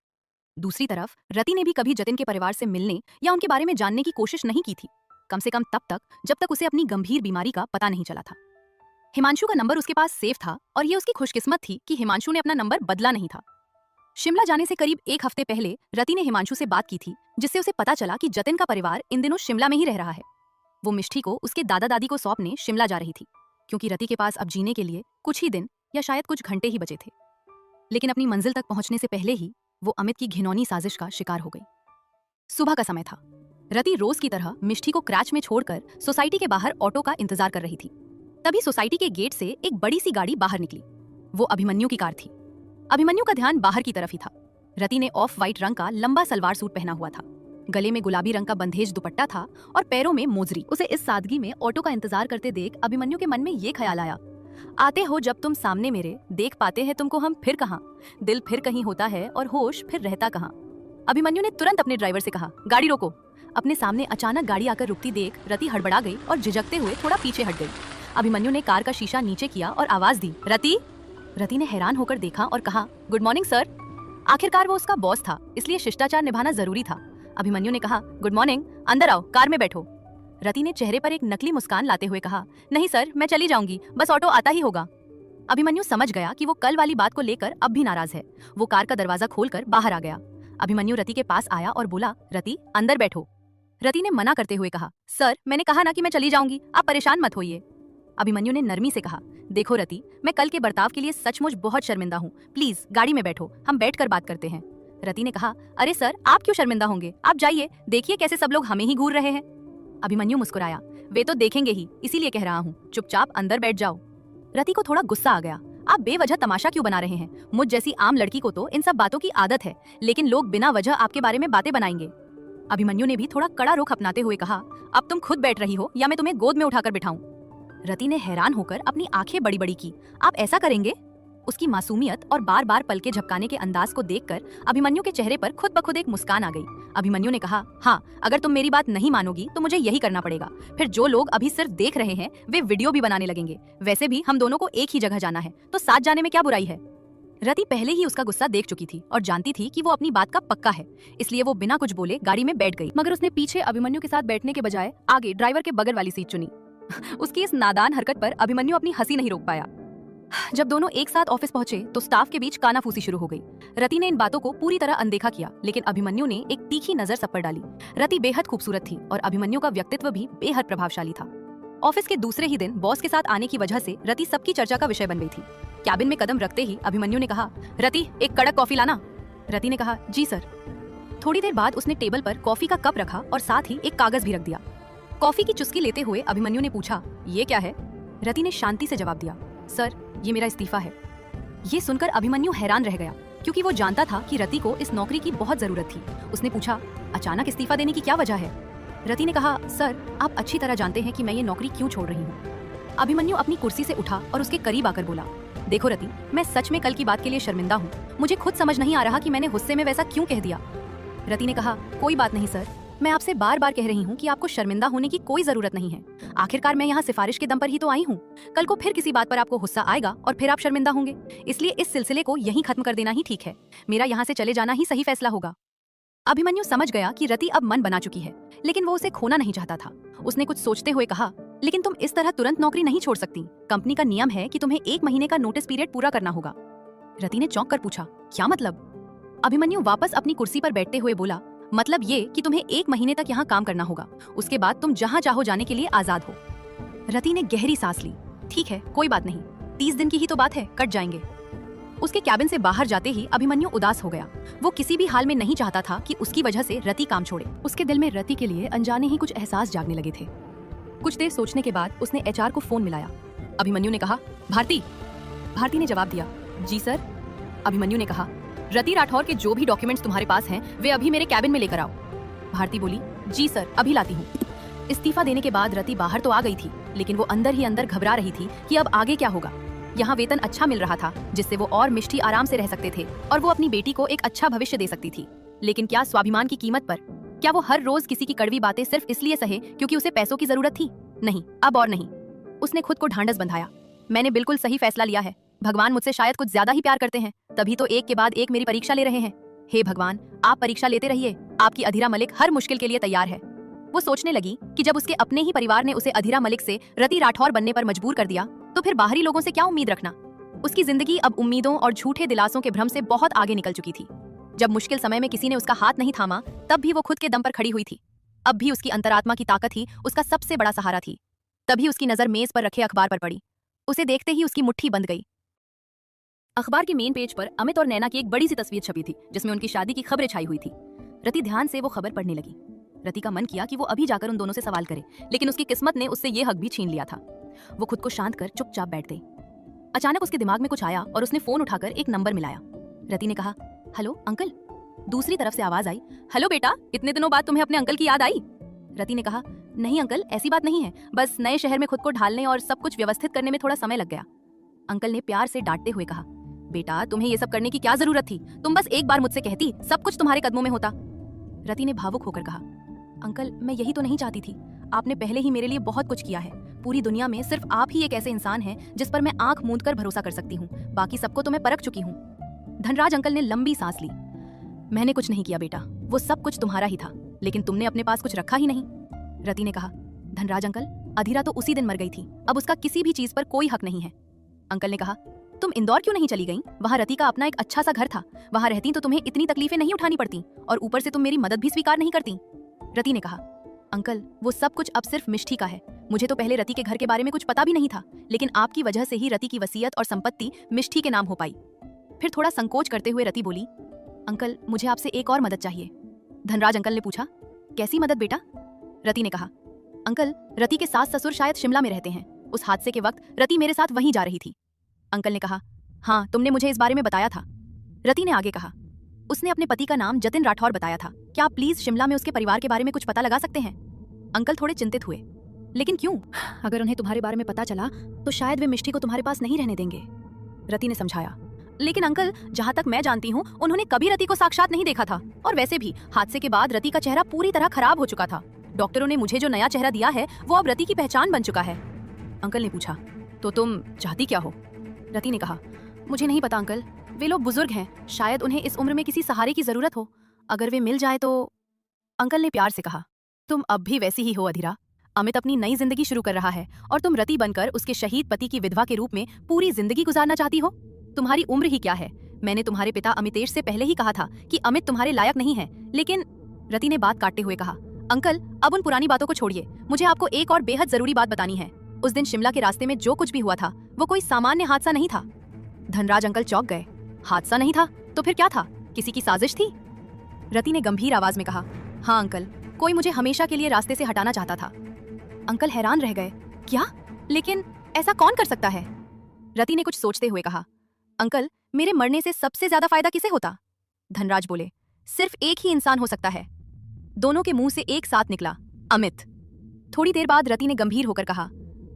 दूसरी तरफ रति ने भी कभी जतिन के परिवार से मिलने या उनके बारे में जानने की कोशिश नहीं की थी, कम से कम तब तक जब तक उसे अपनी गंभीर बीमारी का पता नहीं चला था। हिमांशु का नंबर उसके पास सेफ था और ये उसकी खुशकिस्मत थी कि हिमांशु ने अपना नंबर बदला नहीं था। शिमला जाने से करीब 1 हफ्ते पहले रति ने हिमांशु से बात की थी, जिससे उसे पता चला कि जतिन का परिवार इन दिनों शिमला में ही रह रहा है। वो मिष्टी को उसके दादा दादी को सौंपने शिमला जा रही थी, क्योंकि रति के पास अब जीने के लिए कुछ ही दिन या शायद कुछ घंटे ही बचे थे। लेकिन अपनी मंजिल तक पहुंचने से पहले ही वो अमित की घिनौनी साजिश का शिकार हो गई। सुबह का समय था। रति रोज की तरह मिष्टी को क्रैच में छोड़कर सोसाइटी के बाहर ऑटो का इंतजार कर रही थी। तभी सोसाइटी के गेट से एक बड़ी सी गाड़ी बाहर निकली। वो अभिमन्यु की कार थी। अभिमन्यु का ध्यान बाहर की तरफ ही था। रति ने ऑफ वाइट रंग का लंबा सलवार सूट पहना हुआ था, गले में गुलाबी रंग का बंधेज दुपट्टा था और पैरों में मोजरी। उसे इस सादगी में ऑटो का इंतजार करते देख अभिमन्यु के मन में ये ख्याल आया, आते हो जब तुम सामने मेरे, देख पाते हैं तुमको हम फिर कहाँ, दिल फिर कहीं होता है और होश फिर रहता कहाँ। अभिमन्यु ने तुरंत अपने ड्राइवर से कहा, गाड़ी रोको। अपने सामने अचानक गाड़ी आकर रुकती देख रति हड़बड़ा गई और झिझकते हुए थोड़ा पीछे हट गई। अभिमन्यु ने कार का शीशा नीचे किया और आवाज दी, रति। रति ने हैरान होकर देखा और कहा, गुड मॉर्निंग सर। आखिरकार वो उसका बॉस था, इसलिए शिष्टाचार निभाना जरूरी था। अभिमन्यु ने कहा, गुड मॉर्निंग, अंदर आओ, कार में बैठो। रति ने चेहरे पर एक नकली मुस्कान लाते हुए कहा, नहीं सर, मैं चली जाऊंगी, बस ऑटो आता ही होगा। अभिमन्यु समझ गया कि वो कल वाली बात को लेकर अब भी नाराज है। वो कार का दरवाजा खोलकर बाहर आ गया। अभिमन्यु रति के पास आया और बोला, रति अंदर बैठो। रति ने मना करते हुए कहा, सर मैंने कहा ना कि मैं चली जाऊंगी, आप परेशान मत होइए। अभिमन्यु ने नरमी से कहा, देखो रति, मैं कल के बर्ताव के लिए सचमुच बहुत शर्मिंदा हूँ, प्लीज गाड़ी में बैठो, हम बैठकर बात करते हैं। रति ने कहा, अरे सर आप क्यों शर्मिंदा होंगे, आप जाइए, देखिए कैसे सब लोग हमें ही घूर रहे हैं। अभिमन्यु मुस्कुराया, वे तो देखेंगे ही, इसीलिए कह रहा हूँ, चुपचाप अंदर बैठ जाओ। रति को थोड़ा गुस्सा आ गया, आप बेवजह तमाशा क्यों बना रहे हैं? मुझ जैसी आम लड़की को तो इन सब बातों की आदत है, लेकिन लोग बिना वजह आपके बारे में बातें बनाएंगे। अभिमन्यु ने भी थोड़ा कड़ा रुख अपनाते हुए कहा, अब तुम खुद बैठ रही हो या मैं तुम्हें गोद में उठाकर बिठाऊं? रति ने हैरान होकर अपनी आंखें बड़ी बड़ी की, आप ऐसा करेंगे? उसकी मासूमियत और बार बार पलके झपकाने के अंदाज को देखकर अभिमन्यु के चेहरे पर खुद ब खुद एक मुस्कान आ गई। अभिमन्यु ने कहा, हाँ, अगर तुम मेरी बात नहीं मानोगी तो मुझे यही करना पड़ेगा, फिर जो लोग अभी सिर्फ देख रहे हैं वे वीडियो भी बनाने लगेंगे। वैसे भी हम दोनों को एक ही जगह जाना है, तो साथ जाने में क्या बुराई है? रति पहले ही उसका गुस्सा देख चुकी थी और जानती थी कि वो अपनी बात का पक्का है, इसलिए वो बिना कुछ बोले गाड़ी में बैठ गई। मगर उसने पीछे अभिमन्यु के साथ बैठने के बजाय आगे ड्राइवर के बगल वाली सीट चुनी। उसकी इस नादान हरकत पर अभिमन्यु अपनी हंसी नहीं रोक पाया। जब दोनों एक साथ ऑफिस पहुंचे तो स्टाफ के बीच कानाफूसी शुरू हो गई। रति ने इन बातों को पूरी तरह अनदेखा किया, लेकिन अभिमन्यु ने एक तीखी नजर सब पर डाली। रति बेहद खूबसूरत थी और अभिमन्यु का व्यक्तित्व भी बेहद प्रभावशाली था। ऑफिस के दूसरे ही दिन बॉस के साथ आने की वजह से रति सबकी चर्चा का विषय बन गई थी। कैबिन में कदम रखते ही अभिमन्यु ने कहा, रति एक कड़क कॉफी लाना। रति ने कहा, जी सर। थोड़ी देर बाद उसने टेबल पर कॉफी का कप रखा और साथ ही एक कागज भी रख दिया। कॉफी की चुस्की लेते हुए अभिमन्यु ने पूछा, ये क्या है? रति ने शांति से जवाब दिया, सर ये मेरा इस्तीफा है। ये सुनकर अभिमन्यु हैरान रह गया। क्योंकि वो जानता था कि रति को इस नौकरी की बहुत जरूरत थी। उसने पूछा, अचानक इस्तीफा देने की क्या वजह है? रति ने कहा, सर आप अच्छी तरह जानते हैं कि मैं ये नौकरी क्यों छोड़ रही हूँ। अभिमन्यु अपनी कुर्सी से उठा और उसके करीब आकर बोला, देखो रति, मैं सच में कल की बात के लिए शर्मिंदा हूँ। मुझे खुद समझ नहीं आ रहा कि मैंने गुस्से में वैसा क्यों कह दिया। रति ने कहा, कोई बात नहीं सर, मैं आपसे बार बार कह रही हूँ कि आपको शर्मिंदा होने की कोई जरूरत नहीं है। आखिरकार मैं यहाँ सिफारिश के दम पर ही तो आई हूँ। कल को फिर किसी बात पर आपको गुस्सा आएगा और फिर आप शर्मिंदा होंगे। इसलिए इस सिलसिले को यहीं खत्म कर देना ही ठीक है। मेरा यहाँ से चले जाना ही सही फैसला होगा। अभिमन्यु समझ गया कि रति अब मन बना चुकी है, लेकिन वो उसे खोना नहीं चाहता था। उसने कुछ सोचते हुए कहा, लेकिन तुम इस तरह तुरंत नौकरी नहीं छोड़ सकती। कंपनी का नियम है कि तुम्हें 1 महीने का नोटिस पीरियड पूरा करना होगा। रति ने चौंक कर पूछा, क्या मतलब? अभिमन्यु वापस अपनी कुर्सी पर बैठते हुए बोला, मतलब ये कि तुम्हें 1 महीने तक यहाँ काम करना होगा। उसके बाद तुम जहाँ चाहो जाने के लिए आजाद हो। रति ने गहरी सांस ली। ठीक है, कोई बात नहीं, 30 दिन की ही तो बात है, कट जाएंगे। उसके कैबिन से बाहर जाते ही अभिमन्यु उदास हो गया। वो किसी भी हाल में नहीं चाहता था कि उसकी वजह से रति काम छोड़े। उसके दिल में रति के लिए अनजाने ही कुछ एहसास जागने लगे थे। कुछ देर सोचने के बाद उसने एचआर को फोन मिलाया। अभिमन्यु ने कहा, भारती। भारती ने जवाब दिया, जी सर। अभिमन्यु ने कहा, रति राठौर के जो भी डॉक्यूमेंट्स तुम्हारे पास हैं वे अभी मेरे कैबिन में लेकर आओ। भारती बोली, जी सर, अभी लाती हूँ। इस्तीफा देने के बाद रति बाहर तो आ गई थी, लेकिन वो अंदर ही अंदर घबरा रही थी कि अब आगे क्या होगा। यहाँ वेतन अच्छा मिल रहा था जिससे वो और मिष्टी आराम से रह सकते थे और वो अपनी बेटी को एक अच्छा भविष्य दे सकती थी। लेकिन क्या स्वाभिमान की कीमत पर? क्या वो हर रोज किसी की कड़वी बातें सिर्फ इसलिए सहे क्योंकि उसे पैसों की जरूरत थी? नहीं, अब और नहीं। उसने खुद को ढांढस बंधाया। मैंने बिल्कुल सही फैसला लिया है। भगवान मुझसे शायद कुछ ज्यादा ही प्यार करते हैं, तभी तो एक के बाद एक मेरी परीक्षा ले रहे हैं। हे भगवान, आप परीक्षा लेते रहिए। आपकी अधीरा मलिक हर मुश्किल के लिए तैयार है। वो सोचने लगी कि जब उसके अपने ही परिवार ने उसे अधीरा मलिक से रति राठौर बनने पर मजबूर कर दिया, तो फिर बाहरी लोगों से क्या उम्मीद रखना। उसकी जिंदगी अब उम्मीदों और झूठे दिलासों के भ्रम से बहुत आगे निकल चुकी थी। जब मुश्किल समय में किसी ने उसका हाथ नहीं थामा, तब भी वो खुद के दम पर खड़ी हुई थी। अब भी उसकी अंतरात्मा की ताकत ही उसका सबसे बड़ा सहारा थी। तभी उसकी नजर मेज पर रखे अखबार पर पड़ी। उसे देखते ही उसकी मुट्ठी बंध गई। अखबार के मेन पेज पर अमित और नैना की एक बड़ी सी तस्वीर छपी थी, जिसमें उनकी शादी की खबरें छाई हुई थी। रति ध्यान से वो खबर पढ़ने लगी। रति का मन किया कि वो अभी जाकर उन दोनों से सवाल करे, लेकिन उसकी किस्मत ने उससे ये हक भी छीन लिया था। वो खुद को शांत कर चुपचाप बैठ गई। अचानक उसके दिमाग में कुछ आया और उसने फोन उठाकर एक नंबर मिलाया। रति ने कहा, हेलो अंकल। दूसरी तरफ से आवाज आई, हेलो बेटा, इतने दिनों बाद तुम्हें अपने अंकल की याद आई? रति ने कहा, नहीं अंकल, ऐसी बात नहीं है, बस नए शहर में खुद को ढालने और सब कुछ व्यवस्थित करने में थोड़ा समय लग गया। अंकल ने प्यार से डांटते हुए कहा, बेटा तुम्हें ये सब करने की क्या जरूरत थी? तुम बस एक बार मुझसे कहती, सब कुछ तुम्हारे कदमों में होता। रति ने भावुक होकर कहा, अंकल मैं यही तो नहीं चाहती थी। आपने पहले ही मेरे लिए बहुत कुछ किया है। पूरी दुनिया में सिर्फ आप ही एक ऐसे इंसान हैं जिस पर मैं आंख मूंद कर भरोसा कर सकती हूँ। बाकी सबको तो मैं परख चुकी हूँ। धनराज अंकल ने लंबी सांस ली। मैंने कुछ नहीं किया बेटा, वो सब कुछ तुम्हारा ही था, लेकिन तुमने अपने पास कुछ रखा ही नहीं। रति ने कहा, धनराज अंकल, अधीरा तो उसी दिन मर गई थी, अब उसका किसी भी चीज पर कोई हक नहीं है। अंकल ने कहा, तुम इंदौर क्यों नहीं चली गई? वहाँ रति का अपना एक अच्छा सा घर था। वहाँ रहती तो तुम्हें इतनी तकलीफें नहीं उठानी पड़ती और ऊपर से तुम मेरी मदद भी स्वीकार नहीं करती। रति ने कहा, अंकल वो सब कुछ अब सिर्फ मिष्टी का है। मुझे तो पहले रति के घर के बारे में कुछ पता भी नहीं था, लेकिन आपकी वजह से ही रति की वसीयत और संपत्ति मिष्टी के नाम हो पाई। फिर थोड़ा संकोच करते हुए रति बोली, अंकल मुझे आपसे एक और मदद चाहिए। धनराज अंकल ने पूछा, कैसी मदद बेटा? रति ने कहा, अंकल रति के सास ससुर शायद शिमला में रहते हैं। उस हादसे के वक्त रति मेरे साथ वहीं जा रही थी। अंकल ने कहा, हाँ तुमने मुझे इस बारे में बताया था। रति ने आगे कहा, उसने अपने पति का नाम जतिन राठौर बताया था। क्या आप प्लीज शिमला में उसके परिवार के बारे में कुछ पता लगा सकते हैं? अंकल थोड़े चिंतित हुए, लेकिन क्यों? अगर उन्हें तुम्हारे बारे में पता चला तो शायद वे मिष्टी को तुम्हारे पास नहीं रहने देंगे। रति ने समझाया, लेकिन अंकल जहाँ तक मैं जानती हूँ उन्होंने कभी रति को साक्षात नहीं देखा था, और वैसे भी हादसे के बाद रति का चेहरा पूरी तरह खराब हो चुका था। डॉक्टरों ने मुझे जो नया चेहरा दिया है वो अब रति की पहचान बन चुका है। अंकल ने पूछा, तो तुम चाहती क्या हो? रति ने कहा, मुझे नहीं पता अंकल, वे लोग बुजुर्ग हैं, शायद उन्हें इस उम्र में किसी सहारे की जरूरत हो। अगर वे मिल जाए तो। अंकल ने प्यार से कहा, तुम अब भी वैसी ही हो अधीरा। अमित अपनी नई जिंदगी शुरू कर रहा है और तुम रति बनकर उसके शहीद पति की विधवा के रूप में पूरी जिंदगी गुजारना चाहती हो। तुम्हारी उम्र ही क्या है? मैंने तुम्हारे पिता अमितेश से पहले ही कहा था कि अमित तुम्हारे लायक नहीं है, लेकिन। रति ने बात काटते हुए कहा, अंकल अब उन पुरानी बातों को छोड़िए, मुझे आपको एक और बेहद जरूरी बात बतानी है। उस दिन शिमला के रास्ते में जो कुछ भी हुआ था वो कोई सामान्य हादसा नहीं था। धनराज अंकल चौंक गए। हादसा नहीं था तो फिर क्या था? किसी की साजिश थी? रति ने गंभीर आवाज में कहा, हाँ अंकल, कोई मुझे हमेशा के लिए रास्ते से हटाना चाहता था। अंकल हैरान रह गए, क्या? लेकिन ऐसा कौन कर सकता है? रति ने कुछ सोचते हुए कहा, अंकल मेरे मरने से सबसे ज्यादा फायदा किसे होता? धनराज बोले, सिर्फ एक ही इंसान हो सकता है। दोनों के मुंह से एक साथ निकला, अमित। थोड़ी देर बाद रति ने गंभीर होकर कहा,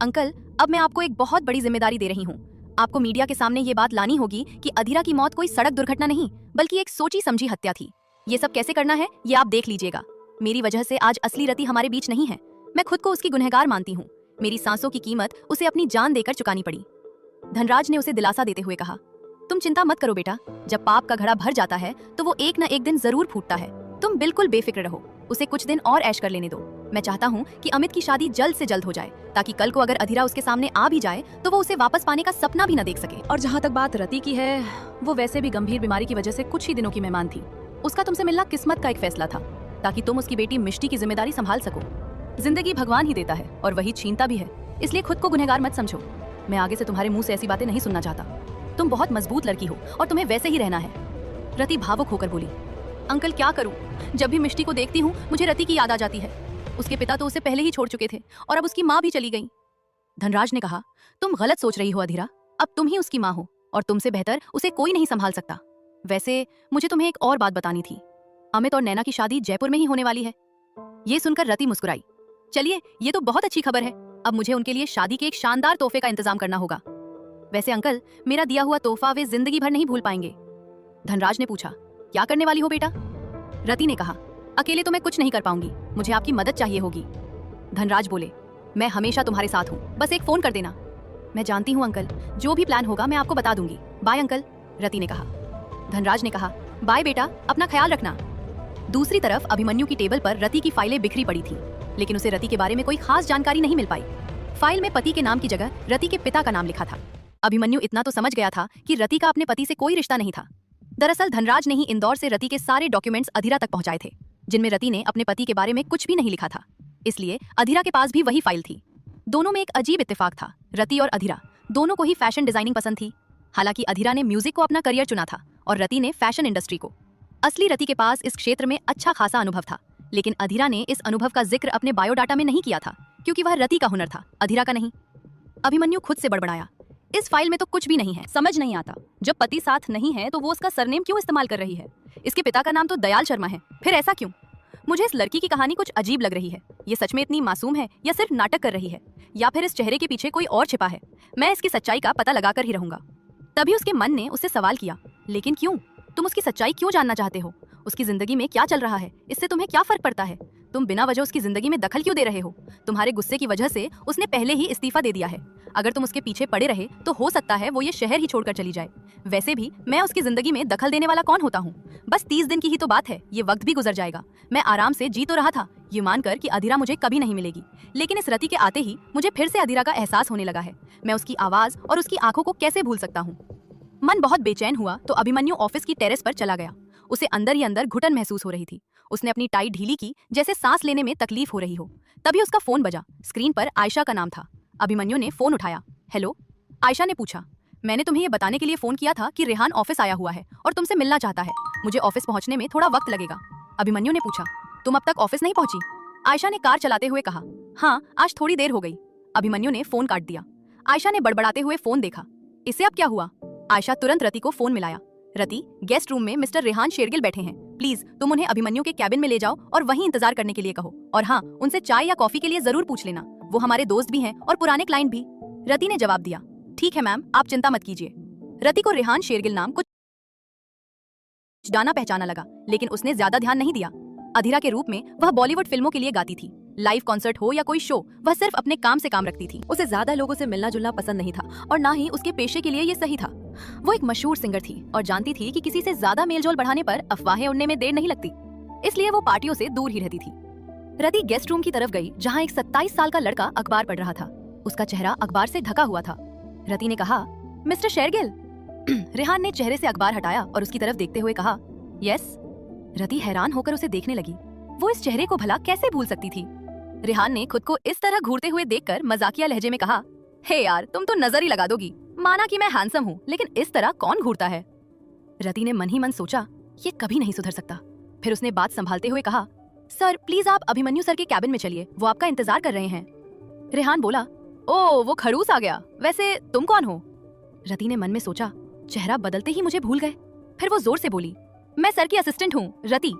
अंकल, अब मैं आपको एक बहुत बड़ी जिम्मेदारी दे रही हूँ। आपको मीडिया के सामने ये बात लानी होगी कि अधीरा की मौत कोई सड़क दुर्घटना नहीं बल्कि एक सोची समझी हत्या थी। ये सब कैसे करना है ये आप देख लीजिएगा। मेरी वजह से आज असली रति हमारे बीच नहीं है। मैं खुद को उसकी गुनहगार मानती हूँ। मेरी सांसों की कीमत उसे अपनी जान देकर चुकानी पड़ी। धनराज ने उसे दिलासा देते हुए कहा, तुम चिंता मत करो बेटा, जब पाप का घड़ा भर जाता है तो वो एक न एक दिन जरूर फूटता है। तुम बिल्कुल बेफिक्र रहो, उसे कुछ दिन और ऐश कर लेने दो। मैं चाहता हूँ कि अमित की शादी जल्द से जल्द हो जाए, ताकि कल को अगर अधीरा उसके सामने आ भी जाए तो वो उसे वापस पाने का सपना भी न देख सके। और जहाँ तक बात रति की है, वो वैसे भी गंभीर बीमारी की वजह से कुछ ही दिनों की मेहमान थी। उसका तुमसे मिलना किस्मत का एक फैसला था, ताकि तुम उसकी बेटी मिष्टी की जिम्मेदारी संभाल सको। जिंदगी भगवान ही देता है और वही छीनता भी है, इसलिए खुद को गुनहगार मत समझो। मैं आगे से तुम्हारे मुंह से ऐसी बातें नहीं सुनना चाहता। तुम बहुत मजबूत लड़की हो और तुम्हें वैसे ही रहना है। रति भावुक होकर बोली, अंकल क्या करूं? जब भी मिष्टी को देखती हूँ मुझे रति की याद आ जाती है। उसके पिता तो उसे पहले ही छोड़ चुके थे और अब उसकी माँ भी चली गई। धनराज ने कहा, तुम गलत सोच रही हो अधीरा, अब तुम ही उसकी माँ हो और तुमसे बेहतर उसे कोई नहीं संभाल सकता। वैसे मुझे तुम्हें एक और बात बतानी थी। अमित और नैना की शादी जयपुर में ही होने वाली है। ये सुनकर रति मुस्कुराई। चलिए, ये तो बहुत अच्छी खबर है। अब मुझे उनके लिए शादी के एक शानदार तोहफे का इंतजाम करना होगा। वैसे अंकल, मेरा दिया हुआ तोहफा वे जिंदगी भर नहीं भूल पाएंगे। धनराज ने पूछा, क्या करने वाली हो बेटा? रति ने कहा, अकेले तो मैं कुछ नहीं कर पाऊंगी, मुझे आपकी मदद चाहिए होगी। धनराज बोले, मैं हमेशा तुम्हारे साथ हूँ, बस एक फोन कर देना। मैं जानती हूँ अंकल, जो भी प्लान होगा मैं आपको बता दूंगी। बाय अंकल, रति ने कहा। धनराज ने कहा, बाय बेटा, अपना ख्याल रखना। दूसरी तरफ अभिमन्यु की टेबल पर रति की फाइलें बिखरी पड़ी थी, लेकिन उसे रति के बारे में कोई खास जानकारी नहीं मिल पाई। फाइल में पति के नाम की जगह रति के पिता का नाम लिखा था। अभिमन्यु इतना तो समझ गया था कि रति का अपने पति से कोई रिश्ता नहीं था। दरअसल धनराज ने ही इंदौर से रति के सारे डॉक्यूमेंट्स अधीरा तक पहुंचाए थे, जिनमें रति ने अपने पति के बारे में कुछ भी नहीं लिखा था। इसलिए अधीरा के पास भी वही फाइल थी। दोनों में एक अजीब इत्तेफाक था, रति और अधीरा दोनों को ही फैशन डिजाइनिंग पसंद थी। हालांकि अधीरा ने म्यूजिक को अपना करियर चुना था और रति ने फैशन इंडस्ट्री को। असली रति के पास इस क्षेत्र में अच्छा खासा अनुभव था, लेकिन अधीरा ने इस अनुभव का जिक्र अपने बायोडाटा में नहीं किया था, क्योंकि वह रति का हुनर था, अधीरा का नहीं। अभिमन्यु खुद से बड़बड़ाया, इस फाइल में तो कुछ भी नहीं है। समझ नहीं आता, जब पति साथ नहीं है तो वो उसका सरनेम क्यों इस्तेमाल कर रही है? इसके पिता का नाम तो दयाल शर्मा है, फिर ऐसा क्यों? मुझे इस लड़की की कहानी कुछ अजीब लग रही है। ये सच में इतनी मासूम है या सिर्फ नाटक कर रही है, या फिर इस चेहरे के पीछे कोई और छिपा है? मैं इसकी सच्चाई का पता लगाकर ही रहूंगा। तभी उसके मन ने उससे सवाल किया, लेकिन क्यों? तुम उसकी सच्चाई क्यों जानना चाहते हो? उसकी जिंदगी में क्या चल रहा है, इससे तुम्हें क्या फर्क पड़ता है? तुम बिना वजह उसकी जिंदगी में दखल क्यों दे रहे हो? तुम्हारे गुस्से की वजह से उसने पहले ही इस्तीफा दे दिया है। अगर तुम उसके पीछे पड़े रहे तो हो सकता है वो ये शहर ही छोड़कर चली जाए। वैसे भी मैं उसकी जिंदगी में दखल देने वाला कौन होता हूँ? बस 30 दिन की ही तो बात है, ये वक्त भी गुजर जाएगा। मैं आराम से जी तो रहा था, ये मानकर कि अधीरा मुझे कभी नहीं मिलेगी, लेकिन इस रति के आते ही मुझे फिर से अधीरा का एहसास होने लगा है। मैं उसकी आवाज और उसकी आंखों को कैसे भूल सकता हूँ? मन बहुत बेचैन हुआ तो अभिमन्यु ऑफिस की टेरेस पर चला गया। उसे अंदर ही अंदर घुटन महसूस हो रही थी। उसने अपनी टाई ढीली की, जैसे सांस लेने में तकलीफ हो रही हो। तभी उसका फोन बजा। स्क्रीन पर आयशा का नाम था। अभिमन्यु ने फोन उठाया। हेलो, आयशा ने पूछा। मैंने तुम्हें ये बताने के लिए फोन किया था कि रेहान ऑफिस आया हुआ है और तुमसे मिलना चाहता है। मुझे ऑफिस पहुंचने में थोड़ा वक्त लगेगा। अभिमन्यु ने पूछा, तुम अब तक ऑफिस नहीं पहुंची? आयशा ने कार चलाते हुए कहा, हाँ, आज थोड़ी देर हो गई। अभिमन्यु ने फोन काट दिया। आयशा ने बड़बड़ाते हुए फोन देखा। इसे अब क्या हुआ? आयशा तुरंत रति को फोन मिलाया। रति, गेस्ट रूम में मिस्टर रेहान शेरगिल बैठे हैं, प्लीज तुम उन्हें अभिमन्यु के कैबिन में ले जाओ और वहीं इंतजार करने के लिए कहो। और हाँ, उनसे चाय या कॉफी के लिए जरूर पूछ लेना, वो हमारे दोस्त भी हैं और पुराने क्लाइंट भी। रति ने जवाब दिया, ठीक है मैम, आप चिंता मत कीजिए। रति को रेहान शेरगिल नाम कुछ जाना पहचाना लगा, लेकिन उसने ज्यादा ध्यान नहीं दिया। अधीरा के रूप में वह बॉलीवुड फिल्मों के लिए गाती थी। लाइव कॉन्सर्ट हो या कोई शो, वह सिर्फ अपने काम से काम रखती थी। उसे ज्यादा लोगों से मिलना जुलना पसंद नहीं था और ना ही उसके पेशे के लिए ये सही था। वो एक मशहूर सिंगर थी और जानती थी कि किसी से ज्यादा मेलजोल बढ़ाने पर अफवाहें उड़ने में देर नहीं लगती, इसलिए वो पार्टियों से दूर ही रहती थी। रति गेस्ट रूम की तरफ गई, जहाँ एक 27 साल का लड़का अखबार पढ़ रहा था। उसका चेहरा अखबार से ढका हुआ था। रति ने कहा, मिस्टर शेरगिल। रेहान ने चेहरे से अखबार हटाया और उसकी तरफ देखते हुए कहा, यस। रति हैरान होकर उसे देखने लगी। वो इस चेहरे को भला कैसे भूल सकती थी? रेहान ने खुद को इस तरह घूरते हुए देखकर मजाकिया लहजे में कहा, हे यार, तुम तो नजर ही लगा दोगी। माना कि मैं हैंडसम हूँ, लेकिन इस तरह कौन घूरता है? रति ने मन ही मन सोचा, ये कभी नहीं सुधर सकता। फिर उसने बात संभालते हुए कहा, सर प्लीज आप अभिमन्यु सर के कैबिन में चलिए, वो आपका इंतजार कर रहे हैं। रेहान बोला, ओ वो खड़ूस आ गया, वैसे तुम कौन हो? रति ने मन में सोचा, चेहरा बदलते ही मुझे भूल गए। फिर वो जोर से बोली, मैं सर की असिस्टेंट हूँ, रति।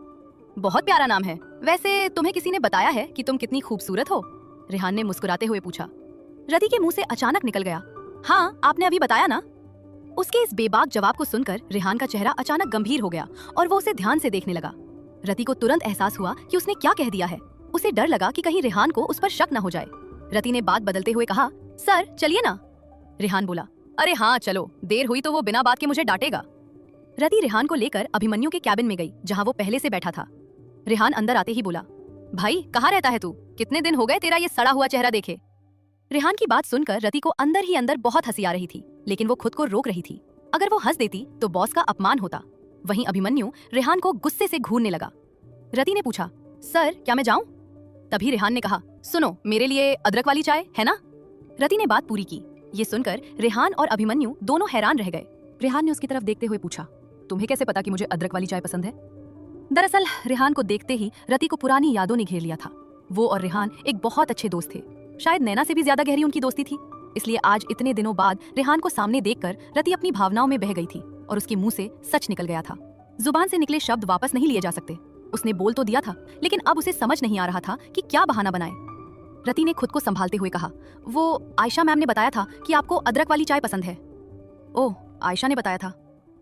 बहुत प्यारा नाम है। वैसे तुम्हें किसी ने बताया है कि तुम कितनी खूबसूरत हो? रेहान ने मुस्कुराते हुए पूछा। रति के मुंह से अचानक निकल गया, हाँ, आपने अभी बताया ना। उसके इस बेबाक जवाब को सुनकर रेहान का चेहरा अचानक गंभीर हो गया और वो उसे ध्यान से देखने लगा। रति को तुरंत एहसास हुआ कि उसने क्या कह दिया है। उसे डर लगा कि कहीं रेहान को उस पर शक न हो जाए। रति ने बात बदलते हुए कहा, सर चलिए ना। रेहान बोला, अरे हाँ चलो, देर हुई तो वो बिना बात के मुझे डांटेगा। रति रेहान को लेकर अभिमन्यु के कैबिन में गई, जहाँ वो पहले से बैठा था। रेहान अंदर आते ही बोला, भाई कहाँ रहता है तू? कितने दिन हो गए तेरा ये सड़ा हुआ चेहरा देखे। रेहान की बात सुनकर रति को अंदर ही अंदर बहुत हंसी आ रही थी, लेकिन वो खुद को रोक रही थी। अगर वो हंस देती तो बॉस का अपमान होता। वहीं अभिमन्यु रेहान को गुस्से से घूरने लगा। रति ने पूछा, सर क्या मैं जाऊं? तभी रेहान ने कहा, सुनो, मेरे लिए अदरक वाली चाय है ना? रति ने बात पूरी की। ये सुनकर रेहान और अभिमन्यु दोनों हैरान रह गए। रेहान ने उसकी तरफ देखते हुए पूछा, तुम्हें कैसे पता कि मुझे अदरक वाली चाय पसंद है? दरअसल रेहान को देखते ही रति को पुरानी यादों ने घेर लिया था। वो और रेहान एक बहुत अच्छे दोस्त थे। शायद नैना से भी ज्यादा गहरी उनकी दोस्ती थी। इसलिए आज इतने दिनों बाद रेहान को सामने देखकर रति अपनी भावनाओं में बह गई थी और उसके मुंह से सच निकल गया था। जुबान से निकले शब्द वापस नहीं लिए जा सकते। उसने बोल तो दिया था, लेकिन अब उसे समझ नहीं आ रहा था कि क्या बहाना बनाए। रति ने खुद को संभालते हुए कहा, वो आयशा मैम ने बताया था कि आपको अदरक वाली चाय पसंद है। ओह, आयशा ने बताया था।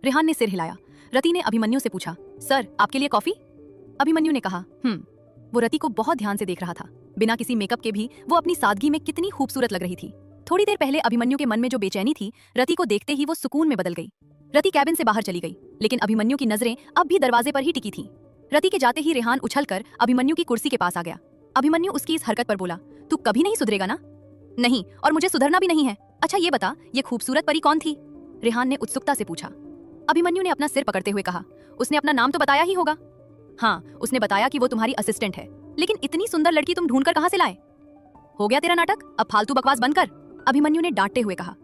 रेहान ने सिर हिलाया। रति ने अभिमन्यु से पूछा, सर आपके लिए कॉफी? अभिमन्यु ने कहा, वो रति को बहुत ध्यान से देख रहा था। बिना किसी मेकअप के भी वो अपनी सादगी में कितनी खूबसूरत लग रही थी। थोड़ी देर पहले अभिमन्यु के मन में जो बेचैनी थी, रति को देखते ही वो सुकून में बदल गई। रति कैबिन से बाहर चली गई, लेकिन अभिमन्यु की नजरें अब भी दरवाजे पर ही टिकी थीं। रति के जाते ही रेहान उछलकर अभिमन्यु की कुर्सी के पास आ गया। अभिमन्यु उसकी इस हरकत पर बोला, तू कभी नहीं सुधरेगा ना? नहीं, और मुझे सुधरना भी नहीं है। अच्छा ये बता, ये खूबसूरत परी कौन थी? रेहान ने उत्सुकता से पूछा। अभिमन्यु ने अपना सिर पकड़ते हुए कहा, उसने अपना नाम तो बताया ही होगा। हाँ, उसने बताया कि वो तुम्हारी असिस्टेंट है, लेकिन इतनी सुंदर लड़की तुम ढूंढकर कहाँ से लाए? हो गया तेरा नाटक, अब फालतू बकवास बंद कर, अभिमन्यु ने डांटते हुए कहा।